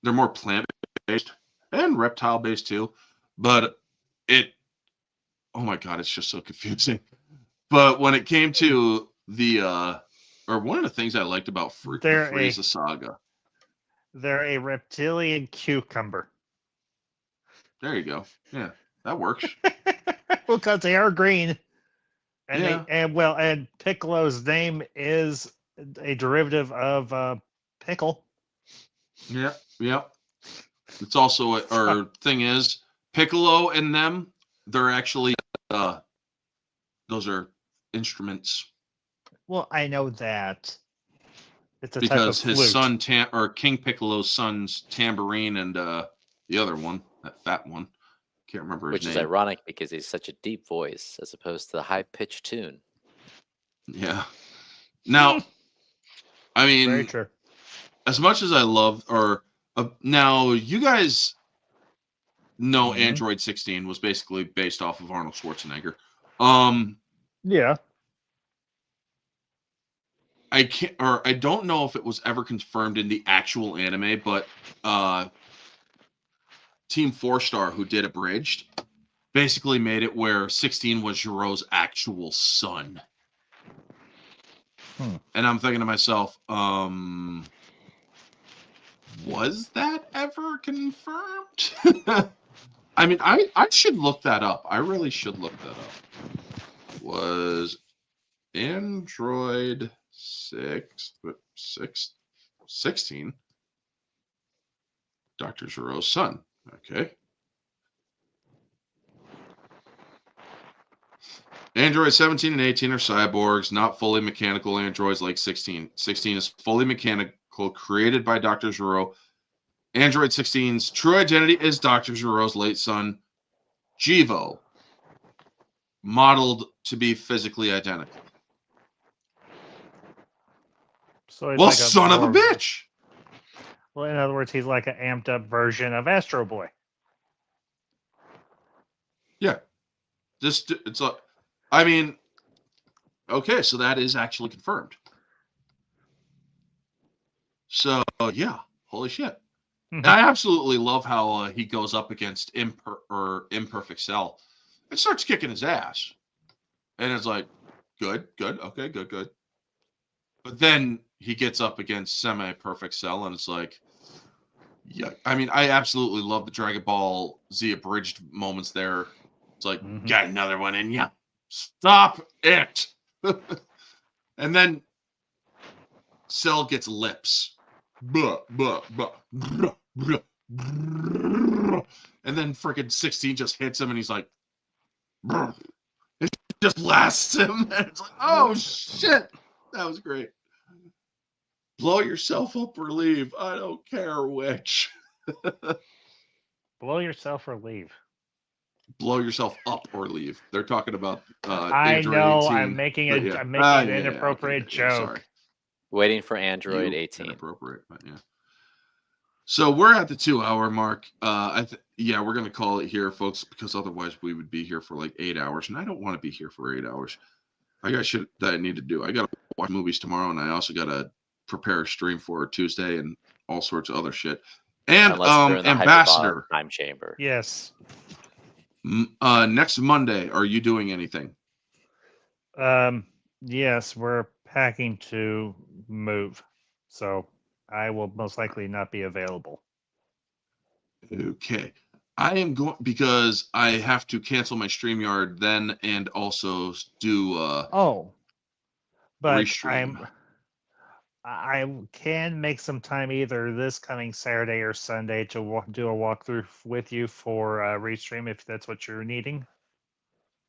they're more plant based and reptile based too. But oh my god, it's just so confusing. But when it came to the or one of the things I liked about the Frieza saga. They're a reptilian cucumber. There you go. Yeah, that works. Well, because they are green. And Yeah. and Piccolo's name is a derivative of pickle. Yeah. It's also or thing is Piccolo and them, they're actually those are instruments. Well, I know that. It's a Because type of his flute. son or King Piccolo's son's tambourine and the other one, that fat one. Can't remember his Which name. is ironic because he's such a deep voice as opposed to the high pitched tune. Yeah. Now, I Very mean, true. as much as I love, or now you guys know Android 16 was basically based off of Arnold Schwarzenegger. Yeah. I don't know if it was ever confirmed in the actual anime, but Team 4-Star, who did Abridged, basically made it where 16 was Jiro's actual son. And I'm thinking to myself, was that ever confirmed? I mean, I should look that up. I really should look that up. Was Android 16 Dr. Jiro's son? Okay. Android 17 and 18 are cyborgs, not fully mechanical androids like 16. 16 is fully mechanical, created by Dr. Jiro. Android 16's true identity is Dr. Jiro's late son, Jivo, modeled to be physically identical. So he's Well, like son of a bitch! Well, in other words, he's like an amped up version of Astro Boy. Yeah. It's like, I mean, okay, so that is actually confirmed. So, yeah, holy shit. I absolutely love how he goes up against Imperfect Cell and starts kicking his ass. And it's like, good, okay, good. But then he gets up against Semi-Perfect Cell, and it's like, yeah. I mean, I absolutely love the Dragon Ball Z abridged moments there. It's like, got another one in ya. Stop it. And then Cell gets lips. Buh, buh, buh, buh, buh, buh. And then freaking 16 just hits him, and he's like, buh. It just blasts him. And it's like, oh shit. That was great. Blow yourself up or leave. I don't care which. Blow yourself or leave. Blow yourself up or leave. They're talking about I Android know. 18, I'm making but yeah. I'm making an Yeah, inappropriate okay, joke. sorry. Waiting for Android You 18. Inappropriate, but yeah. So we're at the 2-hour mark. Yeah, we're gonna call it here, folks, because otherwise we would be here for like 8 hours, and I don't want to be here for 8 hours. I got shit that I need to do. I gotta watch movies tomorrow, and I also gotta prepare a stream for Tuesday and all sorts of other shit. And Unless they're in the Ambassador time chamber. Yes. Next Monday, are you doing anything? Yes, we're packing to move, so I will most likely not be available. Okay. I am going because I have to cancel my StreamYard then and also do but restream. I can make some time either this coming Saturday or Sunday to do a walkthrough with you for restream if that's what you're needing.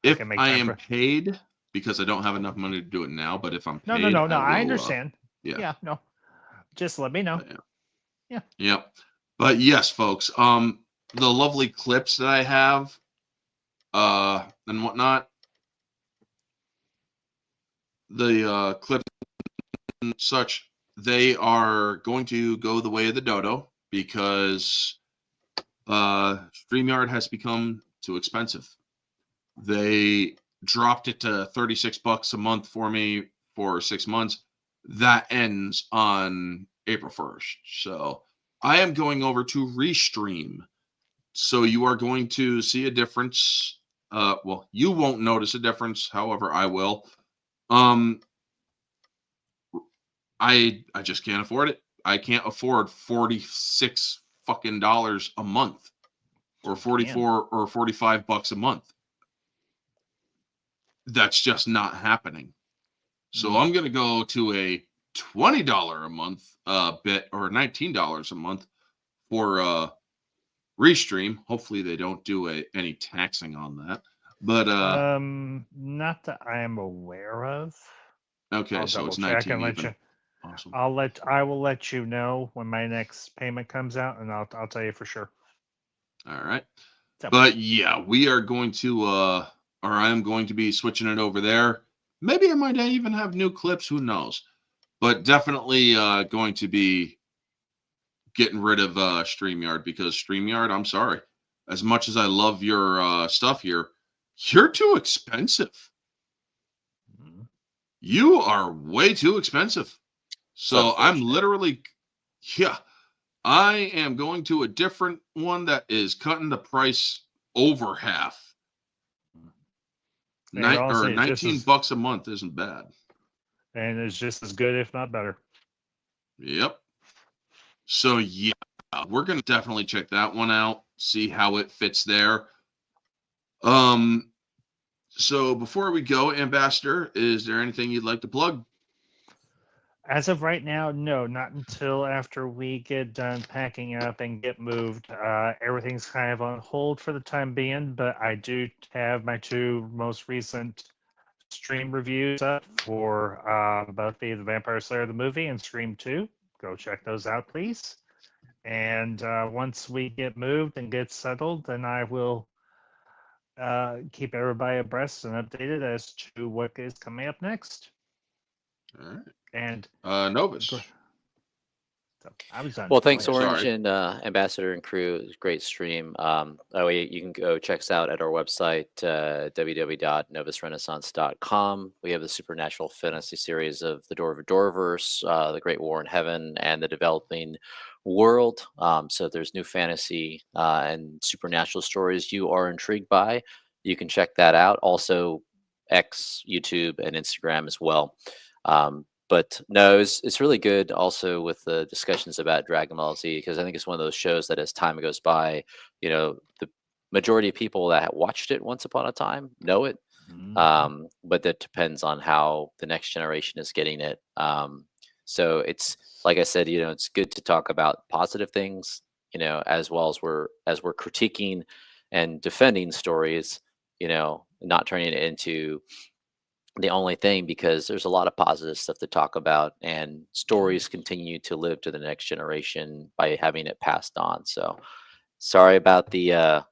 If I am paid, because I don't have enough money to do it now, but if I'm paid, no, I understand. Yeah, no, just let me know. Yeah. Yep. But yes, folks, the lovely clips that I have and whatnot. The clips and such, they are going to go the way of the dodo because StreamYard has become too expensive. They dropped it to $36 a month for me for 6 months. That ends on April 1st. So I am going over to Restream. So you are going to see a difference. Well, you won't notice a difference. However, I will. I just can't afford it. I can't afford $46 fucking dollars a month, or 44 or $45 a month. That's just not happening. So I'm gonna go to a $20 a month bit, or $19 a month for Restream. Hopefully they don't do any taxing on that. But not that I am aware of. okay, I'll so double it's check 19 and let even. you. Awesome. I will let you know when my next payment comes out, and I'll tell you for sure. All right. So, But yeah, we are going to or I am going to be switching it over there. Maybe I might even have new clips, who knows. But definitely going to be getting rid of StreamYard, because StreamYard, I'm sorry. As much as I love your stuff here, you're too expensive. You are way too expensive. So I'm literally, yeah, I am going to a different one that is cutting the price over half. $19 a month isn't bad. And it's just as good, if not better. Yep. So yeah, we're gonna definitely check that one out, see how it fits there. So before we go, Ambassador, is there anything you'd like to plug? As of right now, no, not until after we get done packing up and get moved. Everything's kind of on hold for the time being, but I do have my 2 most recent stream reviews up for both the Vampire Slayer the movie and Scream 2. Go check those out, please. And once we get moved and get settled, then I will keep everybody abreast and updated as to what is coming up next. All right. And Novus. So I was done. Well, thanks, Sorry. Orange and Ambassador and crew. It was a great stream. You can go check us out at our website, www.novusrenaissance.com. We have the supernatural fantasy series of the Door of Doorverse, the Great War in Heaven, and the Developing World. So if there's new fantasy and supernatural stories you are intrigued by, you can check that out. Also, X, YouTube, and Instagram as well. But no, it's really good also with the discussions about Dragon Ball Z, because I think it's one of those shows that as time goes by, the majority of people that watched it once upon a time know it. But that depends on how the next generation is getting it. So it's, like I said, it's good to talk about positive things, as well as we're critiquing and defending stories, not turning it into the only thing, because there's a lot of positive stuff to talk about, and stories continue to live to the next generation by having it passed on. So sorry about the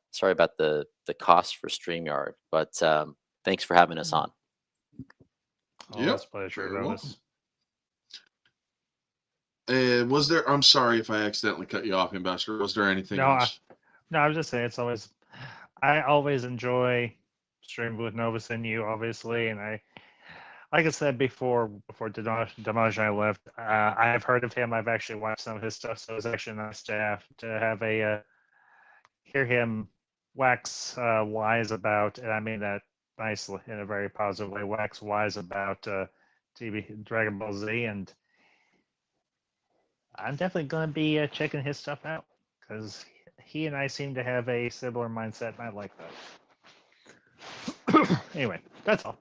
cost for StreamYard, but thanks for having us on. Always a pleasure, Novus. Was there? I'm sorry if I accidentally cut you off, Ambassador. Was there anything else? No, I was just saying I always enjoy streaming with Novus and you, obviously, and like I said before Dmajini left, I have heard of him. I've actually watched some of his stuff, so it's actually nice to have hear him wax wise about, and I mean that nicely in a very positive way, wax wise about Dragon Ball Z, and I'm definitely going to be checking his stuff out, because he and I seem to have a similar mindset, and I like that. Anyway, that's all.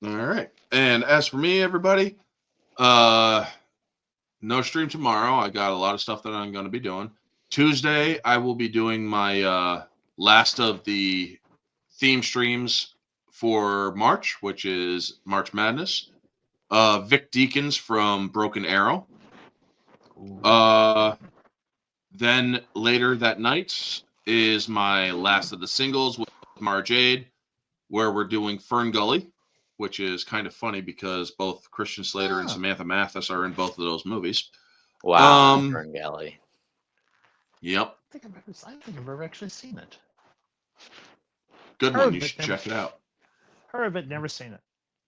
All right. And as for me, everybody, no stream tomorrow. I got a lot of stuff that I'm going to be doing. Tuesday, I will be doing my last of the theme streams for March, which is March Madness. Vic Deakins from Broken Arrow. Then later that night, is my last of the singles with Mar Jade, where we're doing Fern Gully, which is kind of funny because both Christian Slater and Samantha Mathis are in both of those movies. Wow, Fern Gully. Yep. I think I've ever actually seen it. Good one. You should check it out. Heard of it, never seen it.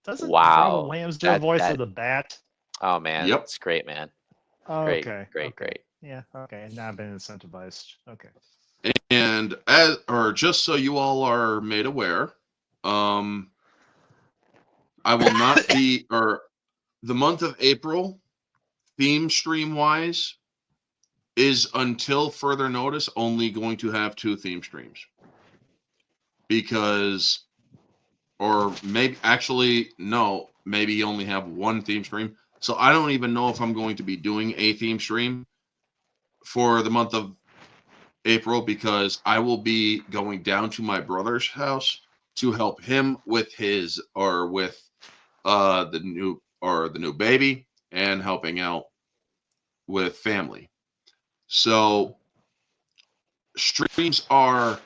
Doesn't Wow. Robin Williams do the voice of the Bat? Oh man, Yep. It's great, man. Oh, Great, okay. great. Yeah, okay. Now I've been incentivized. Okay. And just so you all are made aware, I will not be, or the month of April, theme stream wise, is until further notice only going to have 2 theme streams. Because, or maybe, actually, no, maybe only have 1 theme stream. So I don't even know if I'm going to be doing a theme stream for the month of April, because I will be going down to my brother's house to help him with his, or with the new baby, and helping out with family. So streams are,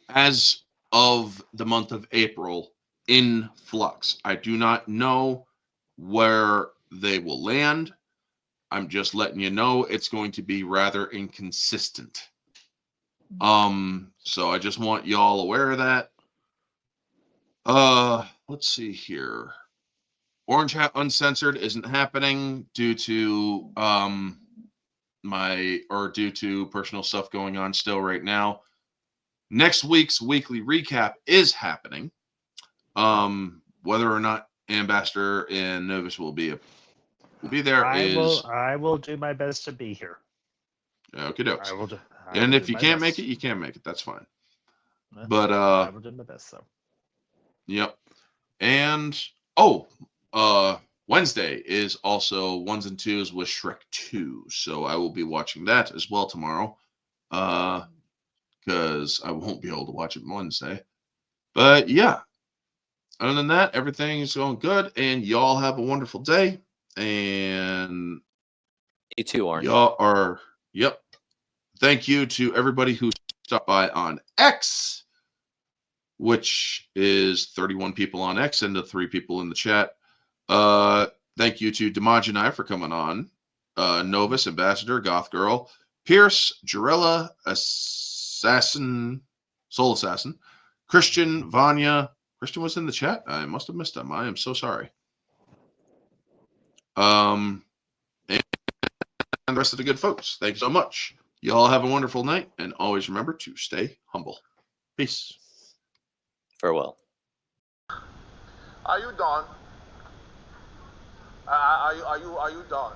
as of the month of April, in flux. I do not know where they will land. I'm just letting you know it's going to be rather inconsistent. So I just want y'all aware of that. Let's see here. Orange Hat Uncensored isn't happening due to due to personal stuff going on still right now. Next week's weekly recap is happening. Whether or not Ambassador and Novus will be there I will do my best to be here. Okay, dokes. I will do. And if you can't make it, you can't make it. That's fine. But I will do my best though. Yep. And Wednesday is also 1s and 2s with Shrek 2. So I will be watching that as well tomorrow. Because I won't be able to watch it Wednesday. But yeah. Other than that, everything is going good, and y'all have a wonderful day. And you too, Orange. Y'all are, yep. Thank you to everybody who stopped by on X, which is 31 people on X and the 3 people in the chat. Thank you to Dmajini for coming on. Novus, Ambassador, Goth Girl, Pierce, Jarella, Assassin, Soul Assassin, Christian, Vanya. Christian was in the chat. I must have missed him. I am so sorry. And the rest of the good folks. Thanks so much. Y'all have a wonderful night, and always remember to stay humble. Peace. Farewell. Are you done? Are you done?